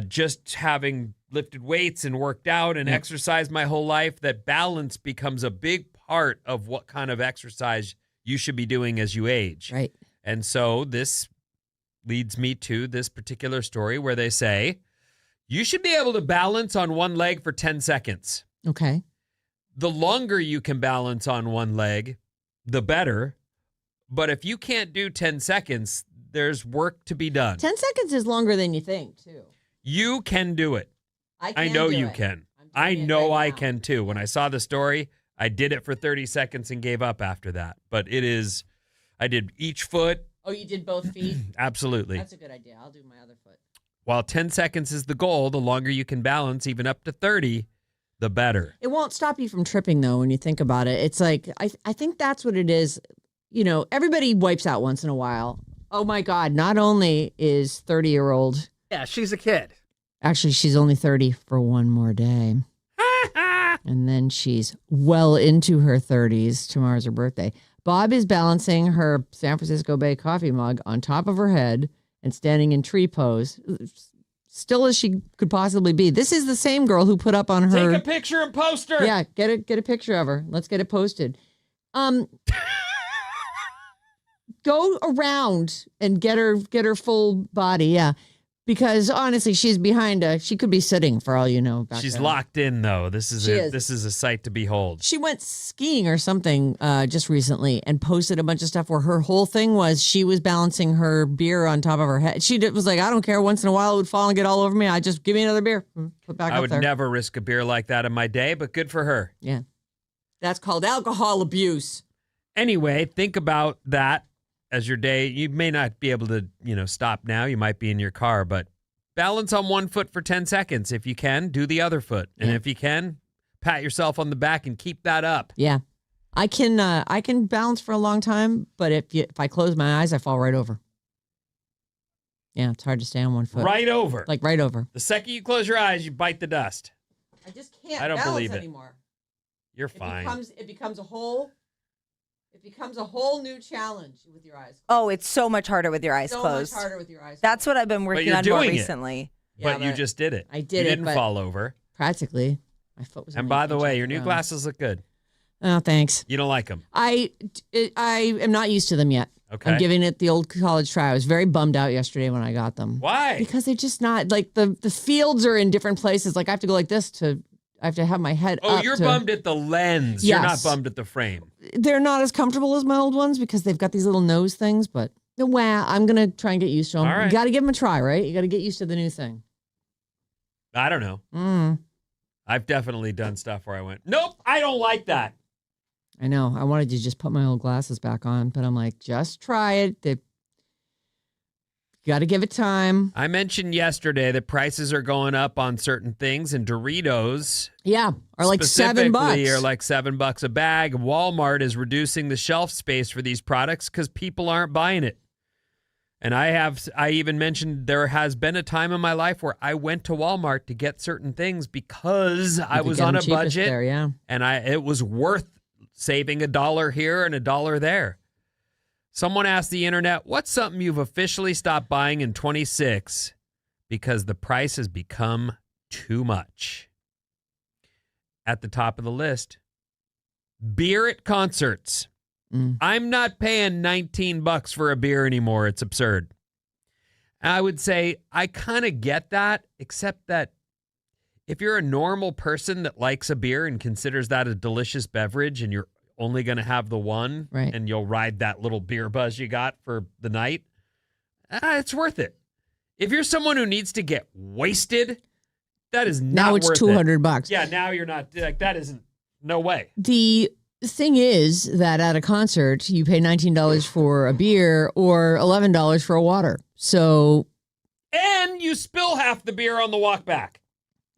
just having lifted weights and worked out and exercised my whole life, that balance becomes a big part of what kind of exercise you should be doing as you age. Right. And so this leads me to this particular story where they say, you should be able to balance on one leg for 10 seconds. Okay. The longer you can balance on one leg, the better. But if you can't do 10 seconds, there's work to be done. 10 seconds is longer than you think, too. You can do it. I know do you it. can. I'm doing I it know right I now. can too. When I saw the story, I did it for 30 seconds and gave up after that. But I did each foot. Oh, you did both feet? Absolutely. That's a good idea. I'll do my other foot. While 10 seconds is the goal, the longer you can balance, even up to 30, the better. It won't stop you from tripping, though, when you think about it. It's like, I think that's what it is. You know, everybody wipes out once in a while. Oh, my God. Not only is 30-year-old. Yeah, she's a kid. Actually, she's only 30 for one more day. And then she's well into her 30s. Tomorrow's her birthday. Bob is balancing her San Francisco Bay coffee mug on top of her head and standing in tree pose, still as she could possibly be. This is the same girl who put up on her. Take a picture and post her. Yeah, get a picture of her. Let's get it posted. Go around and get her full body. Yeah. Because honestly, she's behind she could be sitting for all you know. Back She's there. locked in though. This is a sight to behold. She went skiing or something just recently and posted a bunch of stuff where her whole thing was she was balancing her beer on top of her head. She was like, I don't care. Once in a while it would fall and get all over me. I just give me another beer. Put back I up would there. never risk a beer like that in my day, but good for her. Yeah. That's called alcohol abuse. Anyway, think about that as your day. You may not be able to, stop now. You might be in your car, but balance on one foot for 10 seconds. If you can, do the other foot. And if you can, pat yourself on the back and keep that up. Yeah. I can balance for a long time, but if I close my eyes, I fall right over. Yeah, it's hard to stay on one foot. Right over. Like right over. The second you close your eyes, you bite the dust. I just can't I don't balance believe it. anymore. You're fine. It becomes a whole new challenge with your eyes closed. Oh, it's so much harder with your eyes closed. So much harder with your eyes closed. That's what I've been working on more recently. But you just did it. I did You it, didn't but fall over. Practically. My foot was. And by the way, your new glasses look good. Oh, thanks. You don't like them. I am not used to them yet. Okay. I'm giving it the old college try. I was very bummed out yesterday when I got them. Why? Because they're just not like the fields are in different places. Like I have to go like this I have to have my head up. Oh, you're bummed at the lens. Yes. You're not bummed at the frame. They're not as comfortable as my old ones because they've got these little nose things, but I'm going to try and get used to them. All right. You got to give them a try, right? You got to get used to the new thing. I don't know. I've definitely done stuff where I went, nope, I don't like that. I know. I wanted to just put my old glasses back on, but I'm like, just try it. You got to give it time. I mentioned yesterday that prices are going up on certain things, and Doritos, are like $7. specifically, are like $7 a bag. Walmart is reducing the shelf space for these products because people aren't buying it. And I even mentioned there has been a time in my life where I went to Walmart to get certain things because I was on a budget, there, and it was worth saving $1 here and $1 there. Someone asked the internet, what's something you've officially stopped buying in 26 because the price has become too much? At the top of the list, beer at concerts. I'm not paying $19 for a beer anymore. It's absurd. I would say I kind of get that, except that if you're a normal person that likes a beer and considers that a delicious beverage and you're only going to have the one, right, and you'll ride that little beer buzz you got for the night, it's worth it. If you're someone who needs to get wasted, that is not now it's worth $200. Yeah, now you're not, like, that isn't, no way. The thing is that at a concert, you pay $19 for a beer or $11 for a water. So, and you spill half the beer on the walk back.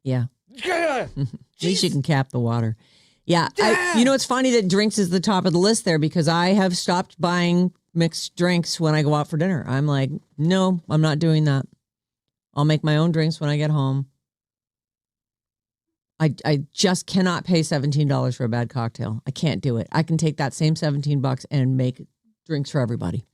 Yeah. Yeah. At least you can cap the water. Yeah. It's funny that drinks is the top of the list there because I have stopped buying mixed drinks when I go out for dinner. I'm like, no, I'm not doing that. I'll make my own drinks when I get home. I just cannot pay $17 for a bad cocktail. I can't do it. I can take that same $17 and make drinks for everybody.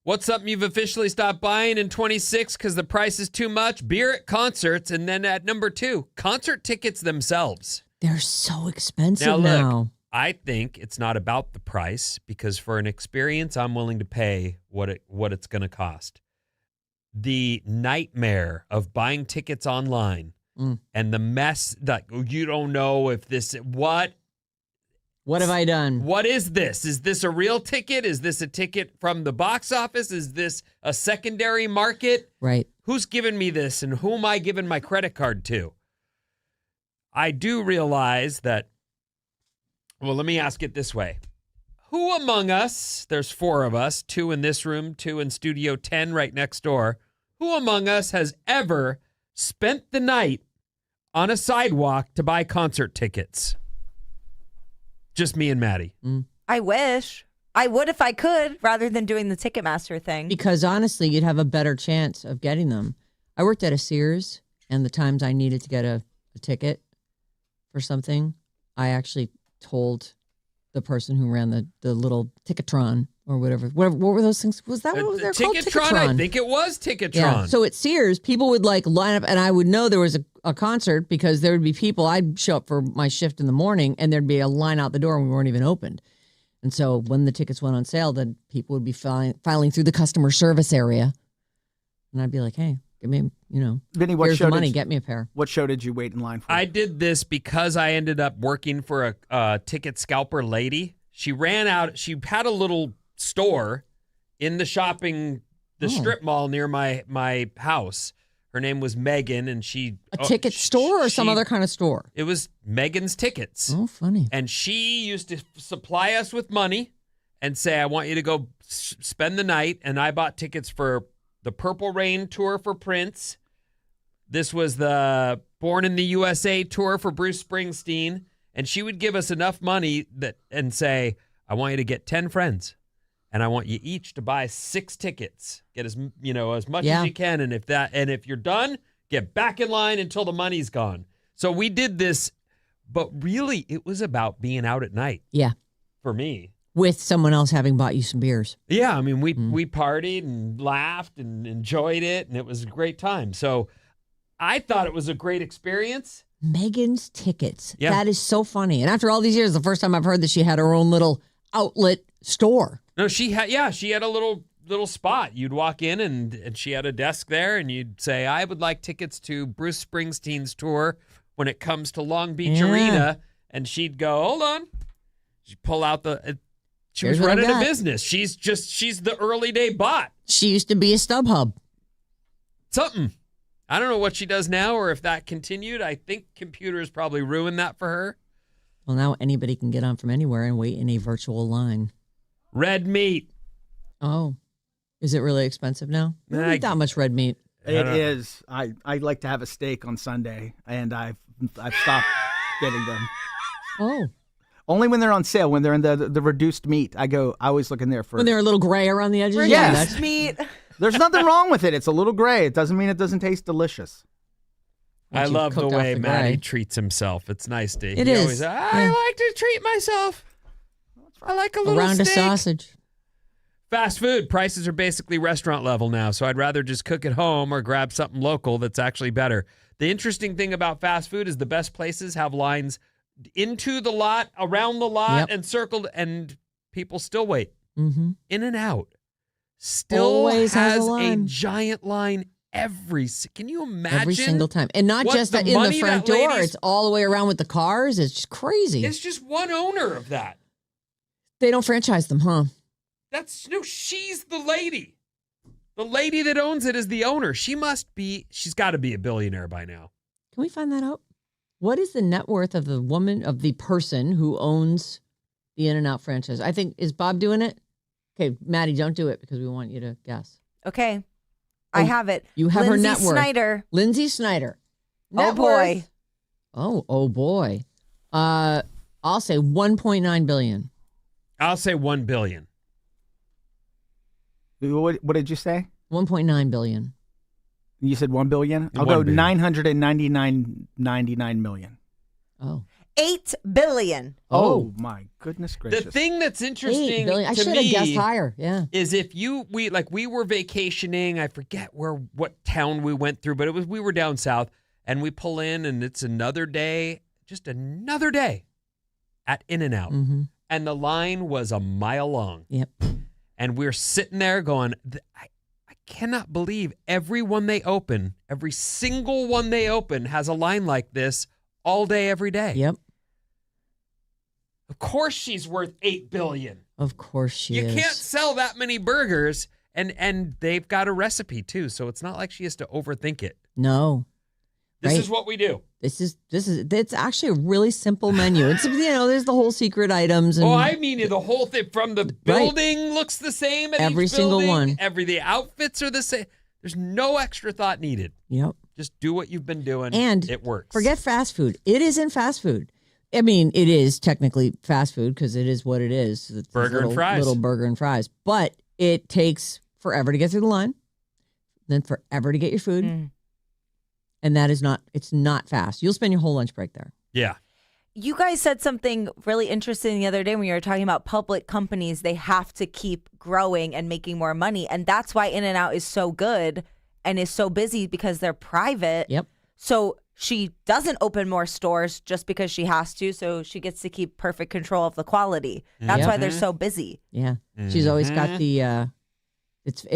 What's something you've officially stopped buying in 26 because the price is too much? Beer at concerts. And then at number 2, concert tickets themselves. They're so expensive now. now. I think it's not about the price because for an experience, I'm willing to pay what it's going to cost. The nightmare of buying tickets online and the mess that you don't know if what have I done? What is this? Is this a real ticket? Is this a ticket from the box office? Is this a secondary market? Right. Who's giving me this and who am I giving my credit card to? I do realize that, well, let me ask it this way. Who among us, there's 4 of us, 2 in this room, 2 in Studio 10 right next door, who among us has ever spent the night on a sidewalk to buy concert tickets? Just me and Maddie. I wish. I would if I could, rather than doing the Ticketmaster thing. Because honestly, you'd have a better chance of getting them. I worked at a Sears, and the times I needed to get a ticket for something, I actually told the person who ran the little Ticketron or whatever. What were those things? Was that what they're called? Ticketron? I think it was Ticketron. Yeah. So at Sears, people would like line up, and I would know there was a concert because there would be people. I'd show up for my shift in the morning, and there'd be a line out the door, and we weren't even opened. And so when the tickets went on sale, then people would be filing through the customer service area, and I'd be like, "Hey, give me, Vinny, here's the money. Get me a pair." What show did you wait in line for? I did this because I ended up working for a ticket scalper lady. She ran out. She had a little store in the strip mall near my house. Her name was Megan, and a ticket store or some other kind of store? It was Megan's Tickets. Oh, funny. And she used to supply us with money, and say, I want you to go spend the night. And I bought tickets for the Purple Rain tour for Prince. This was the Born in the USA tour for Bruce Springsteen. And she would give us enough money and say, I want you to get 10 friends. And I want you each to buy 6 tickets. Get as much as you can. And if you're done, get back in line until the money's gone. So we did this, but really it was about being out at night. Yeah. For me. With someone else having bought you some beers. Yeah, I mean, we partied and laughed and enjoyed it, and it was a great time. So I thought it was a great experience. Megan's Tickets. Yeah. That is so funny. And after all these years, the first time I've heard that she had her own little outlet store. No, she had a little spot. You'd walk in and she had a desk there, and you'd say, I would like tickets to Bruce Springsteen's tour when it comes to Long Beach Arena. And she'd go, hold on. She'd pull out she Here's was what I running a got. business. She's the early day bot. She used to be a StubHub. Something. I don't know what she does now or if that continued. I think computers probably ruined that for her. Well, now anybody can get on from anywhere and wait in a virtual line. Red meat. Oh, is it really expensive now? I don't eat that much red meat. It is. I like to have a steak on Sunday, and I've stopped getting them. Oh. Only when they're on sale, when they're in the reduced meat. I always look in there for. When they're a little gray around the edges? Yes. That's meat. There's nothing wrong with it. It's a little gray. It doesn't mean it doesn't taste delicious. I Once you've love the cooked off way the Maddie gray. treats himself. It's nice to It he is. Always, I Yeah. like to treat myself. I like a little around steak. a sausage. Fast food prices are basically restaurant level now, so I'd rather just cook at home or grab something local that's actually better. The interesting thing about fast food is the best places have lines into the lot, around the lot, Yep. and circled, and people still wait. Mm-hmm. In and out. Still Always has a has a line. giant line can you imagine? Every single time. And not what just the in the money front that door. lady's- It's all the way around with the cars. It's just crazy. It's just one owner of that. They don't franchise them, huh? She's the lady. The lady that owns it is the owner. She's got to be a billionaire by now. Can we find that out? What is the net worth of the person who owns the In-N-Out franchise? I think, is Bob doing it? Okay, Maddie, don't do it because we want you to guess. Okay. I have it. You have her Lindsay net worth. Snyder. Lindsay Snyder. Oh, Net boy. worth- Oh boy. I'll say 1.9 billion. I'll say 1 billion. What did you say? 1.9 billion. You said 1 billion? I'll 1 go billion. 999 million. Oh. 8 billion. Oh my goodness The gracious. thing that's 8 interesting billion. I to should have guessed me higher. Yeah. is if we were vacationing, I forget what town we went through, but we were down south, and we pull in and it's another day, just another day at In-N-Out. Mm-hmm. And the line was a mile long. Yep. And we're sitting there going, I cannot believe every single one they open has a line like this all day, every day. Yep. Of course she's worth $8 billion. Of course she You is. can't sell that many burgers, and they've got a recipe too, so it's not like she has to overthink it. No. This Right. is what we do. It's actually a really simple menu. It's there's the whole secret items and I mean the whole thing from the building looks the same at Every each single building. one. The outfits are the same. There's no extra thought needed. Yep. Just do what you've been doing, And it works. Forget fast food. It isn't fast food. I mean, it is technically fast food because it is what it is. It's Burger and fries. Little burger and fries. But it takes forever to get through the line, then forever to get your food. Mm. And it's not fast. You'll spend your whole lunch break there. Yeah. You guys said something really interesting the other day when you were talking about public companies. They have to keep growing and making more money. And that's why In-N-Out is so good and is so busy because they're private. Yep. So she doesn't open more stores just because she has to. So she gets to keep perfect control of the quality. That's why they're so busy. Yeah. She's always got the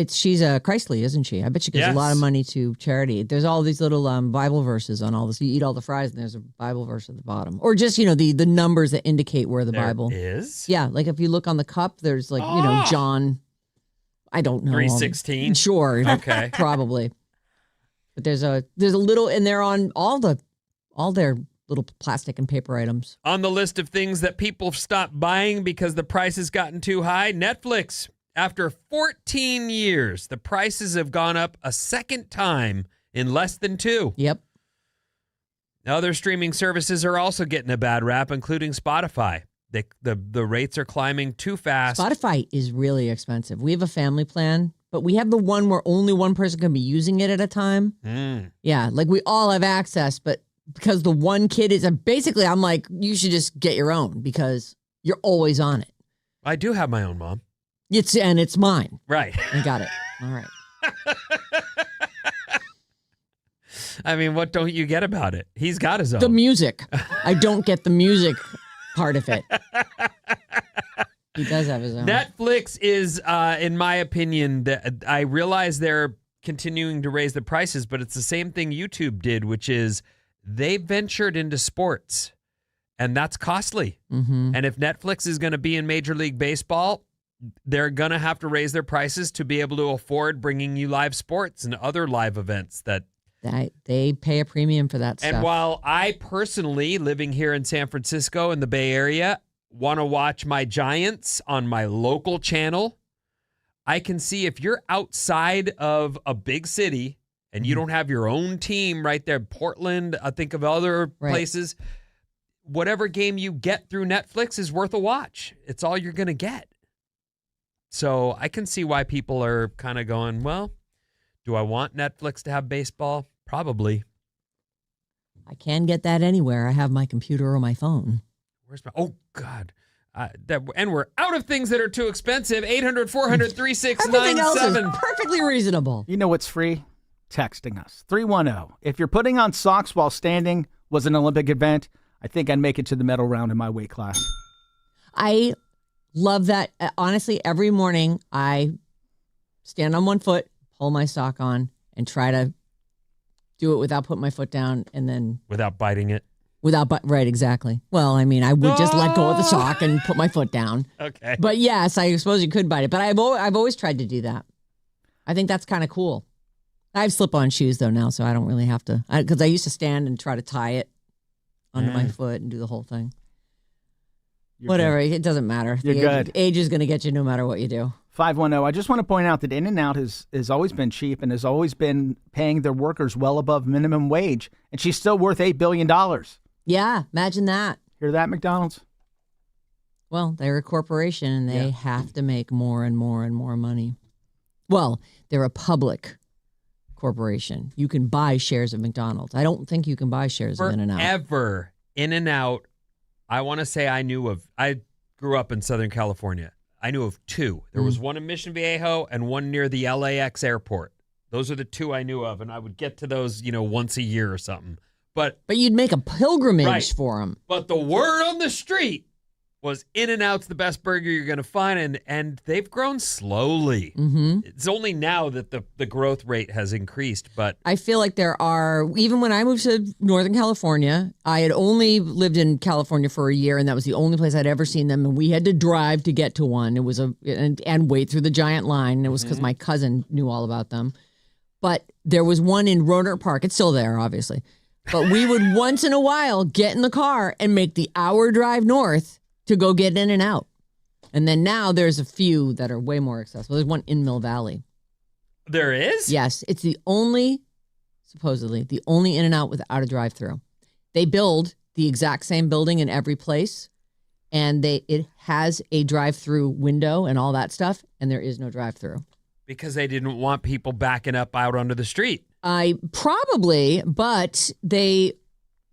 she's a Christly, isn't she? I bet she gives a lot of Yes. money to charity. There's all these little Bible verses on all this. You eat all the fries and there's a Bible verse at the bottom. Or just, the numbers that indicate where the There Bible is. Yeah, like if you look on the cup, there's John, I don't know. 3:16? Sure. Okay. Probably. But there's a little, and they're on all their little plastic and paper items. On the list of things that people stopped buying because the price has gotten too high, Netflix. After 14 years, the prices have gone up a second time in less than 2. Yep. Other streaming services are also getting a bad rap, including Spotify. The rates are climbing too fast. Spotify is really expensive. We have a family plan, but we have the one where only one person can be using it at a time. Yeah, like we all have access, but because the one kid is basically, I'm like, you should just get your own because you're always on it. I do have my own, Mom. It's mine. Right. I got it. All right. I mean, what don't you get about it? He's got his own. The music. I don't get the music part of it. He does have his own. Netflix is, in my opinion, I realize they're continuing to raise the prices, but it's the same thing YouTube did, which is they ventured into sports, and that's costly. Mm-hmm. And if Netflix is going to be in Major League Baseball, they're going to have to raise their prices to be able to afford bringing you live sports and other live events that they pay a premium for that stuff. And while I personally, living here in San Francisco in the Bay Area, want to watch my Giants on my local channel, I can see if you're outside of a big city and you don't have your own team right there, Portland, I think of other places, whatever game you get through Netflix is worth a watch. It's all you're going to get. So I can see why people are kind of going, well, do I want Netflix to have baseball? Probably. I can get that anywhere. I have my computer or my phone. Where's my? Oh God! And we're out of things that are too expensive. 800-400-3697. Everything else is perfectly reasonable. You know what's free? Texting us. 310. If you're putting on socks while standing was an Olympic event, I think I'd make it to the medal round in my weight class. I love that. Honestly, every morning I stand on one foot, pull my sock on, and try to do it without putting my foot down, and then without biting it. Right, exactly. Well, I mean, I would just let go of the sock and put my foot down. Okay. But yes, I suppose you could bite it. But I've always tried to do that. I think that's kind of cool. I have slip-on shoes though now, so I don't really have to. Because I used to stand and try to tie it onto my foot and do the whole thing. Whatever, it doesn't matter. You're good. Age is going to get you no matter what you do. 510. I just want to point out that In-N-Out has always been cheap and has always been paying their workers well above minimum wage, and she's still worth $8 billion. Yeah, imagine that. Hear that, McDonald's? Well, they're a corporation, and they have to make more and more and more money. Well, they're a public corporation. You can buy shares of McDonald's. I don't think you can buy shares of In-N-Out. Forever, In-N-Out, I want to say I grew up in Southern California. I knew of 2. There was one in Mission Viejo and one near the LAX airport. Those are the 2 I knew of, and I would get to those, once a year or something. But you'd make a pilgrimage for them. But the word on the street was In-N-Out's the best burger you're going to find, and they've grown slowly. Mm-hmm. It's only now that the growth rate has increased. But I feel like there are, even when I moved to Northern California, I had only lived in California for a year, and that was the only place I'd ever seen them, and we had to drive to get to one. It was and wait through the giant line, and it was because my cousin knew all about them. But there was one in Rohnert Park. It's still there, obviously. But we would once in a while get in the car and make the hour drive north to go get In-N-Out. And then now there's a few that are way more accessible. There's one in Mill Valley. There is? Yes. It's supposedly, the only In-N-Out without a drive-thru. They build the exact same building in every place, and it has a drive-thru window and all that stuff, and there is no drive-thru. Because they didn't want people backing up out onto the street. But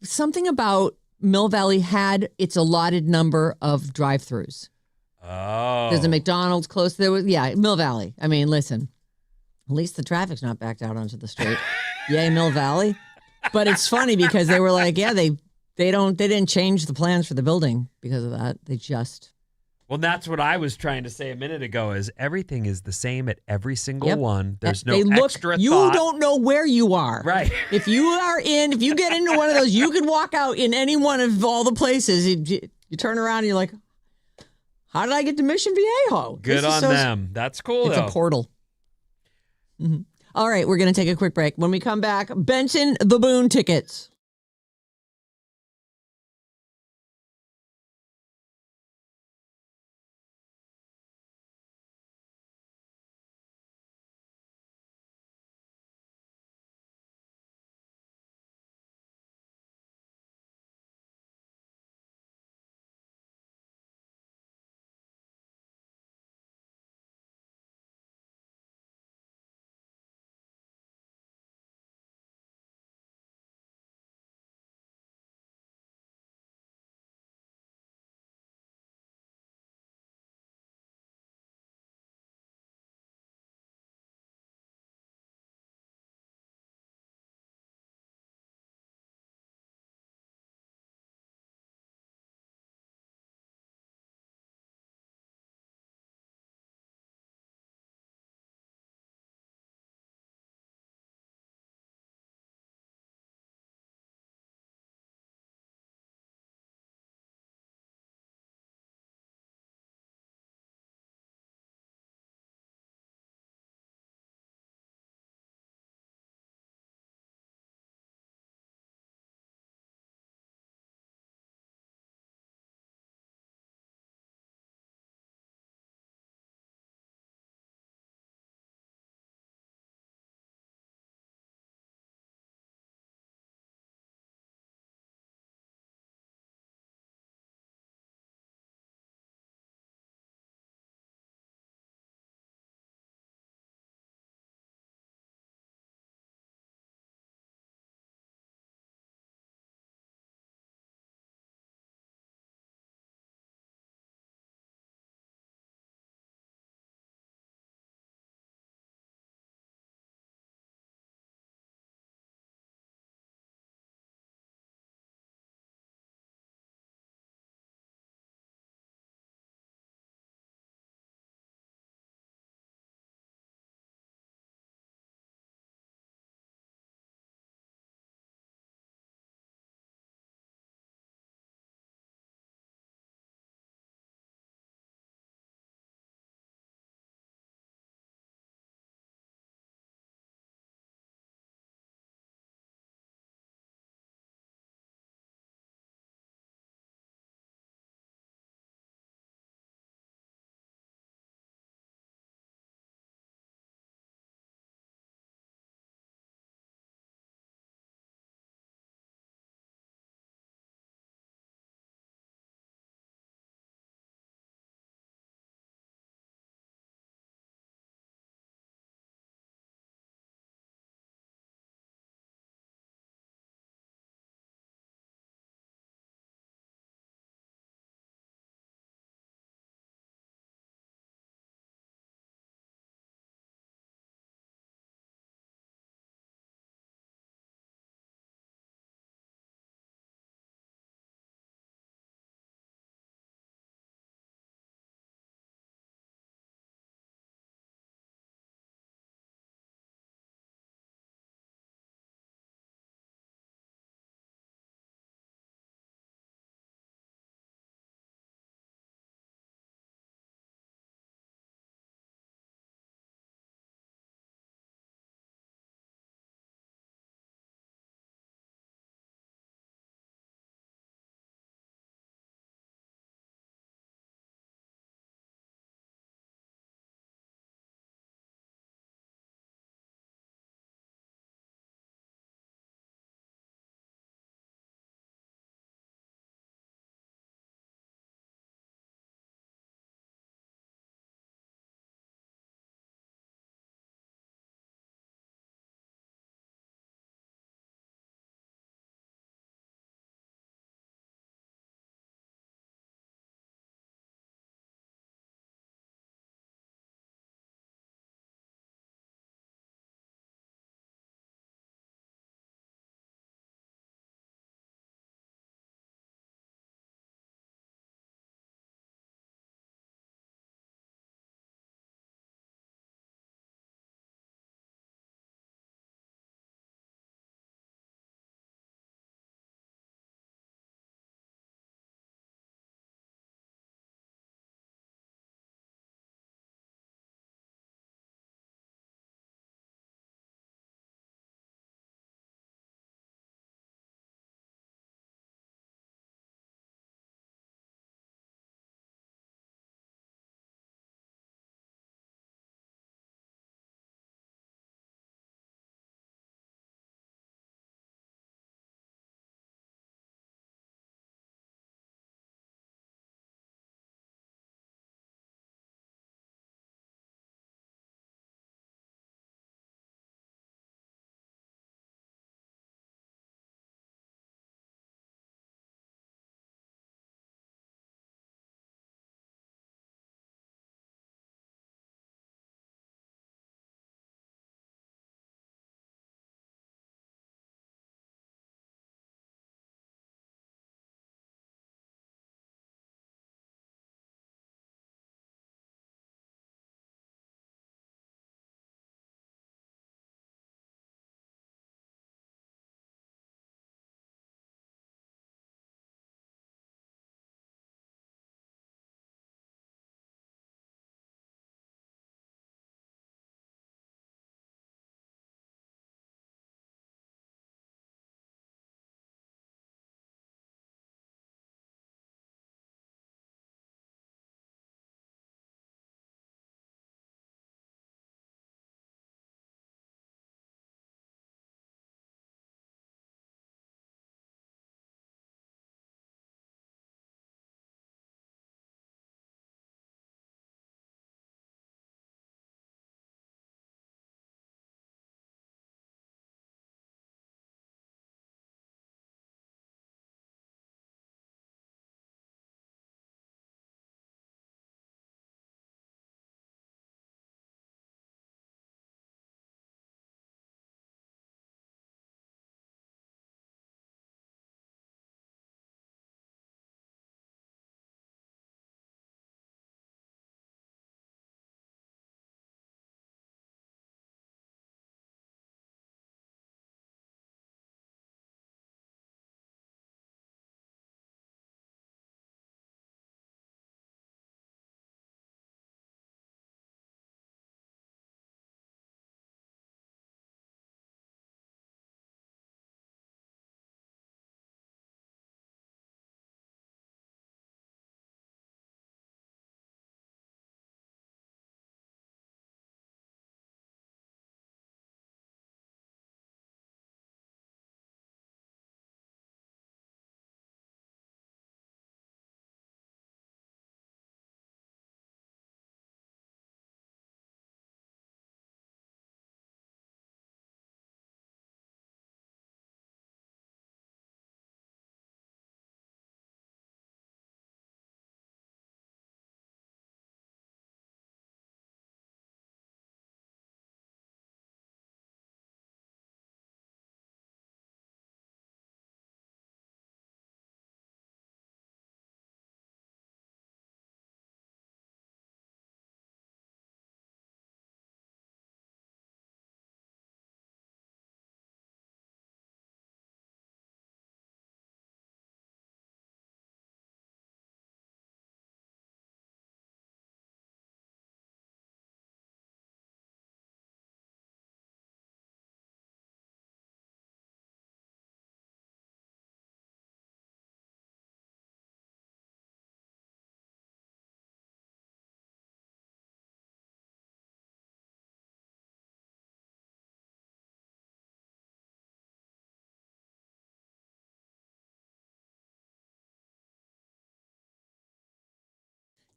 something about Mill Valley had its allotted number of drive-thrus. Oh. There's a McDonald's close. Mill Valley. I mean, listen, at least the traffic's not backed out onto the street. Yay, Mill Valley. But it's funny because they were like, they didn't change the plans for the building because of that. They just. Well, that's what I was trying to say a minute ago is everything is the same at every single one. There's no extra thought. You don't know where you are. Right. If you get into one of those, you could walk out in any one of all the places. You turn around and you're like, how did I get to Mission Viejo? Good on them. That's cool, It's a portal. Mm-hmm. All right, we're going to take a quick break. When we come back, Benson the Boone tickets.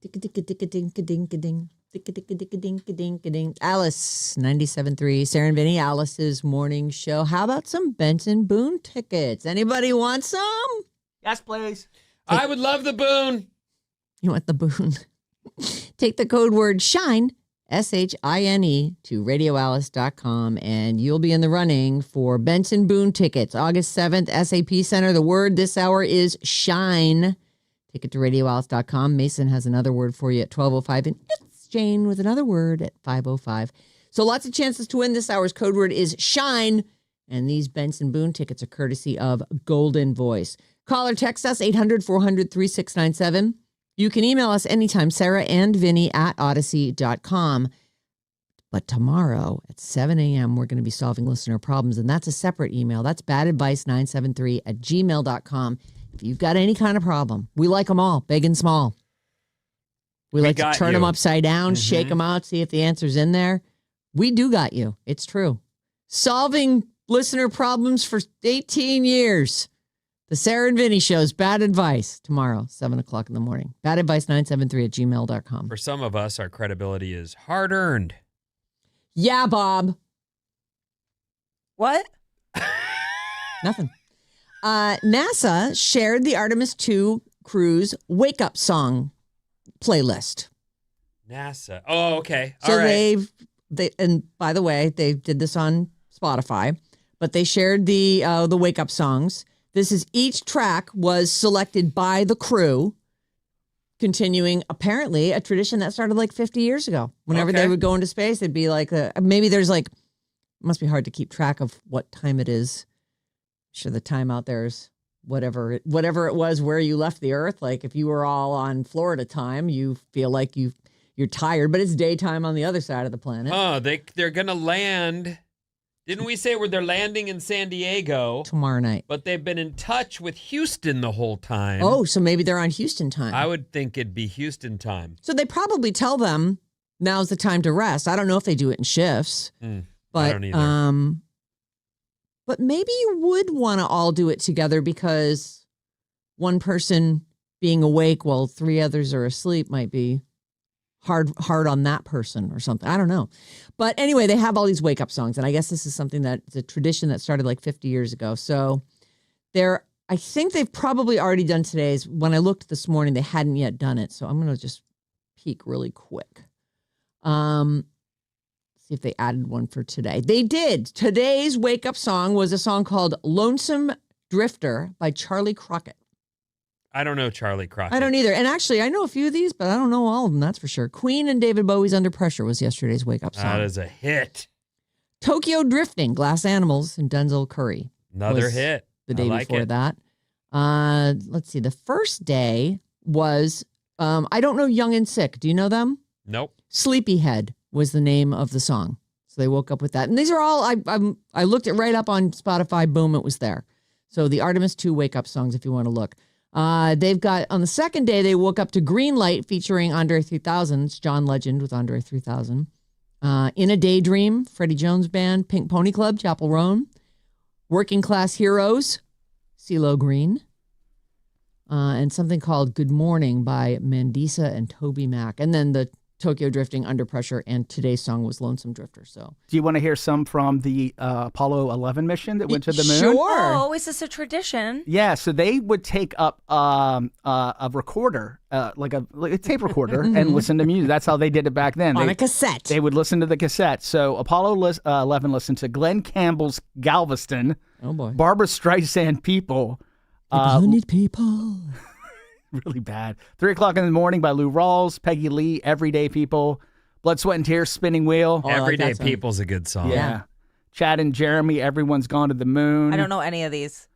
Ding-a-ding-a-ding-a-ding-a-ding. Ding-a-ding-a-ding-a-ding-a-ding. Alice, 97.3. Sarah and Vinnie, Alice's morning show. How about some Benson Boone tickets? Anybody want some? Yes, please. I would love the boon. You want the Boone? Take the code word SHINE, SHINE, to radioalice.com, and you'll be in the running for Benson Boone tickets. August 7th, SAP Center. The word this hour is SHINE. Take it to radioalice.com. Mason has another word for you at 12:05, and it's Jane with another word at 5:05. So lots of chances to win. This hour's code word is SHINE, and these Benson Boone tickets are courtesy of Golden Voice. Call or text us, 800-400-3697. You can email us anytime, Sarah and Vinnie at odyssey.com. But tomorrow at 7 a.m., we're going to be solving listener problems, and that's a separate email. That's badadvice973@gmail.com. If you've got any kind of problem, we like them all, big and small. We like to turn them upside down, shake them out, see if the answer's in there. We do got you. It's true. Solving listener problems for 18 years. The Sarah and Vinnie Show's Bad Advice tomorrow, 7 o'clock in the morning. Badadvice973@gmail.com. For some of us, our credibility is hard-earned. Yeah, Bob. What? Nothing. NASA shared the Artemis 2 cruise wake-up song playlist. NASA. Oh, okay. So All right. and by the way, they did this on Spotify, but they shared the wake-up songs. This is each track was selected by the crew, continuing apparently a tradition that started like 50 years ago. Whenever they would go into space, it'd be like maybe there's like, it must be hard to keep track of what time it is. Sure, the time out there is whatever it was where you left the Earth. Like if you were all on Florida time, you feel like you're tired, but it's daytime on the other side of the planet. Oh, they're gonna land. Didn't we say where they're landing in San Diego Tomorrow night? But they've been in touch with Houston the whole time. Oh, so maybe they're on Houston time. I would think it'd be Houston time. So they probably tell them now's the time to rest. I don't know if they do it in shifts, but I don't either. But maybe you would want to all do it together because one person being awake while three others are asleep might be hard on that person or something. I don't know. But anyway, they have all these wake up songs. And I guess this is something that's a tradition that started like 50 years ago. So I think they've probably already done today's. When I looked this morning, they hadn't yet done it. So I'm going to just peek really quick. See if they added one for today. They did. Today's wake up song was a song called Lonesome Drifter by Charlie Crockett. I don't know Charlie Crockett. I don't either. And actually, I know a few of these, but I don't know all of them, that's for sure. Queen and David Bowie's Under Pressure was yesterday's wake-up song. That is a hit. Tokyo Drifting, Glass Animals, and Denzel Curry. Another hit. The day before that. Let's see. The first day was, I don't know Young and Sick. Do you know them? Nope. Sleepyhead was the name of the song. So they woke up with that. And these are all, I looked it right up on Spotify. Boom, it was there. So the Artemis 2 wake-up songs, if you want to look. They've got, on the second day, they woke up to Green Light featuring Andre 3000. It's John Legend with Andre 3000. In a Daydream, Freddie Jones Band, Pink Pony Club, Chapel Roan. Working Class Heroes, CeeLo Green. And something called Good Morning by Mandisa and Toby Mac. And then the Tokyo Drifting, Under Pressure, and today's song was Lonesome Drifter. So, do you want to hear some from the Apollo 11 mission that went to the moon? Sure. Oh, is this a tradition? Yeah, so they would take up a recorder, like a tape recorder, and listen to music. That's how they did it back then. On a cassette. They would listen to the cassette. So Apollo 11 listened to Glenn Campbell's Galveston. Oh, boy. Barbra Streisand People. Need people. Really bad. 3 o'clock in the morning by Lou Rawls, Peggy Lee, Everyday People, Blood, Sweat, and Tears, Spinning Wheel. Oh, I like Everyday that song. People's a good song. Yeah. Chad and Jeremy, Everyone's Gone to the Moon. I don't know any of these.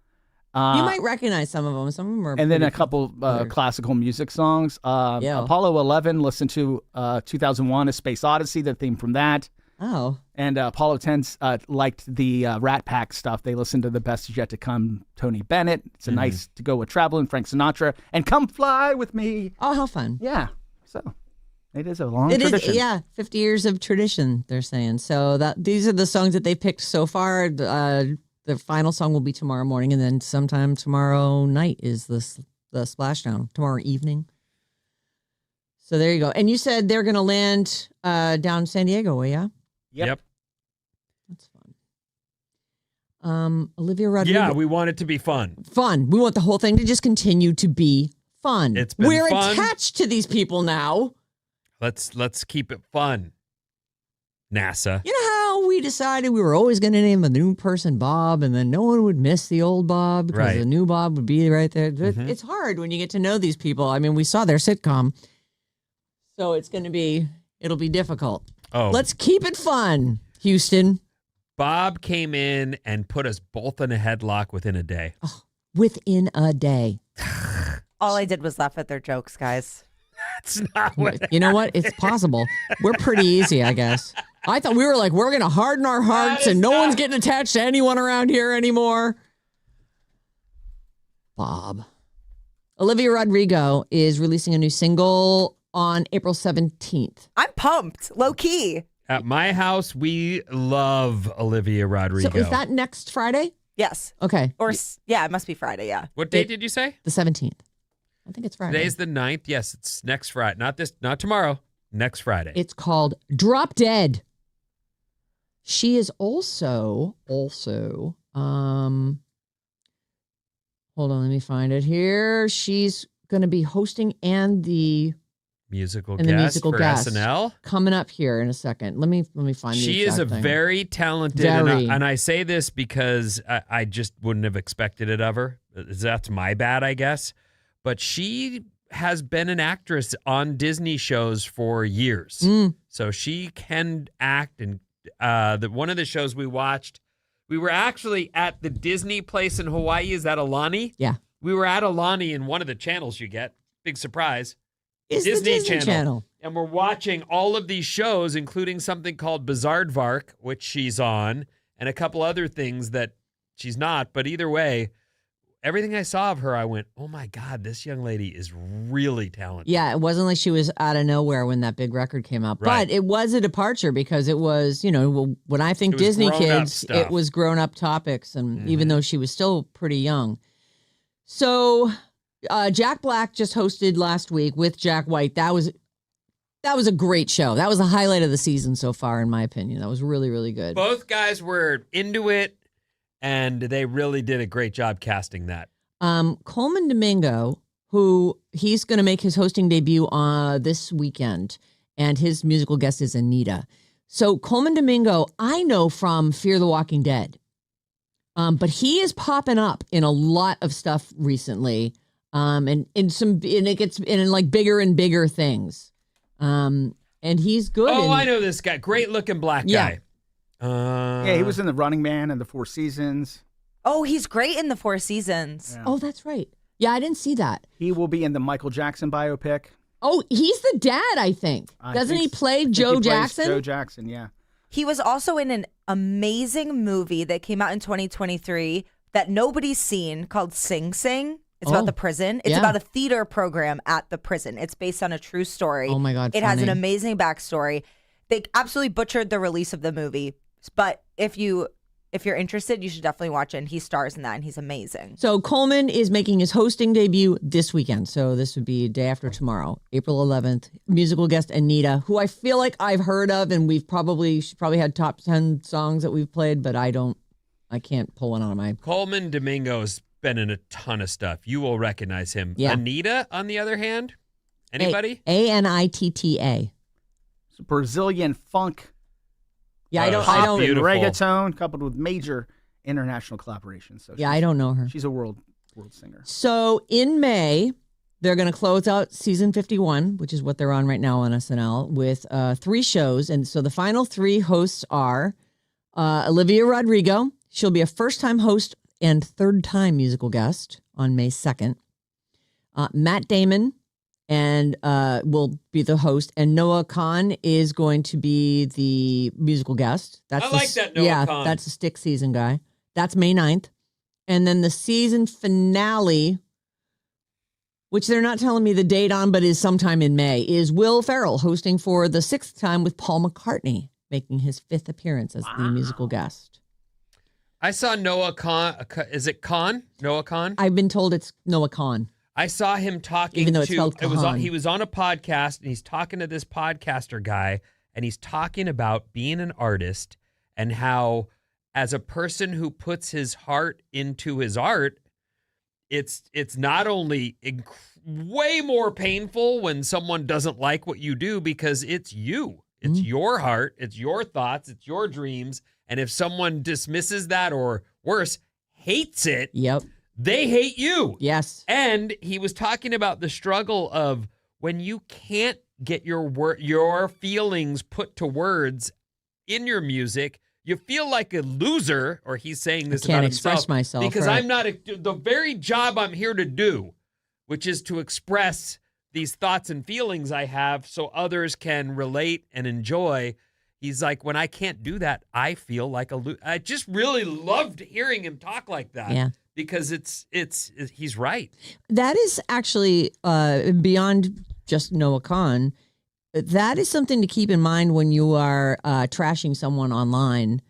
You might recognize some of them. Some of them are. And then pretty a couple others. classical music songs. Yeah. Apollo 11, listen to 2001, A Space Odyssey, the theme from that. Oh. And Apollo 10 liked the Rat Pack stuff. They listened to The Best Is Yet to Come, Tony Bennett. It's a nice to go with traveling, Frank Sinatra. And Come Fly With Me. Oh, how fun. Yeah. So it is a long tradition. Yeah, 50 years of tradition, they're saying. So these are the songs that they picked so far. The final song will be tomorrow morning, and then sometime tomorrow night is the splashdown, tomorrow evening. So there you go. And you said they're going to land down in San Diego, yeah? Yep. That's fun. Olivia Rodrigo. Yeah, we want it to be fun. Fun. We want the whole thing to just continue to be fun. It's been We're fun. attached to these people now. Let's keep it fun. NASA. You know how we decided we were always going to name a new person Bob, and then no one would miss the old Bob because Right. the new Bob would be right there. It's hard when you get to know these people. I mean, we saw their sitcom, so it'll be difficult. Oh, Let's keep it fun, Houston. Bob came in and put us both in a headlock within a day. Within a day. All I did was laugh at their jokes, guys. That's not what. You know what? It's possible. We're pretty easy, I guess. I thought we were like, we're going to harden our hearts and no one's getting attached to anyone around here anymore. Bob. Olivia Rodrigo is releasing a new single on April 17th. I'm pumped, low key. At my house, we love Olivia Rodrigo. So is that next Friday? Yes. Okay. Yeah, it must be Friday. Yeah. What date did you say? The 17th. I think it's Friday. Today's the 9th. Yes, it's next Friday. Not tomorrow. Next Friday. It's called Drop Dead. She is also, hold on, let me find it here. She's going to be hosting and the musical and the guest musical for guest. SNL. Coming up here in a second. Let me find She the is a exact thing. very talented, Very. And I say this because I just wouldn't have expected it of her. That's my bad, I guess. But she has been an actress on Disney shows for years. So she can act. And one of the shows we watched, we were actually at the Disney place in Hawaii. Is that Alani? Yeah. We were at Alani in one of the channels you get. Big surprise. Is the Disney Channel. And we're watching all of these shows, including something called Bizarrevark, which she's on, and a couple other things that she's not. But either way, everything I saw of her, I went, oh my God, this young lady is really talented. Yeah, it wasn't like she was out of nowhere when that big record came out. Right. But it was a departure because it was, when I think It was Disney grown-up kids, stuff. it was grown up topics. And even though she was still pretty young. So Jack Black just hosted last week with Jack White. That was a great show. That was the highlight of the season so far, in my opinion. That was really, really good. Both guys were into it, and they really did a great job casting that. Coleman Domingo, who he's going to make his hosting debut this weekend, and his musical guest is Anita. So Coleman Domingo, I know from Fear the Walking Dead, but he is popping up in a lot of stuff recently, and it gets in like bigger and bigger things, and he's good. Oh, I know this guy. Great looking black Yeah. guy. Yeah, he was in The Running Man and The Four Seasons. Oh, he's great in the Four Seasons. Yeah. Oh, that's right. Yeah, I didn't see that. He will be in the Michael Jackson biopic. Oh, he's the dad, I think. Doesn't he play Joe Jackson? Joe Jackson, yeah. He was also in an amazing movie that came out in 2023 that nobody's seen called Sing Sing. It's about the prison. It's yeah. about a theater program at the prison. It's based on a true story. Oh my God, It has an funny. amazing backstory. They absolutely butchered the release of the movie, but if you're interested, you should definitely watch it. And he stars in that, and he's amazing. So Coleman is making his hosting debut this weekend. So this would be day after tomorrow, April 11th. Musical guest Anita, who I feel like I've heard of, and she probably had top 10 songs that we've played, but I can't pull one out of my. Coleman Domingo's been in a ton of stuff. You will recognize him. Yeah. Anita, on the other hand, anybody? Anitta. It's Brazilian funk. Yeah, Oh, I don't. Pop and Beautiful. reggaeton, coupled with major international collaborations. So Yeah, I don't know her. She's a world singer. So in May, they're going to close out season 51, which is what they're on right now on SNL, with 3 shows. And so the final 3 hosts are Olivia Rodrigo. She'll be a first-time host and third-time musical guest on May 2nd. Matt Damon will be the host, and Noah Khan is going to be the musical guest. I like that Noah Khan. That's the Stick season guy. That's May 9th. And then the season finale, which they're not telling me the date on, but is sometime in May, is Will Ferrell hosting for the 6th time with Paul McCartney, making his 5th appearance as the musical guest. I saw Noah Khan. Is it Khan? Noah Khan? I've been told it's Noah Khan. I saw him talking Even though it's to spelled Kahan. he was on a podcast and he's talking to this podcaster guy and he's talking about being an artist and how as a person who puts his heart into his art, it's not only way more painful when someone doesn't like what you do because it's you. It's your heart, it's your thoughts, it's your dreams, and if someone dismisses that or worse, hates it, Yep. they hate you. Yes. And he was talking about the struggle of when you can't get your feelings put to words in your music, you feel like a loser, or he's saying this I can't about express himself, myself, because right. I'm not the very job I'm here to do, which is to express these thoughts and feelings I have so others can relate and enjoy. He's like, when I can't do that, I feel like a loser. I just really loved hearing him talk like that. Yeah. Because he's right. That is actually beyond just Noah Khan. That is something to keep in mind when you are trashing someone online,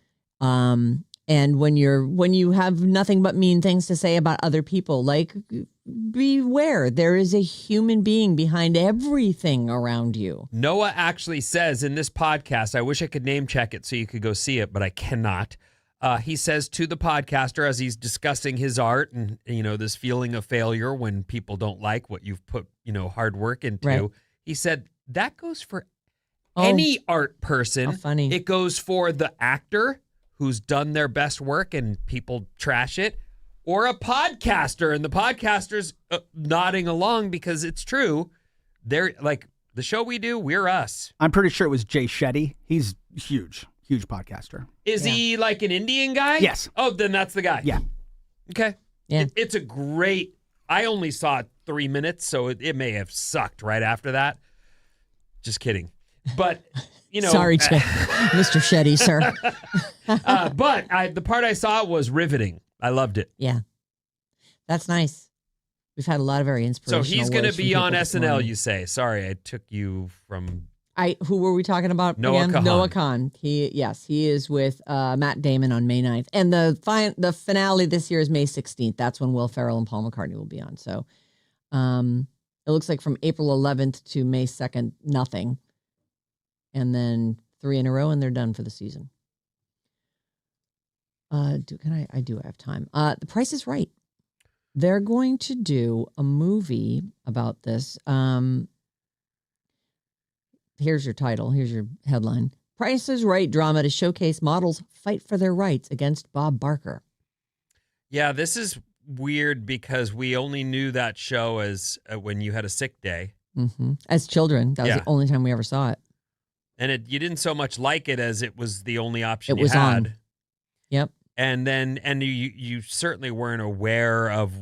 and when you have nothing but mean things to say about other people. Like, beware, there is a human being behind everything around you. Noah actually says in this podcast, I wish I could name check it so you could go see it, but I cannot. He says to the podcaster as he's discussing his art and, this feeling of failure when people don't like what you've put, hard work into. Right. He said that goes for any art person. How funny. It goes for the actor who's done their best work and people trash it, or a podcaster and the podcaster's nodding along because it's true. They're like the show we do, we're us. I'm pretty sure it was Jay Shetty. He's huge podcaster. Is he like an Indian guy? Yes. Oh, then that's the guy. Yeah. Okay. Yeah. It's a great, I only saw 3 minutes, so it may have sucked right after that. Just kidding. But, Sorry, Mr. Shetty, sir. but the part I saw was riveting. I loved it. Yeah. That's nice. We've had a lot of very So inspirational he's going to words from be on people this SNL, morning. you say. Sorry, I took you from... Who were we talking about Noah again? Kahan. Noah Khan. He is with Matt Damon on May 9th. And the finale this year is May 16th. That's when Will Ferrell and Paul McCartney will be on. So it looks like from April 11th to May 2nd, nothing. And then 3 in a row and they're done for the season. I do have time. The Price is Right. They're going to do a movie about this. Here's your title. Here's your headline. Price is Right drama to showcase models fight for their rights against Bob Barker. Yeah, this is weird because we only knew that show as when you had a sick day. Mm-hmm. As children, that was Yeah. the only time we ever saw it. And you didn't so much like it as it was the only option It was you had. on. Yep. And then you certainly weren't aware of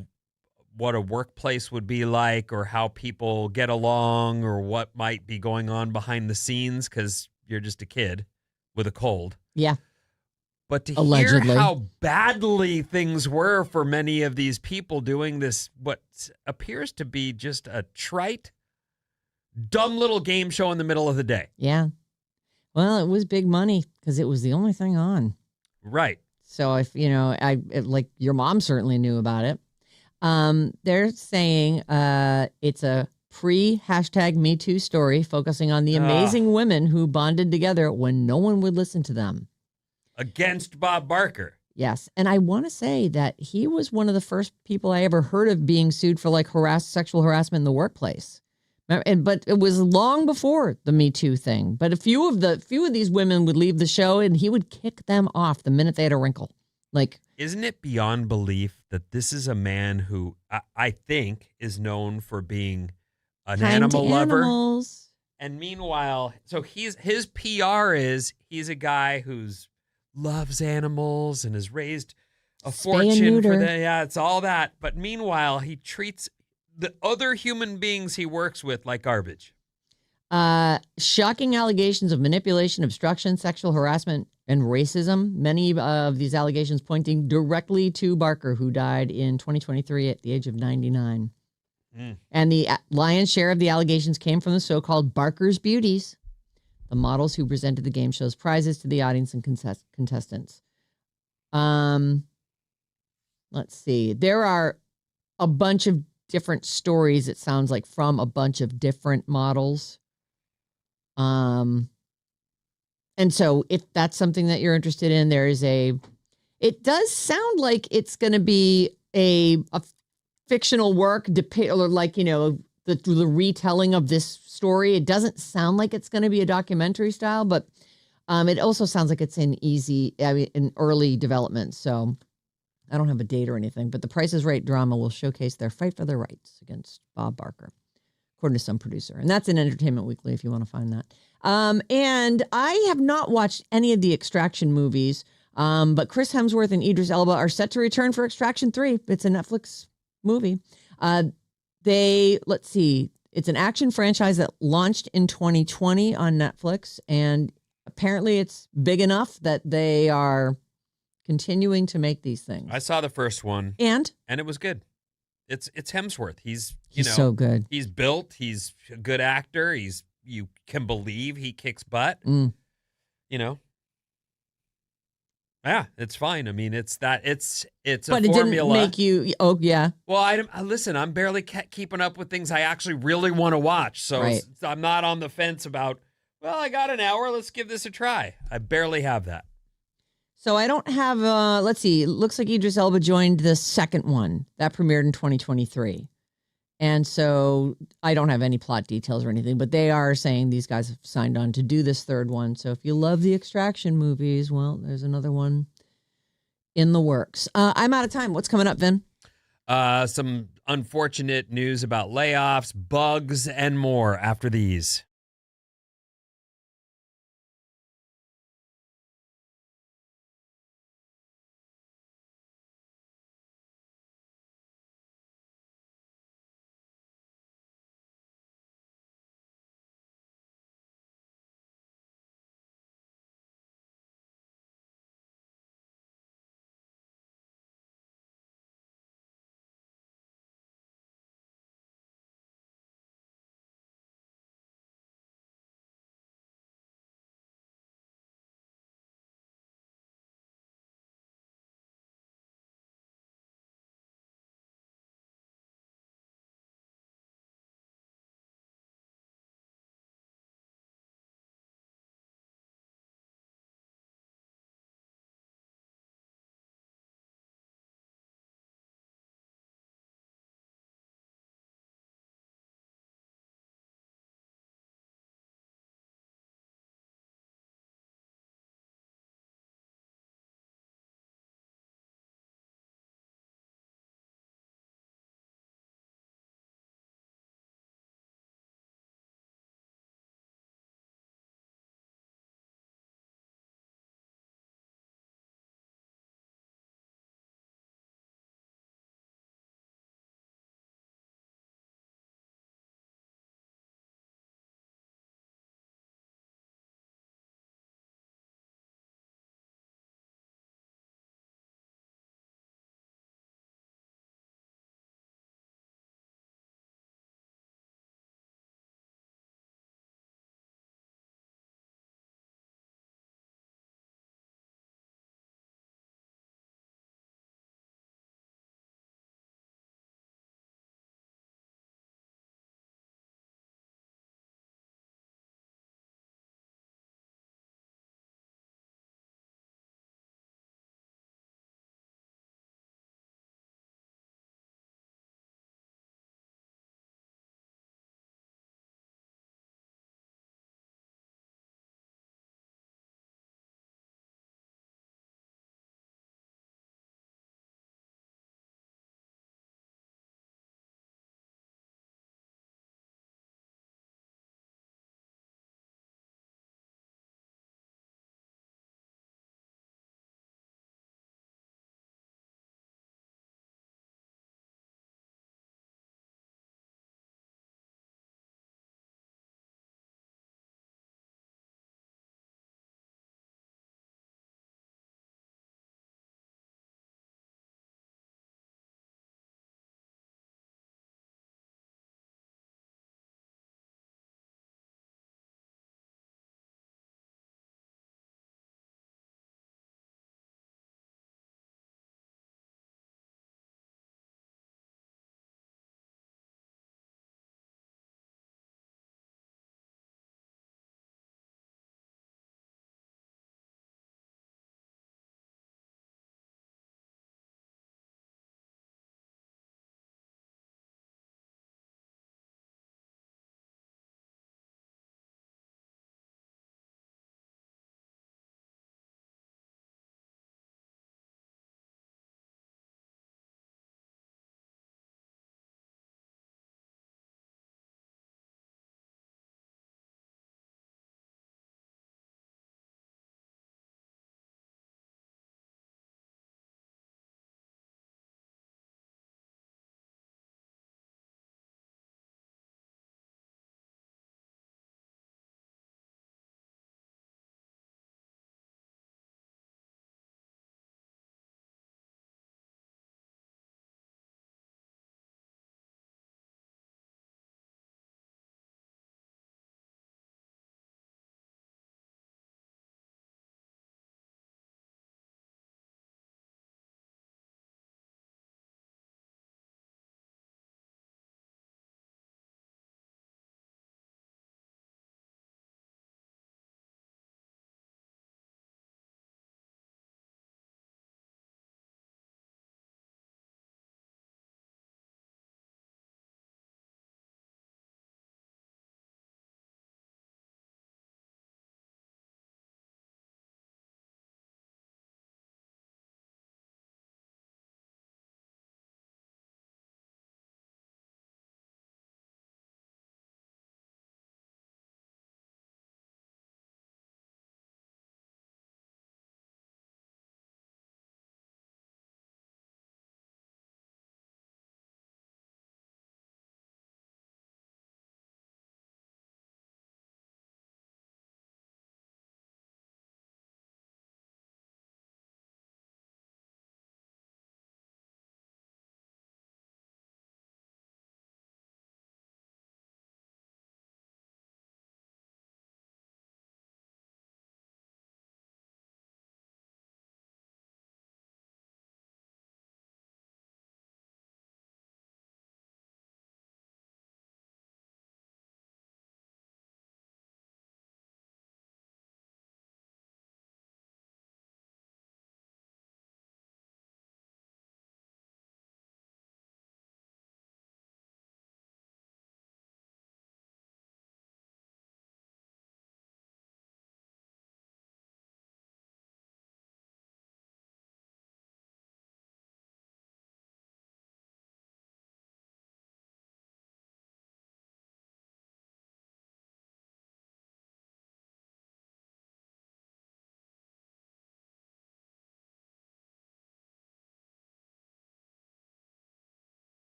what a workplace would be like or how people get along or what might be going on behind the scenes because you're just a kid with a cold. Yeah. But to Allegedly. hear how badly things were for many of these people doing this, what appears to be just a trite, dumb little game show in the middle of the day. Yeah. Well, it was big money because it was the only thing on. Right. So if, like your mom certainly knew about it. They're saying it's a pre-#MeToo story focusing on the amazing women who bonded together when no one would listen to them. Against Bob Barker. Yes. And I want to say that he was one of the first people I ever heard of being sued for like sexual harassment in the workplace. But it was long before the Me Too thing. But a few of these women would leave the show and he would kick them off the minute they had a wrinkle. Like, isn't it beyond belief that this is a man who I think is known for being an kind animal to lover? animals. And meanwhile, so his PR is he's a guy who's loves animals and has raised a Spay and fortune for neuter. them. Yeah, it's all that. But meanwhile, he treats the other human beings he works with like garbage. Shocking allegations of manipulation, obstruction, sexual harassment, and racism. Many of these allegations pointing directly to Barker, who died in 2023 at the age of 99. And the lion's share of the allegations came from the so-called Barker's Beauties, the models who presented the game show's prizes to the audience and contestants. Let's see. There are a bunch of different stories, it sounds like, from a bunch of different models. And so if that's something that you're interested in, it does sound like it's going to be a fictional work, or like, the retelling of this story. It doesn't sound like it's going to be a documentary style, but it also sounds like it's in early development. So I don't have a date or anything, but the Price is Right drama will showcase their fight for their rights against Bob Barker, according to some producer. And that's in Entertainment Weekly if you want to find that. And I have not watched any of the Extraction movies, but Chris Hemsworth and Idris Elba are set to return for Extraction 3. It's a Netflix movie. Let's see, it's an action franchise that launched in 2020 on Netflix, and apparently it's big enough that they are continuing to make these things. I saw the first one, and it was good. It's Hemsworth. He's so good. He's built. He's a good actor. You can believe he kicks butt. Yeah, it's fine. I mean, it's a but formula. It didn't make you. Oh yeah. Well, listen. I'm barely keeping up with things I actually really want to watch, so Right. I'm not on the fence about. Well, I got an hour. Let's give this a try. I barely have that. So I don't have. Let's see. It looks like Idris Elba joined the second one that premiered in 2023, and so I don't have any plot details or anything. But they are saying these guys have signed on to do this third one. So if you love the Extraction movies, well, there's another one in the works. I'm out of time. What's coming up, Vin? Some unfortunate news about layoffs, bugs, and more after these.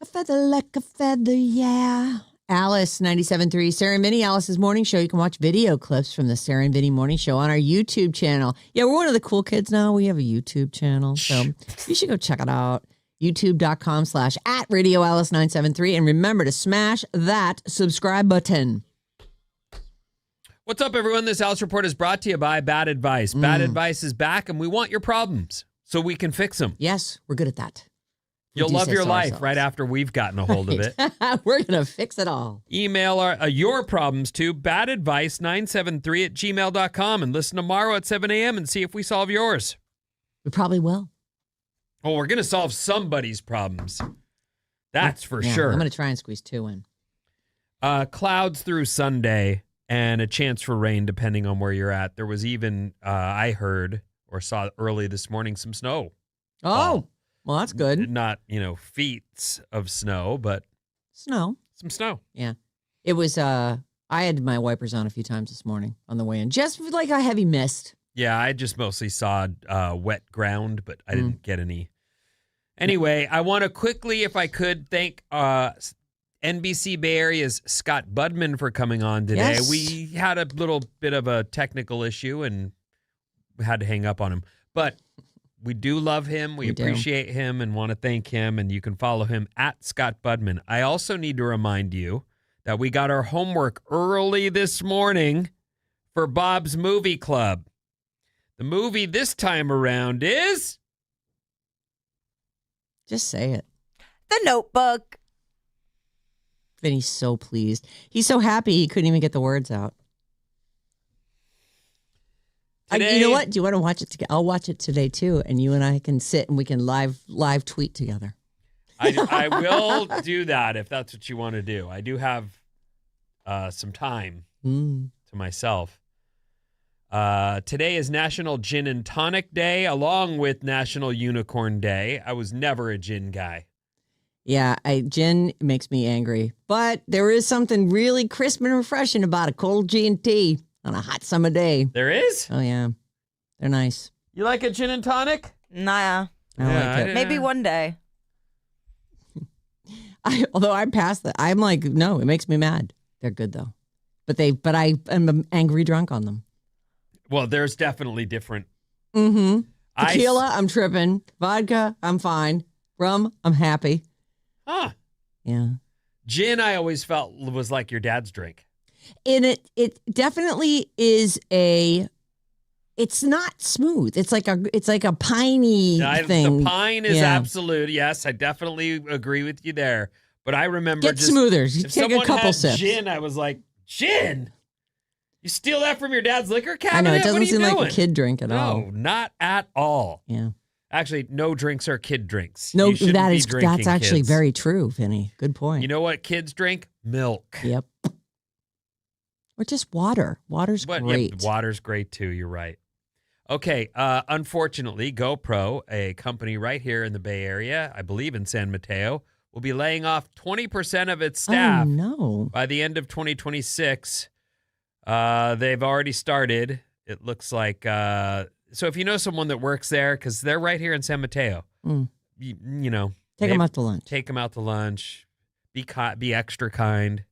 A feather like a feather, yeah. Alice, 97.3, Sarah and Vinnie, Alice's morning show. You can watch video clips from the Sarah and Vinnie morning show on our YouTube channel. Yeah, we're one of the cool kids now. We have a YouTube channel, so you should go check it out. YouTube.com/@RadioAlice973. And remember to smash that subscribe button. What's up, everyone? This Alice Report is brought to you by Bad Advice. Bad Advice is back, and we want your problems so we can fix them. Yes, we're good at that. You'll love your life right after we've gotten a hold of it. We're going to fix it all. Email your problems to badadvice973@gmail.com and listen tomorrow at 7 a.m. and see if we solve yours. We probably will. Oh, we're going to solve somebody's problems. That's for sure. I'm going to try and squeeze 2 in. Clouds through Sunday and a chance for rain depending on where you're at. There was even, I heard or saw early this morning, some snow. Oh. Well, that's good. Not, feet of snow, but snow. Some snow. Yeah. It was, I had my wipers on a few times this morning on the way in, just like a heavy mist. Yeah, I just mostly saw wet ground, but I didn't get any. Anyway, I want to quickly, if I could, thank NBC Bay Area's Scott Budman for coming on today. Yes. We had a little bit of a technical issue and we had to hang up on him. But we do love him. We appreciate him and want to thank him. And you can follow him at Scott Budman. I also need to remind you that we got our homework early this morning for Bob's Movie Club. The movie this time around is... Just say it. The Notebook. Vinny's so pleased. He's so happy he couldn't even get the words out. You know what? Do you want to watch it together? I'll watch it today too, and you and I can sit and we can live tweet together. I will do that if that's what you want to do. I do have some time to myself. Today is National Gin and Tonic Day, along with National Unicorn Day. I was never a gin guy. Yeah, gin makes me angry, but there is something really crisp and refreshing about a cold G&T on a hot summer day. There is? Oh, yeah. They're nice. You like a gin and tonic? Nah. I like it. Maybe one day. Although I'm past that. I'm like, no, it makes me mad. They're good, though. But I am an angry drunk on them. Well, there's definitely different. Mm-hmm. Tequila, I'm tripping. Vodka, I'm fine. Rum, I'm happy. Huh. Yeah. Gin, I always felt was like your dad's drink. And it definitely is it's not smooth. It's like a piney thing. The pine is absolute. Yes, I definitely agree with you there. But I remember get smoother. If Take a couple had sips. Gin, I was like, gin? You steal that from your dad's liquor cabinet? I know, it doesn't seem doing? like a kid drink at all. No, not at all. Yeah. Actually, no drinks are kid drinks. No, You shouldn't be that's drinking, actually kids. very true, Vinny. Good point. You know what kids drink? Milk. Yep. Or just water. Water's great. Yeah, water's great too. You're right. Okay. Unfortunately, GoPro, a company right here in the Bay Area, I believe in San Mateo, will be laying off 20% of its staff by the end of 2026. They've already started. It looks like. So if you know someone that works there, because they're right here in San Mateo, you know, take them out to lunch. Take them out to lunch. Be extra kind.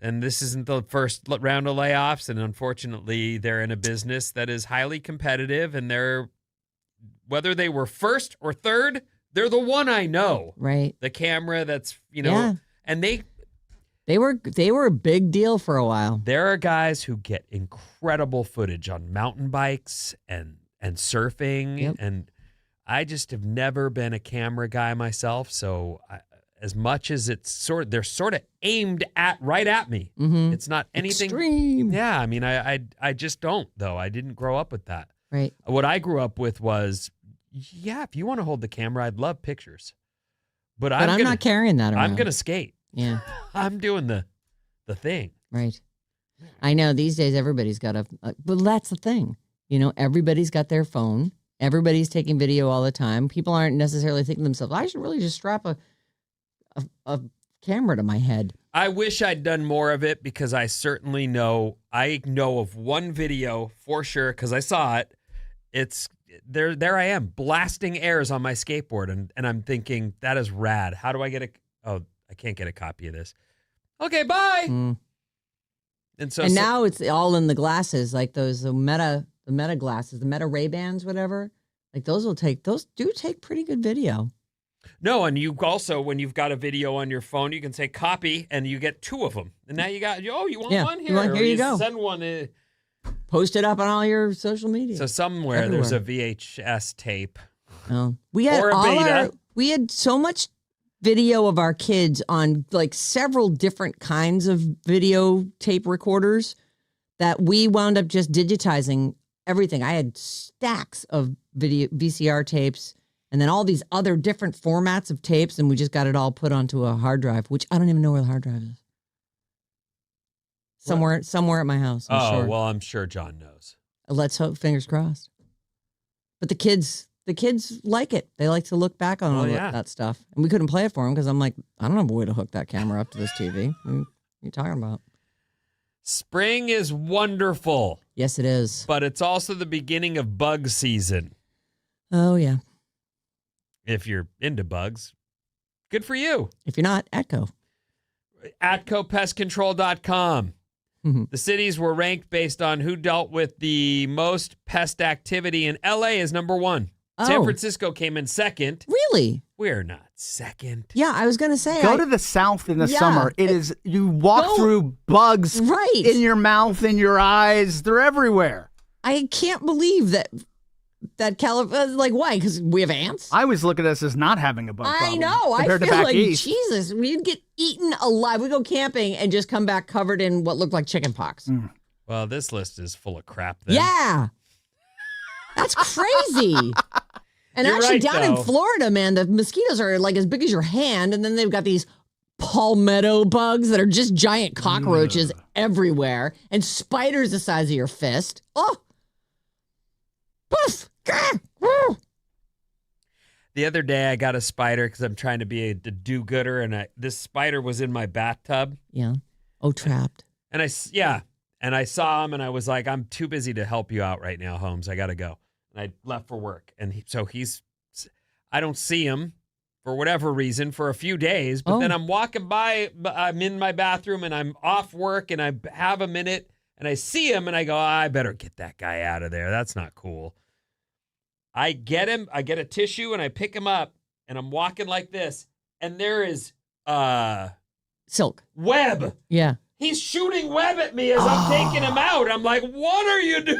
And this isn't the first round of layoffs, and unfortunately, they're in a business that is highly competitive, and whether they were first or third, they're the one I know. Right. The camera that's, and they were a big deal for a while. There are guys who get incredible footage on mountain bikes and surfing, and I just have never been a camera guy myself, so as much as they're sort of aimed right at me. Mm-hmm. It's not anything extreme. Yeah, I mean, I just don't though. I didn't grow up with that. Right. What I grew up with was, if you want to hold the camera, I'd love pictures, but I'm not carrying that around. I'm gonna skate. Yeah, I'm doing the thing. Right. I know these days everybody's got but that's the thing. Everybody's got their phone. Everybody's taking video all the time. People aren't necessarily thinking to themselves, I should really just strap a camera to my head. I wish I'd done more of it because I certainly know of one video for sure because I saw it. It's there I am blasting airs on my skateboard, and I'm thinking that is rad. How do I get I can't get a copy of this. Okay, bye. And so now it's all in the glasses, like the Meta glasses, the Meta Ray-Bans, whatever. Like those do take pretty good video. No, and you also, when you've got a video on your phone, you can say copy, and you get 2 of them. And now you got, you want one here? Here you go. Send one. Post it up on all your social media. So somewhere there's a VHS tape. Oh, we had Or a beta. We had so much video of our kids on like several different kinds of videotape recorders that we wound up just digitizing everything. I had stacks of video VCR tapes and then all these other different formats of tapes, and we just got it all put onto a hard drive, which I don't even know where the hard drive is. Somewhere at my house. I'm sure. Well, I'm sure John knows. Let's hope, fingers crossed. But the kids like it. They like to look back on all that stuff. And we couldn't play it for them because I'm like, I don't have a way to hook that camera up to this TV. What are you talking about? Spring is wonderful. Yes, it is. But it's also the beginning of bug season. Oh, yeah. If you're into bugs, good for you. If you're not, Atco. AtcoPestControl.com. The cities were ranked based on who dealt with the most pest activity, and LA is number 1. Oh. San Francisco came in second. Really? We're not second. Yeah, I was going to say. Go to the South in the summer. You walk through bugs in your mouth, in your eyes. They're everywhere. I can't believe that California, like, why? Because we have ants? I always look at us as not having a bug problem. I know. I compared to feel back like, east. Jesus, we'd get eaten alive. We go camping and just come back covered in what looked like chicken pox. Well, this list is full of crap then. Yeah. That's crazy. And You're actually, right, down in Florida, man, the mosquitoes are like as big as your hand, and then they've got these palmetto bugs that are just giant cockroaches everywhere, and spiders the size of your fist. Oh, poof! The other day, I got a spider because I'm trying to be a do-gooder, and this spider was in my bathtub. Yeah. Oh, trapped. And I saw him, and I was like, I'm too busy to help you out right now, Holmes. I got to go. And I left for work. And I don't see him for whatever reason for a few days. But then I'm walking by, I'm in my bathroom, and I'm off work, and I have a minute, and I see him, and I go, I better get that guy out of there. That's not cool. I get him, I get a tissue, and I pick him up, and I'm walking like this, and there is silk web. Yeah. He's shooting web at me as I'm taking him out. I'm like, what are you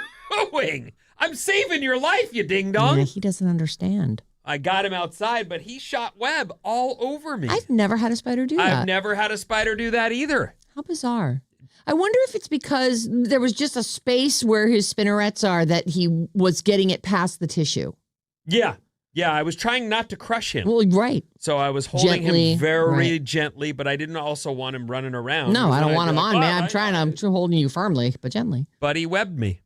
doing? I'm saving your life, you ding-dong. Yeah, he doesn't understand. I got him outside, but he shot web all over me. I've never had a spider do that. I've never had a spider do that either. How bizarre. I wonder if it's because there was just a space where his spinnerets are that he was getting it past the tissue. Yeah. Yeah, I was trying not to crush him. Well, right. So I was holding Gently, him very right. gently, but I didn't also want him running around. No, I don't want him like, on me. I'm holding you firmly, but gently. But he webbed me.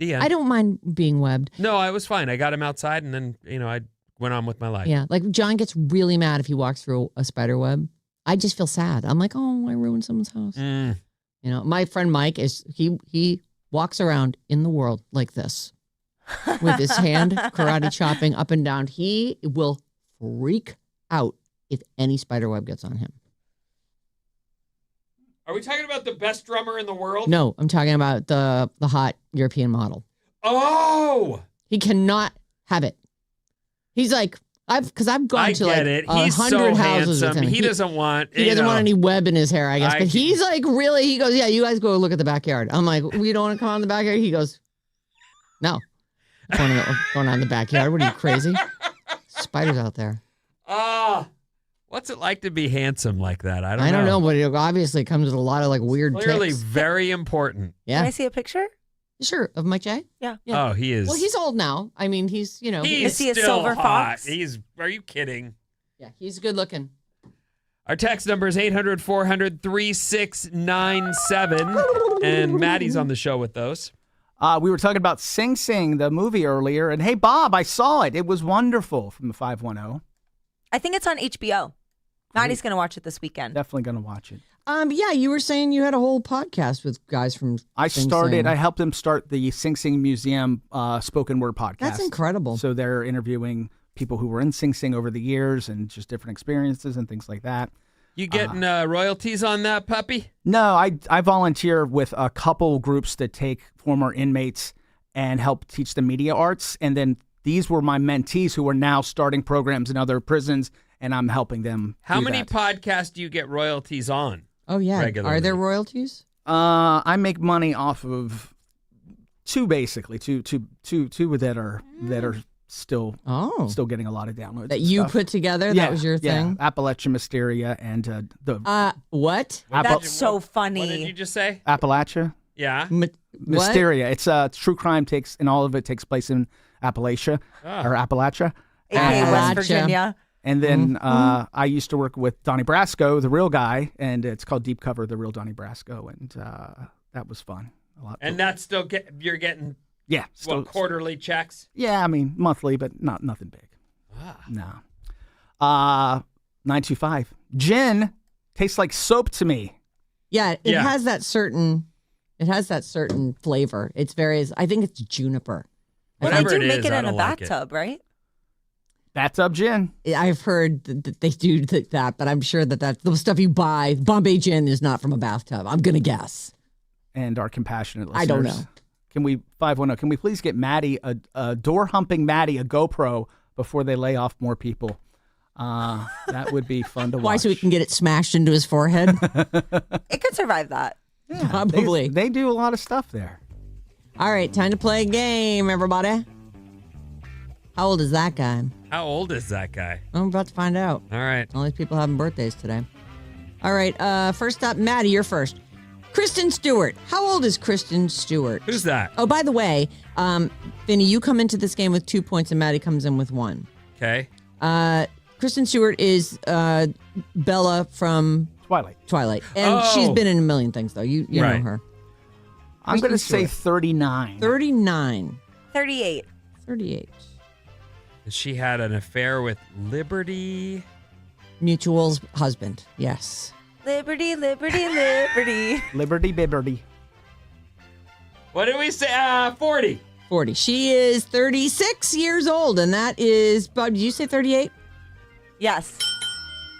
The end. I don't mind being webbed. No, I was fine. I got him outside, and then, I went on with my life. Yeah, like John gets really mad if he walks through a spider web. I just feel sad. I'm like, oh, I ruined someone's house. My friend Mike he walks around in the world like this with his hand karate chopping up and down. He will freak out if any spider web gets on him. Are we talking about the best drummer in the world? No, I'm talking about the hot European model. Oh! He cannot have it. He's like, I've gone to like 100 houses with him. He doesn't want any web in his hair, I guess. But he's like really, he goes, yeah, you guys go look at the backyard. I'm like, we don't want to come on the backyard? He goes, no. Going on in the backyard. What are you, crazy? Spiders out there. What's it like to be handsome like that? I don't know, but it obviously comes with a lot of like weird Clearly tics. very important. Yeah. Can I see a picture? Sure, of Mike J? Yeah. Oh, he is. Well, he's old now. I mean, he's, He's Is he a still silver hot. fox? Are you kidding? Yeah, he's good looking. Our text number is 800-400-3697. And Maddie's on the show with those. We were talking about Sing Sing, the movie earlier. And hey, Bob, I saw it. It was wonderful from the 510. I think it's on HBO. Maddie's going to watch it this weekend. Definitely going to watch it. Yeah, you were saying you had a whole podcast with guys from I Sing started. Sing. I helped them start the Sing Sing Museum spoken word podcast. That's incredible. So they're interviewing people who were in Sing Sing over the years and just different experiences and things like that. You getting royalties on that puppy? No, I volunteer with a couple groups that take former inmates and help teach them media arts. And then these were my mentees who are now starting programs in other prisons, and I'm helping them. How do many that. podcasts do you get royalties on? Oh, yeah. Regularly. Are there royalties? I make money off of two, basically, two that are still getting a lot of downloads. That and you stuff. put together? Yeah, That was your thing? Yeah. Appalachia Mysteria and the What? That's so funny. What did you just say? Appalachia Yeah. What? Mysteria. It's true crime and all of it takes place in Appalachia or Appalachia. AKA West Appalachia. Virginia. And then I used to work with Donnie Brasco, the real guy, and it's called Deep Cover, the real Donnie Brasco, and that was fun. A lot. And that's still you're getting still, quarterly checks? Yeah, I mean monthly, but nothing big. No. 925. Gin tastes like soap to me. Yeah, it has that certain flavor. It's I think it's juniper. Well, they Whatever do it make is, it I in a don't like it. bathtub, right? Bathtub gin. I've heard that they do that, but I'm sure that the stuff you buy, Bombay gin, is not from a bathtub. I'm going to guess. And our compassionate listeners. I don't know. Can we, 510, can we please get Maddie, a door-humping Maddie, a GoPro before they lay off more people? That would be fun to watch. Why, so we can get it smashed into his forehead? It could survive that. Yeah, Probably. They do a lot of stuff there. All right, time to play a game, everybody. How old is that guy? How old is that guy? I'm about to find out. All right. All these people having birthdays today. All right, first up, Maddie, you're first. Kristen Stewart. How old is Kristen Stewart? Who's that? Oh, by the way, Vinny, you come into this game with 2 points and Maddie comes in with 1. Okay. Kristen Stewart is Bella from Twilight. And she's Oh. been in a million things, though. You know Right. her. I'm going to Kristen say Stewart. 39. 39. 38. 38. She had an affair with Liberty. Mutual's husband. Yes. Liberty, liberty, liberty. Liberty Bibberty. What did we say? 40. 40. She is 36 years old, and that is, Bob, did you say 38? Yes.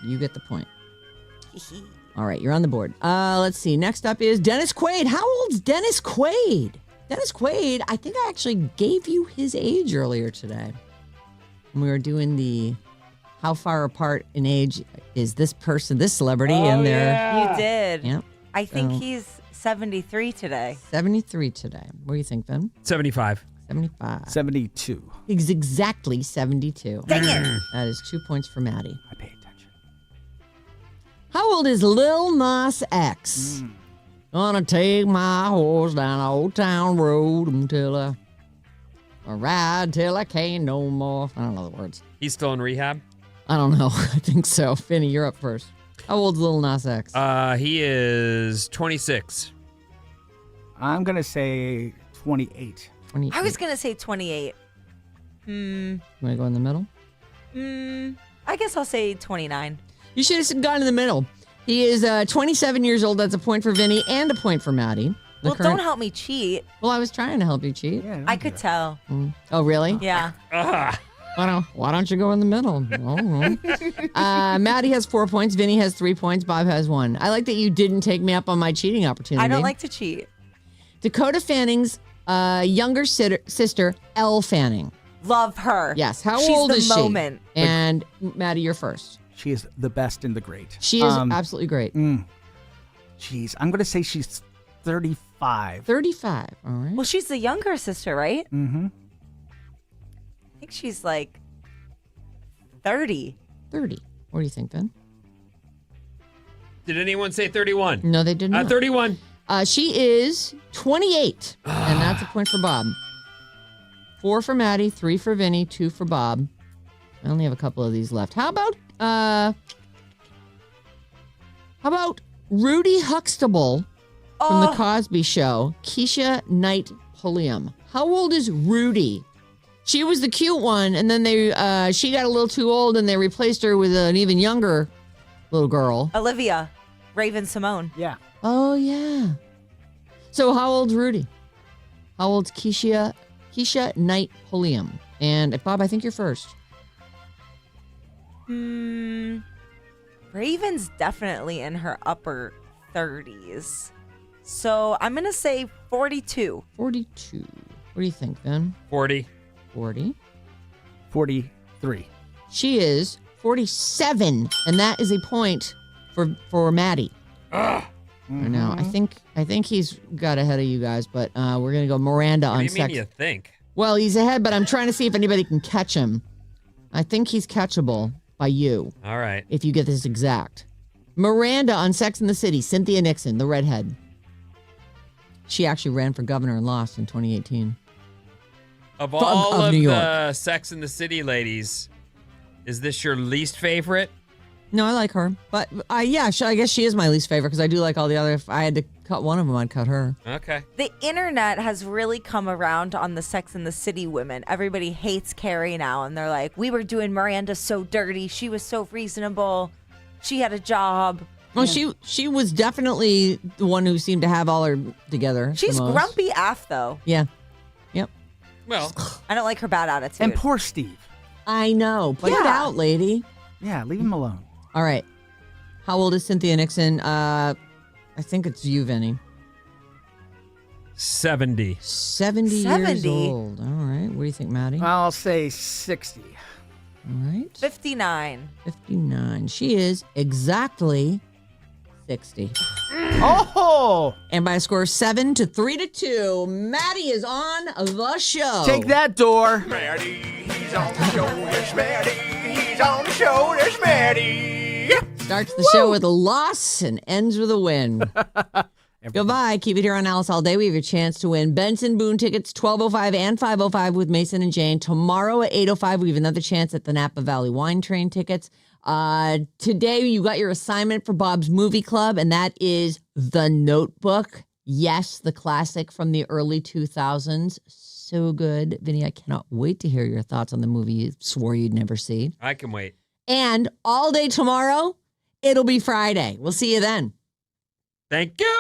You get the point. All right, you're on the board. Let's see. Next up is Dennis Quaid. How old's Dennis Quaid? Dennis Quaid, I think I actually gave you his age earlier today. When we were doing the how far apart in age is this person, this celebrity, and they're You did. Yep. I think So- he's 73 today. 73 today. What do you think, Ben? 75. 75. 72. He's exactly 72. Dang it. That is 2 points for Maddie. I pay attention. How old is Lil Nas X? Gonna take my horse down the old town road until I ride till I can't no more. I don't know the words. He's still in rehab? I don't know. I think so. Finny, you're up first. How old's Lil Nas X? He is 26. I'm going to say 28. 28. I was going to say 28. You want to go in the middle? I guess I'll say 29. You should have gone in the middle. He is 27 years old. That's a point for Vinny and a point for Maddie. The Well, don't help me cheat. Well, I was trying to help you cheat. Yeah, I could tell. Oh, really? Yeah. Why don't you go in the middle? Oh. Maddie has 4 points. Vinny has 3 points. Bob has 1. I like that you didn't take me up on my cheating opportunity. I don't like to cheat. Dakota Fanning's younger sister, Elle Fanning. Love her. Yes. How She's old the is moment. she? And Maddie, you're first. She is the best and the great. She is absolutely great. Jeez, I'm going to say she's 35. 35. All right. Well, she's the younger sister, right? Mm-hmm. I think she's like 30. 30. What do you think, Ben? Did anyone say 31? No, they did not. 31. She is 28, and that's a point for Bob. 4 for Maddie, 3 for Vinny, 2 for Bob. I only have a couple of these left. How about Rudy Huxtable from The Cosby Show, Keisha Knight Pulliam? How old is Rudy? She was the cute one, and then she got a little too old, and they replaced her with an even younger little girl. Olivia, Raven Simone. Yeah. Oh, yeah. So how old's Rudy? How old's Keisha Knight Pulliam? And Bob, I think you're first. Raven's definitely in her upper 30s. So I'm going to say 42. 42. What do you think, Ben? 40. 40. 43. She is 47, and that is a point for Maddie. I know. I think he's got ahead of you guys, but we're gonna go Miranda What on do you mean sex. you think? Well, he's ahead, but I'm trying to see if anybody can catch him. I think he's catchable by you All right. if you get this exact. Miranda on Sex and the City, Cynthia Nixon, the redhead. She actually ran for governor and lost in 2018. Of all of New the Sex and the City ladies, is this your least favorite? No, I like her, but I guess she is my least favorite because I do like all the other. If I had to cut one of them, I'd cut her. Okay. The internet has really come around on the Sex and the City women. Everybody hates Carrie now, and they're like, we were doing Miranda so dirty. She was so reasonable. She had a job. Well, she was definitely the one who seemed to have all her together. She's the most. grumpy AF, though. Yeah. Yep. Well, I don't like her bad attitude. And poor Steve. I know. Put it Yeah. out, lady. Yeah, leave him alone. All right. How old is Cynthia Nixon? I think it's you, Vinny. 70. 70 years 70? old. All right. What do you think, Maddie? I'll say 60. All right. 59. 59. She is exactly 60. Oh! And by a score of 7 to 3 to 2, Maddie is on the show. Take that door. He's on the show, there's Maddie. He's on the show, there's Maddie. Starts the show with a loss and ends with a win. Goodbye. Keep it here on Alice All Day. We have a chance to win Benson Boone tickets 12:05 and 5:05 with Mason and Jane. Tomorrow at 8:05, we have another chance at the Napa Valley Wine Train tickets. Today, you got your assignment for Bob's Movie Club, and that is The Notebook. Yes, the classic from the early 2000s. So good. Vinny, I cannot wait to hear your thoughts on the movie you swore you'd never see. I can wait. And all day tomorrow, it'll be Friday. We'll see you then. Thank you.